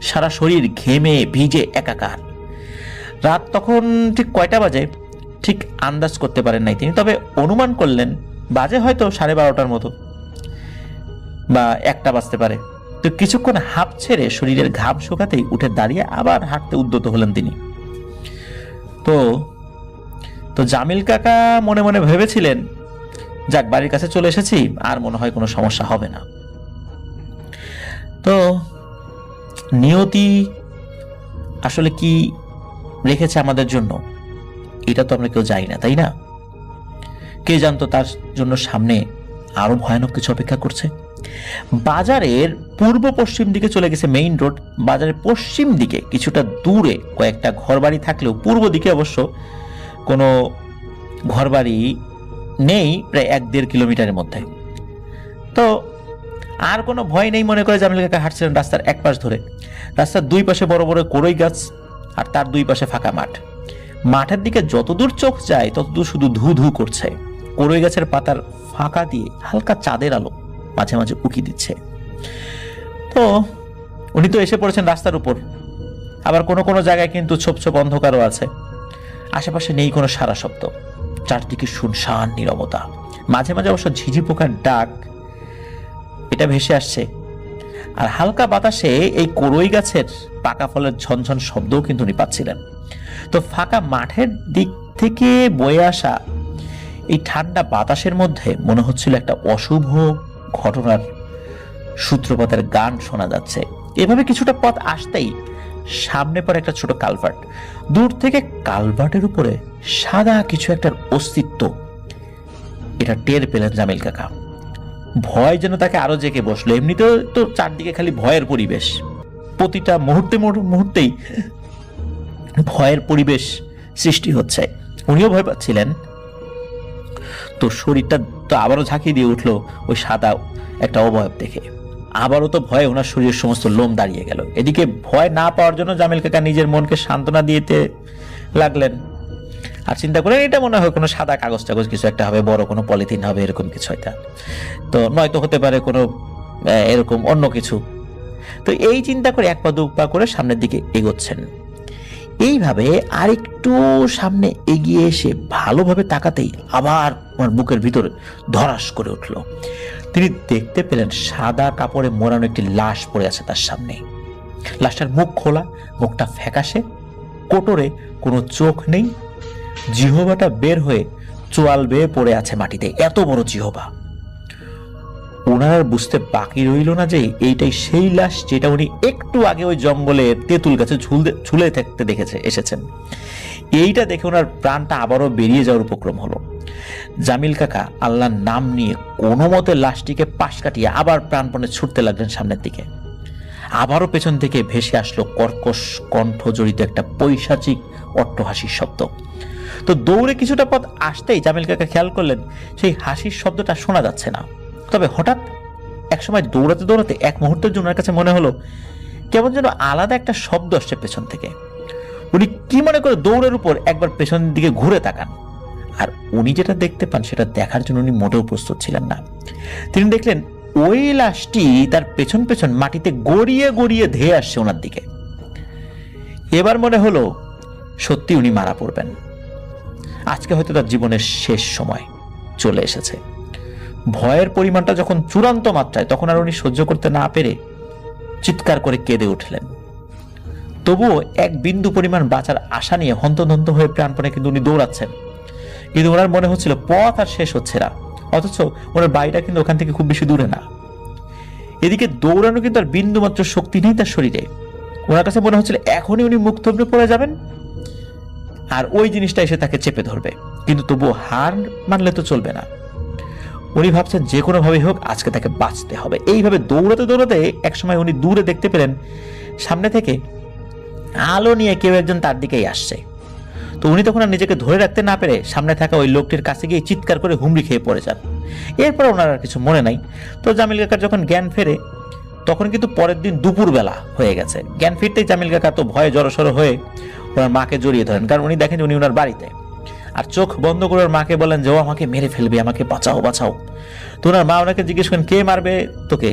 সারা শরীর ঘেমে ভিজে একাকার। রাত তখন ঠিক কয়টা বাজে ঠিক আন্দাজ করতে পারেন নাই তিনি, তবে অনুমান করলেন বাজে হয়তো 12:30 মতো বা 1টা বাজতে পারে। তো কিছুক্ষণ হাঁপ ছেড়ে শরীরের ঘাম শুকাতেই উঠে দাঁড়িয়ে আবার হাঁটতে উদ্যত হলেন তিনি। তো জামিল কাকা মনে মনে ভেবেছিলেন যাক বাড়ির কাছে চলে এসেছি, আর মনে হয় কোনো সমস্যা হবে না। তো নিয়তি আসলে কি রেখেছে আমাদের জন্য এটা তো আমরা কেউ জানি না, তাই না? কে জানতো তার জন্য সামনে আরো ভয়ানক কিছু অপেক্ষা করছে। বাজারের পূর্ব পশ্চিম দিকে চলে গেছে মেইন রোড। বাজারের পশ্চিম দিকে কিছুটা দূরে কয়েকটা ঘরবাড়ি থাকলেও পূর্ব দিকে অবশ্য কোনো ঘরবাড়ি নেই, প্রায় 1-1.5 কিলোমিটারের মধ্যে। তো আর কোনো ভয় নেই মনে করে জামিল কাকা হাঁটছিলেন রাস্তার এক পাশ ধরে। রাস্তার দুই পাশে বড় বড় কড়ই গাছ আর তার দুই পাশে ফাঁকা মাঠ। মাঠের দিকে যতদূর চোখ যায় ততদূর শুধু ধু ধু করছে। কড়ই গাছের পাতার ফাঁকা দিয়ে হালকা চাঁদের আলো মাঝে মাঝে উকি দিচ্ছে। তো উনি তো এসে পড়েছেন রাস্তার উপর, আবার কোনো কোনো জায়গায় কিন্তু ছোপ ছোপ অন্ধকারও আছে। আশেপাশে নেই কোনো সারা শব্দ, চারদিকে শুনশান নীরবতা। মাঝে মাঝে অবশ্য ঝিঝি পোকার ডাক এটা ভেসে আসছে, আর হালকা বাতাসে এই কড়ই গাছের পাকা ফলের ঝনঝন শব্দও কিন্তু উনি পাচ্ছিলেন। তো ফাঁকা মাঠের দিক থেকে বয়ে আসা এই ঠান্ডা বাতাসের মধ্যে মনে হচ্ছিল একটা অশুভ ঘটনার সূত্রপাতের গান শোনা যাচ্ছে। এভাবে কিছুটা পথ আসতেই সামনে পড়ে একটা ছোট কালভার্ট। দূর থেকে কালভার্টের উপরে সাদা কিছু একটার অস্তিত্ব এটা টের পেলেন জামিল কাকা। ভয় যেন তাকে আরো জেগে বসলো। এমনিতেও তো চারদিকে খালি ভয়ের পরিবেশ, প্রতিটা মুহূর্তেই ভয়ের পরিবেশ সৃষ্টি হচ্ছে। উনিও ভয় পাচ্ছিলেন। তো শরীরটা তো আবারও ঝাঁকিয়ে দিয়ে উঠলো ওই সাদা একটা অবয়ব দেখে। আবারও তো ভয়ে ওনার শরীরের সমস্ত লোম দাঁড়িয়ে গেল। এদিকে ভয় না পাওয়ার জন্য জামিল কাকা নিজের মনকে সান্ত্বনা দিতে লাগলেন, আর চিন্তা করেন এটা মনে হয় কোনো সাদা কাগজ টাগজ কিছু একটা হবে, বড় কোনো পলিথিন হবে, এরকম কিছু একটা, তো নয়তো হতে পারে কোনো এরকম অন্য কিছু। তো এই চিন্তা করে এক পা দু পা করে সামনের দিকে এগোচ্ছেন। এইভাবে আরেকটু সামনে এগিয়ে এসে ভালোভাবে তাকাতেই আবার ওনার বুকের ভিতরে ধরাস করে উঠল। তিনি দেখতে পেলেন সাদা কাপড়ে মোড়ানো একটি লাশ পড়ে আছে তার সামনে। লাশটার মুখ খোলা, মুখটা ফ্যাকাশে, কোটরে কোনো চোখ নেই, জিহবাটা বের হয়ে চোয়াল বেয়ে পড়ে আছে মাটিতে, এত বড় জিহবা। ওনার বুঝতে বাকি রইল না যে এইটাই সেই লাশ যেটা উনি একটু আগে ওই জঙ্গলে তেঁতুল গাছে ঝুলে থাকতে এসেছেন। এইটা দেখে ওনার প্রাণটা আবারও বেরিয়ে যাওয়ার উপক্রম হলো। জামিল কাকা আল্লাহর নাম নিয়ে কোনো মতে লাশটিকে পাশ কাটিয়ে আবার প্রাণপণে ছুটতে লাগলেন সামনের দিকে। আবারও পেছন থেকে ভেসে আসলো কর্কশ কণ্ঠ জড়িত একটা পৈশাচিক অট্টহাসির শব্দ। তো দৌড়ে কিছুটা পথ আসতেই জামিল কাকা খেয়াল করলেন সেই হাসির শব্দটা শোনা যাচ্ছে না। তবে হঠাৎ একসময় দৌড়াতে দৌড়াতে এক মুহূর্তের জন্য ওনার কাছে মনে হলো কেমন যেন আলাদা একটা শব্দ আসছে পেছন থেকে। উনি কি মনে করে দৌড়ের উপর একবার পেছনের দিকে ঘুরে তাকান, আর উনি যেটা দেখতে পান সেটা দেখার জন্য উনি মোটেও প্রস্তুত ছিলেন না। তিনি দেখলেন ওই লাশটি তার পেছন পেছন মাটিতে গড়িয়ে গড়িয়ে ধেয়ে আসছে ওনার দিকে। এবার মনে হলো সত্যি উনি মারা পড়বেন। আজকে হয়তো তার জীবনের শেষ সময় চলে এসেছে। ভয়ের পরিমাণটা যখন চূড়ান্ত মাত্রায়, তখন আর উনি সহ্য করতে না পেরে চিৎকার করে কেঁদে উঠলেন। তবুও এক বিন্দু পরিমাণ বাঁচার আশা নিয়ে হন্তদন্ত হয়ে প্রাণপণে কিন্তু উনি দৌড়াচ্ছেন। কিন্তু ওনার মনে হচ্ছিল পথ আর শেষ হচ্ছে না, অথচ ওনার বাড়িটা কিন্তু ওখান থেকে খুব বেশি দূরে না। এদিকে দৌড়ানো কিন্তু আর বিন্দু মাত্র শক্তি নেই তার শরীরে। ওনার কাছে মনে হচ্ছিল এখনই উনি মুখ থুবড়ে পড়ে যাবেন আর ওই জিনিসটা এসে তাকে চেপে ধরবে। কিন্তু তবুও হার মানলে তো চলবে না। উনি ভাবছেন যে কোনো ভাবেই হোক আজকে তাকে বাঁচতে হবে। এইভাবে দৌড়াতে দৌড়াতে একসময় উনি দূরে দেখতে পেলেন সামনে থেকে আলো নিয়ে কেউ একজন তার দিকেই আসছে। তো উনি তখন আর নিজেকে ধরে রাখতে না পেরে সামনে থাকা ওই লোকটির কাছে গিয়ে চিৎকার করে হুমড়ি খেয়ে পড়ে যান। এরপর ওনার আর কিছু মনে নাই। তো জামিল কাকার যখন জ্ঞান ফেরে তখন কিন্তু পরের দিন দুপুরবেলা হয়ে গেছে। জ্ঞান ফিরতেই জামিল কাকা তো ভয়ে জড়সড় হয়ে ওনার মাকে জড়িয়ে ধরেন, কারণ উনি দেখেন উনি ওনার বাড়িতে। আর চোখ বন্ধ করে ওর মাকে বলেন যে ও আমাকে মেরে ফেলবে, আমাকে বাঁচাও বাঁচাও। তো ওনার মা ওনাকে জিজ্ঞেস করেন কে মারবে তোকে?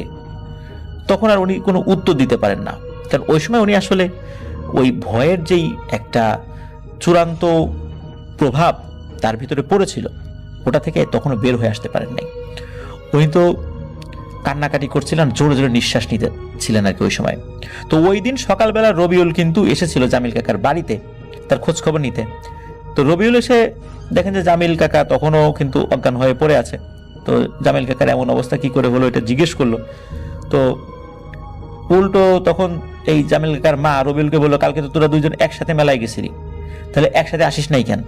তখন আর উনি কোনো উত্তর দিতে পারেন না, কারণ ওই সময় উনি আসলে ওই ভয়ের যেই একটা চূড়ান্ত প্রভাব তার ভিতরে পড়েছিল ওটা থেকে তখনও বের হয়ে আসতে পারেন নাই। উনি তো কান্নাকাটি করছিলেন, জোরে জোরে নিঃশ্বাস নিতে ছিলেন আর কি ওই সময়। তো ওই দিন সকালবেলা রবিউল কিন্তু এসেছিল জামিল কাকার বাড়িতে তার খোঁজ খবর নিতে। তো রবিউল এসে দেখেন যে জামিল কাকা তখনও কিন্তু অজ্ঞান হয়ে পড়ে আছে। তো জামিল কাকার এমন অবস্থা কি করে হলো এটা জিজ্ঞেস করলো। তো উল্টো তখন এই জামিল কাকার মা রবিউলকে বললো কালকে তো তোরা দুইজন একসাথে মেলায় গেছিলি, তাহলে একসাথে আসিস নাই কেন?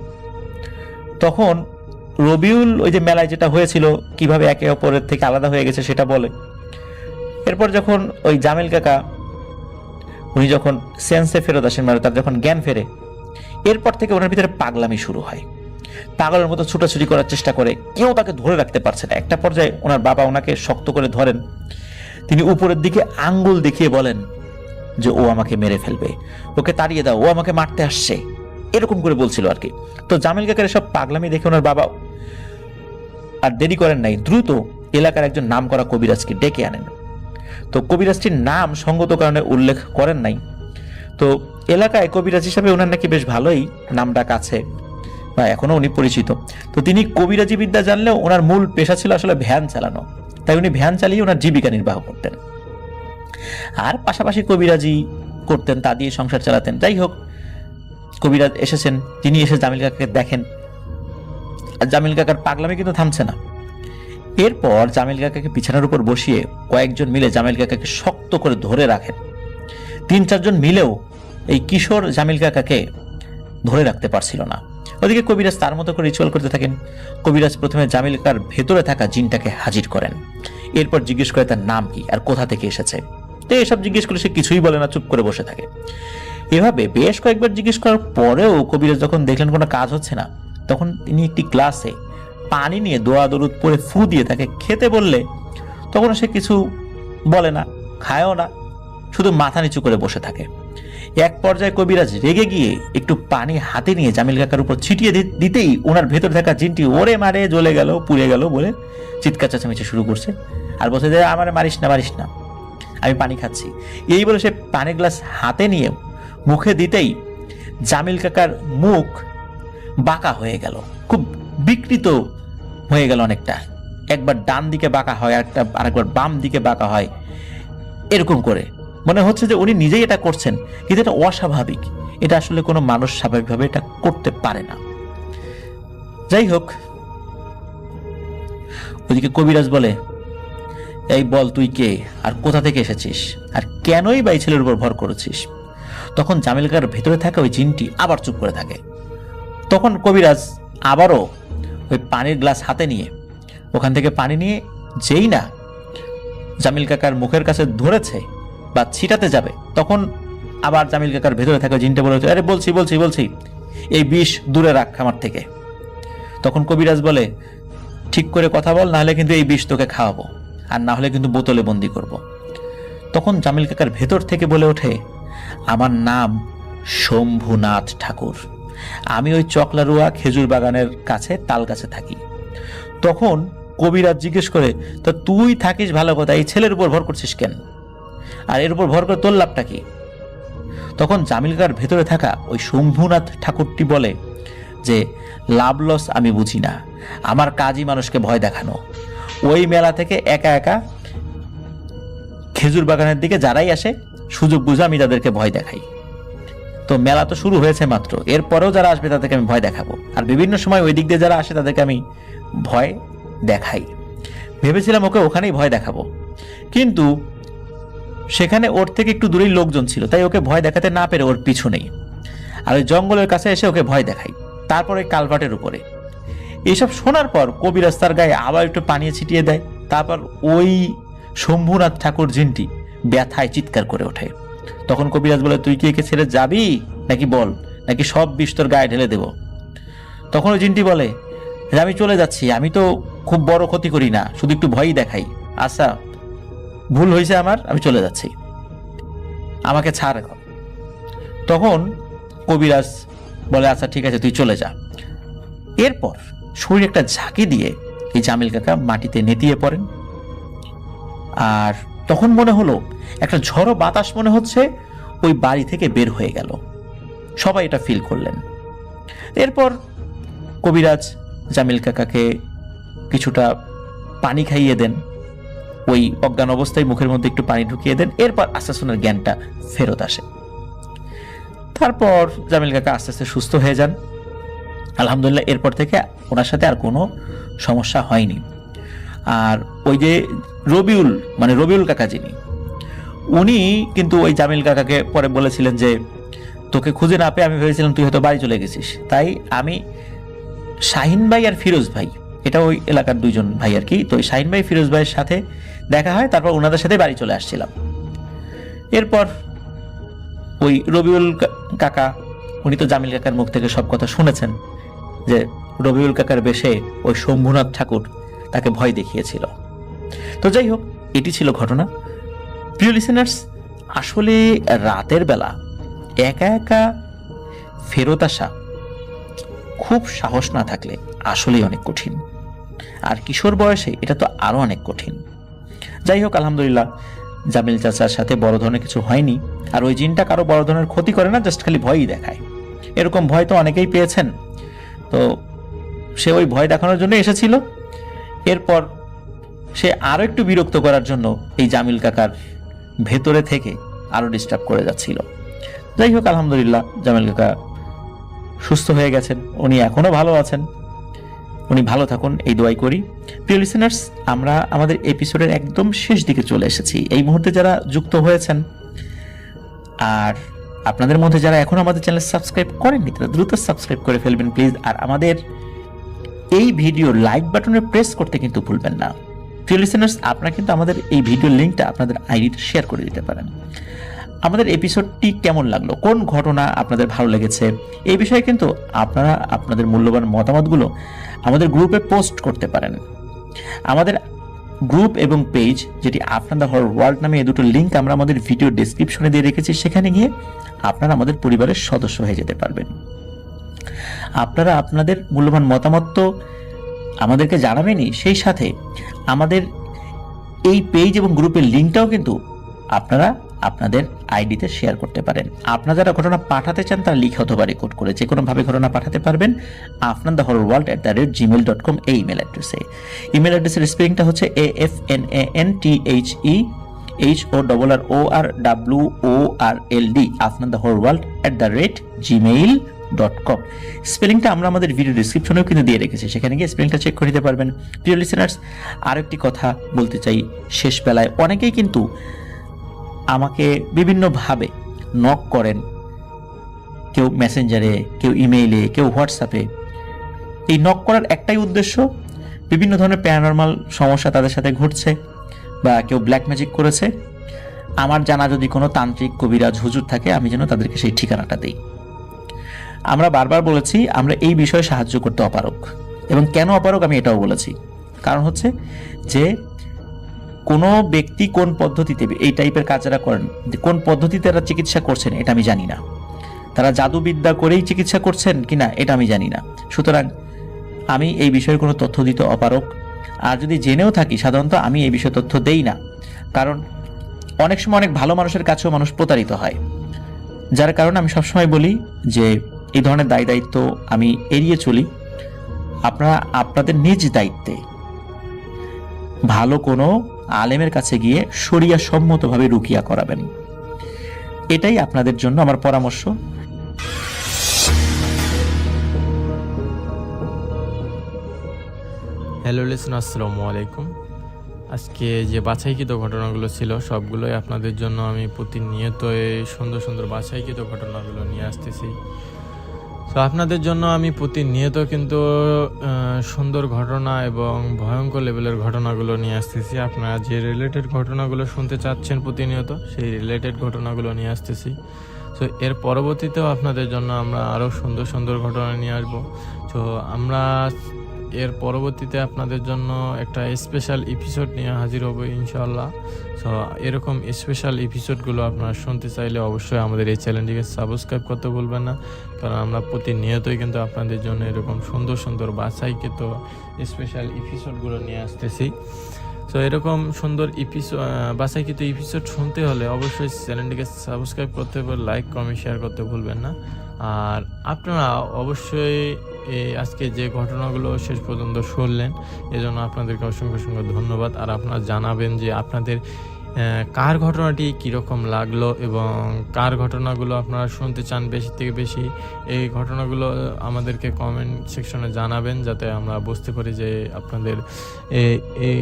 তখন রবিউল ওই যে মেলায় যেটা হয়েছিল কিভাবে একে অপরের থেকে আলাদা হয়ে গেছে সেটা বলে। এরপর যখন ওই জামিল কাকা উনি যখন সেন্সে ফেরত আসেন, মানে তার যখন জ্ঞান ফেরে, এরপর থেকে ওনার ভিতরে পাগলামি শুরু হয়। পাগলের মতো ছুটাছুটি করার চেষ্টা করে, কেউ তাকে ধরে রাখতে পারছে না। একটা পর্যায়ে ওনার বাবা ওনাকে শক্ত করে ধরেন। তিনি উপরের দিকে আঙ্গুল দেখিয়ে বলেন যে ও আমাকে মেরে ফেলবে, ওকে তাড়িয়ে দাও, ও আমাকে মারতে আসছে, এরকম করে বলছিল আর কি। তো জামিল কাকার সব পাগলামি দেখে ওনার বাবা আর দেরি করেন নাই, দ্রুত এলাকার একজন নাম করা কবিরাজকে ডেকে আনেন। তো কবিরাজটির নাম সঙ্গত কারণে উল্লেখ করেন নাই। তো এলাকায় কবিরাজ হিসাবে ওনার নাকি বেশ ভালোই নাম ডাক আছে, বা এখনো উনি পরিচিত। তো তিনি কবিরাজি বিদ্যা জানলেও ওনার মূল পেশা ছিল আসলে ভ্যান চালানো, তাই উনি ভ্যান চালিয়ে ওনার জীবিকা নির্বাহ করতেন, আর পাশাপাশি কবিরাজি করতেন, তা দিয়ে সংসার চালাতেন। যাই হোক, কবিরাজ এসেছেন, তিনি এসে জামিল কাকাকে দেখেন, আর জামিল কাকার পাগলামি কিন্তু থামছে না। এরপর জামিল কাকাকে বিছানার উপর বসিয়ে কয়েকজন মিলে জামিল কাকাকে শক্ত করে ধরে রাখেন। 3-4 জন মিলেও এই কিশোর জামিল কাকাকে ধরে রাখতে পারছিল না। ওদিকে কবিরাজ তার মতো করে রিচুয়াল করতে থাকেন। কবিরাজ প্রথমে জামিল কাকার ভেতরে থাকা জিনটাকে হাজির করেন, এরপর জিজ্ঞেস করে তার নাম কি আর কোথা থেকে এসেছে। যতই এসব জিজ্ঞেস করে সে কিছুই বলে না, চুপ করে বসে থাকে। এভাবে বেশ কয়েকবার জিজ্ঞেস করার পরেও কবিরাজ যখন দেখলেন কোনো কাজ হচ্ছে না, তখন তিনি একটি গ্লাসে পানি নিয়ে দোয়া দরুদ পরে ফু দিয়ে তাকে খেতে বললে তখন সে কিছু বলে না, খায়ও না, শুধু মাথা নিচু করে বসে থাকে। এক পর্যায়ে কবিরাজ রেগে গিয়ে একটু পানি হাতে নিয়ে জামিল কাকার উপর ছিটিয়ে দিতেই ওনার ভেতর থাকা জিনটি ওরে মারে, জ্বলে গেল, পুড়ে গেল বলে চিৎকার চেঁচামেচি শুরু করছে আর বলছে যে আমার মারিস না, আমি পানি খাচ্ছি। এই বলে সে পানির গ্লাস হাতে নিয়ে মুখে দিতেই জামিল কাকার মুখ বাঁকা হয়ে গেল, খুব বিকৃত হয়ে গেল অনেকটা। একবার ডান দিকে বাঁকা হয়, আরেকবার বাম দিকে বাঁকা হয়, এরকম করে মনে হচ্ছে যে উনি নিজেই এটা করছেন, কিন্তু এটা অস্বাভাবিক, এটা আসলে কোনো মানুষ স্বাভাবিকভাবে এটা করতে পারে না। যাই হোক, ওদিকে কবিরাজ বলে, এই বল তুই কে আর কোথা থেকে এসেছিস আর কেনই বা এই ছেলের উপর ভর করেছিস? তখন জামিল কাকার ভেতরে থাকা ওই জিনটি আবার চুপ করে থাকে। তখন কবিরাজ আবারও ওই পানির গ্লাস হাতে নিয়ে ওখান থেকে পানি নিয়ে যেই না জামিল কাকার মুখের কাছে ধরেছে বা ছিটাতে যাবে, তখন আবার জামিল কাকার ভেতরে থাকা জিনটা বলে, আরে বলছি এই বিষ দূরে রাখ আমার থেকে। তখন কবিরাজ বলে, ঠিক করে কথা বল, নাহলে কিন্তু এই বিষ তোকে খাওয়াবো, আর না হলে কিন্তু বোতলে বন্দি করব। তখন জামিল কাকার ভেতর থেকে বলে ওঠে, আমার নাম শম্ভুনাথ ঠাকুর, আমি ওই চকলারুয়া খেজুর বাগানের কাছে তাল গাছে থাকি। তখন কবিরাজ জিজ্ঞেস করে, তা তুই থাকিস ভালো কথা, এই ছেলের উপর ভর করছিস কেন, আর এর উপর ভর করে তোর লাভটা কি? তখন জামিল কাকার ভেতরে থাকা ওই শম্ভুনাথ ঠাকুরটি বলে যে লাভ লস আমি বুঝি না, আমার কাজই মানুষকে ভয় দেখানো। ওই মেলা থেকে একা একা খেজুর বাগানের দিকে যারাই আসে সুযোগ বুঝে আমি তাদেরকে ভয় দেখাই। তো মেলা তো শুরু হয়েছে মাত্র, এরপরেও যারা আসবে তাদেরকে আমি ভয় দেখাবো, আর বিভিন্ন সময় ওই দিক দিয়ে যারা আসে তাদেরকে আমি ভয় দেখাই। ভেবেছিলাম ওকে ওখানেই ভয় দেখাবো, কিন্তু সেখানে ওর থেকে একটু দূরেই লোকজন ছিল, তাই ওকে ভয় দেখাতে না পেরে ওর পিছু নেই, আর ওই জঙ্গলের কাছে এসে ওকে ভয় দেখাই, তারপর ওই কালভার্টের উপরে। এইসব শোনার পর কবিরাজ তার গায়ে আবার একটু পানি ছিটিয়ে দেয়। তারপর ওই শম্ভুনাথ ঠাকুর জিনটি ব্যথায় চিৎকার করে ওঠে। তখন কবিরাজ বলে, তুই কি একে ছেড়ে যাবি নাকি বল, নাকি সব বিষ তোর গায়ে ঢেলে দেব? তখন ওই জিনটি বলে, আমি চলে যাচ্ছি, আমি তো খুব বড় ক্ষতি করি না, শুধু একটু ভয়ই দেখাই। আচ্ছা, ভুল হয়েছে আমার, আমি চলে যাচ্ছি, আমাকে ছাড় এখন। তখন কবিরাজ বলে, আচ্ছা ঠিক আছে, তুই চলে যা। এরপর শরীরে একটা ঝাঁকি দিয়ে এই জামিল কাকা মাটিতে নেতিয়ে পড়েন, আর তখন মনে হলো একটা ঝড়ো বাতাস মনে হচ্ছে ওই বাড়ি থেকে বের হয়ে গেল। সবাই এটা ফিল করলেন। এরপর কবিরাজ জামিল কাকাকে কিছুটা পানি খাইয়ে দেন, ওই অজ্ঞান অবস্থায় মুখের মধ্যে একটু পানি ঢুকিয়ে দেন। এরপর আস্তে আস্তে ওনার জ্ঞানটা ফেরত আসে। তারপর জামিল কাকা আস্তে আস্তে সুস্থ হয়ে যান, আলহামদুলিল্লাহ। এরপর থেকে ওনার সাথে আর কোনো সমস্যা হয়নি। আর ওই যে রবিউল কাকা যিনি, উনি কিন্তু ওই জামিল কাকাকে পরে বলেছিলেন যে তোকে খুঁজে না পেয়ে আমি ভেবেছিলাম তুই হয়তো বাড়ি চলে গেছিস, তাই আমি শাহিন ভাই আর ফিরোজ ভাই, এটা ওই এলাকার দুইজন ভাই আর কি, তো ওই শাহিন ভাই ফিরোজ ভাইয়ের সাথে দেখা হয়, তারপর ওনাদের সাথে বাড়ি চলে আসছিলাম। এরপর ওই রবিউল কাকা, উনি তো জামিল কাকার মুখ থেকে সব কথা শুনেছেন যে রবিউল কাকার বেশে ওই শম্ভুনাথ ঠাকুর তাকে ভয় দেখিয়েছিল। তো যাই হোক, এটি ছিল ঘটনা। প্রিয় লিসেনার্স, আসলে রাতের বেলা একা একা ফেরত আসা খুব সাহস না থাকলে আসলেই অনেক কঠিন, আর কিশোর বয়সে এটা তো আরো অনেক কঠিন। যাই হোক, আলহামদুলিল্লাহ জামিল চাচার সাথে বড় ধরনের কিছু হয়নি, আর ওই জিনটা কারো বড় ধরনের ক্ষতি করে না, জাস্ট খালি ভয়ই দেখায়। এরকম ভয় তো অনেকেই পেয়েছেন, তো সে ওই ভয় দেখানোর জন্য এসেছিল। এরপর সে আরো একটু বিরক্ত করার জন্য এই জামিল কাকার ভেতরে থেকে আরো ডিস্টার্ব করে যাচ্ছিল। যাই হোক, আলহামদুলিল্লাহ জামিল কাকা সুস্থ হয়ে গেছেন, উনি এখনো ভালো আছেন, উনি ভালো থাকুন এই দোয়াই করি। প্রিয় লিসেনার্স, আমরা আমাদের এপিসোডের একদম শেষ দিকে চলে এসেছি। এই মুহূর্তে যারা যুক্ত হয়েছেন আর আপনাদের মধ্যে যারা এখন আমাদের চ্যানেল সাবস্ক্রাইব করেননি, তারা দ্রুত সাবস্ক্রাইব করে ফেলবেন প্লিজ। আর আমাদের এই ভিডিও লাইক বাটনে প্রেস করতে কিন্তু ভুলবেন না। প্রিয় লিসেনার্স, আপনারা কিন্তু আমাদের এই ভিডিও লিঙ্কটা আপনাদের আইডিতে শেয়ার করে দিতে পারেন। আমাদের এপিসোডটি কেমন লাগলো, কোন ঘটনা আপনাদের ভালো লেগেছে, এই বিষয়ে কিন্তু আপনারা আপনাদের মূল্যবান মতামতগুলো আমাদের গ্রুপে পোস্ট করতে পারেন। আমাদের গ্রুপ এবং পেজ, যেটি আফটার দ্য হরর ওয়ার্ল্ড নামে, এই দুটো লিঙ্ক আমরা আমাদের ভিডিও ডেসক্রিপশনে দিয়ে রেখেছি। সেখানে গিয়ে আপনারা আমাদের পরিবারের সদস্য হয়ে যেতে পারবেন। আপনারা আপনাদের মূল্যবান মতামত তো আমাদেরকে জানাবেনই, সেই সাথে আমাদের এই পেজ এবং গ্রুপের লিঙ্কটাও কিন্তু আপনারা আপনাদের আইডিতে শেয়ার করতে পারেন। আপনারা যারা ঘটনা পাঠাতে চান তারা লিখে অথবা রেকর্ড করে যে কোনোভাবে ঘটনা পাঠাতে পারবেন afnanthehorrorworld@gmail.com এই ইমেল অ্যাড্রেসে। ইমেল অ্যাড্রেসের স্পেলিংটা হচ্ছে AFNANTHEHORRORWORLD afnanthehorrorworld@gmail.com। স্পেলিংটা আমরা আমাদের ভিডিও ডিসক্রিপশনেও কিন্তু দিয়ে রেখেছি, সেখানে গিয়ে স্পেলিংটা চেক করে দিতে পারবেন। প্রিয় লিসেনার্স, আরেকটি কথা বলতে চাই শেষ বেলায়, অনেকেই কিন্তু আমাকে বিভিন্নভাবে নক করেন, কেউ মেসেঞ্জারে, কেউ ইমেইলে, কেউ হোয়াটসঅ্যাপে। এই নক করার একটাই উদ্দেশ্য, বিভিন্ন ধরনের প্যারানরমাল সমস্যা তাদের সাথে ঘটছে বা কেউ ব্ল্যাক ম্যাজিক করেছে। আমার জানা যদি কোনো তান্ত্রিক, কবিরাজ, হুজুর থাকে, আমি যেন তাদেরকে সেই ঠিকানাটা দিই। আমরা বারবার বলেছি আমরা এই বিষয়ে সাহায্য করতে অপারগ, এবং কেন অপারগ আমি এটাও বলেছি। কারণ হচ্ছে যে কোনো ব্যক্তি কোন পদ্ধতিতে এই টাইপের কাজ যারা করেন, কোন পদ্ধতিতে তারা চিকিৎসা করছেন এটা আমি জানি না। তারা জাদুবিদ্যা করেই চিকিৎসা করছেন কিনা এটা আমি জানি না। সুতরাং আমি এই বিষয়ে কোনো তথ্য দিতে অপারগ। আর যদি জেনেও থাকি, সাধারণত আমি এই বিষয়ে তথ্য দেই না, কারণ অনেক সময় অনেক ভালো মানুষের কাছেও মানুষ প্রতারিত হয়। যার কারণে আমি সবসময় বলি যে এই ধরনের দায় দায়িত্ব আমি এড়িয়ে চলি। আপনারা আপনাদের নিজ দায়িত্বে ভালো কোনো আলেমের কাছে গিয়ে শরিয়া সম্মতভাবে রুকিয়া করাবেন, এটাই আপনাদের জন্য আমার পরামর্শ। হ্যালো লিসেন, আসসালামু আলাইকুম। আজকে যে বাছাইকৃত ঘটনাগুলো ছিল সবগুলোই আপনাদের জন্য আমি প্রতিনিয়ত এই সুন্দর সুন্দর বাছাইকৃত ঘটনাগুলো নিয়ে আসতেছি। তো আপনাদের জন্য আমি প্রতিনিয়ত কিন্তু সুন্দর ঘটনা এবং ভয়ঙ্কর লেভেলের ঘটনাগুলো নিয়ে আসতেছি। আপনারা যে রিলেটেড ঘটনাগুলো শুনতে চাচ্ছেন প্রতিনিয়ত, সেই রিলেটেড ঘটনাগুলো নিয়ে আসতেছি। তো এর পরবর্তীতেও আপনাদের জন্য আমরা আরও সুন্দর সুন্দর ঘটনা নিয়ে আসবো। তো আমরা এর পরবর্তীতে আপনাদের জন্য একটা স্পেশাল এপিসোড নিয়ে হাজির হব ইনশাআল্লাহ। সো এরকম স্পেশাল এপিসোডগুলো আপনারা শুনতে চাইলে অবশ্যই আমাদের এই চ্যানেলটিকে সাবস্ক্রাইব করতে ভুলবেন না, কারণ আমরা প্রতিনিয়তই কিন্তু আপনাদের জন্য এরকম সুন্দর সুন্দর বাছাইকৃত স্পেশাল এপিসোডগুলো নিয়ে আসতেছি। সো এরকম সুন্দর বাছাইকৃত এপিসোড শুনতে হলে অবশ্যই চ্যানেলটিকে সাবস্ক্রাইব করতে হবে, লাইক, কমেন্ট, শেয়ার করতে ভুলবেন না। আর আপনারা অবশ্যই আজকে যে ঘটনাগুলো শেষ পর্যন্ত শুনলেন, এজন্য আপনাদেরকে অসংখ্য অসংখ্য ধন্যবাদ। আর আপনারা জানাবেন যে আপনাদের কার ঘটনাটি কীরকম লাগলো এবং কার ঘটনাগুলো আপনারা শুনতে চান বেশি থেকে বেশি। এই ঘটনাগুলো আমাদেরকে কমেন্ট সেকশনে জানাবেন, যাতে আমরা বুঝতে পারি যে আপনাদের এই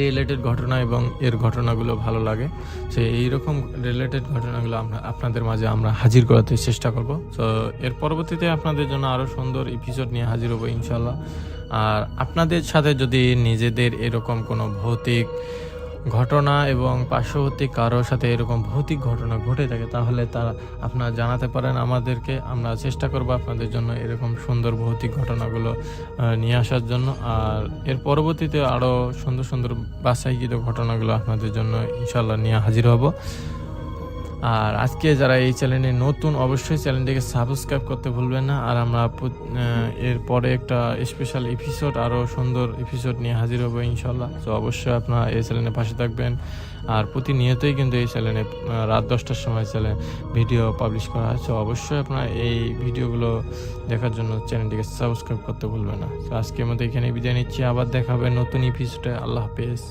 রিলেটেড ঘটনা এবং এর ঘটনাগুলো ভালো লাগে। সো এইরকম রিলেটেড ঘটনাগুলো আমরা আপনাদের মাঝে আমরা হাজির করাতে চেষ্টা করব। সো এর পরবর্তীতে আপনাদের জন্য আরও সুন্দর এপিসোড নিয়ে হাজির হবো ইনশাল্লাহ। আর আপনাদের সাথে যদি নিজেদের এরকম কোনো ভৌতিক ঘটনা এবং পার্শ্ববর্তী কারোর সাথে এরকম ভৌতিক ঘটনা ঘটে থাকে, তাহলে তারা আপনারা জানাতে পারেন আমাদেরকে। আমরা চেষ্টা করব আপনাদের জন্য এরকম সুন্দর ভৌতিক ঘটনাগুলো নিয়ে আসার জন্য। আর এর পরবর্তীতে আরও সুন্দর সুন্দর বাছাইকৃত ঘটনাগুলো আপনাদের জন্য ইনশাল্লাহ নিয়ে হাজির হব। আর আজকে যারা এই চ্যানেলে নতুন, অবশ্যই চ্যানেলটিকে সাবস্ক্রাইব করতে ভুলবেন না। আর আমরা এরপরে একটা স্পেশাল এপিসোড, আরও সুন্দর এপিসোড নিয়ে হাজির হবো ইনশাল্লাহ। তো অবশ্যই আপনারা এই চ্যানেলের পাশে থাকবেন। আর প্রতিনিয়তই কিন্তু এই চ্যানেলে রাত 10টার সময় ভিডিও পাবলিশ করা হয়। তো অবশ্যই আপনারা এই ভিডিওগুলো দেখার জন্য চ্যানেলটিকে সাবস্ক্রাইব করতে ভুলবেন না। তো আজকের মতো এখানে বিদায় নিচ্ছি, আবার দেখা হবে নতুন এপিসোডে। আল্লাহ হাফেজ।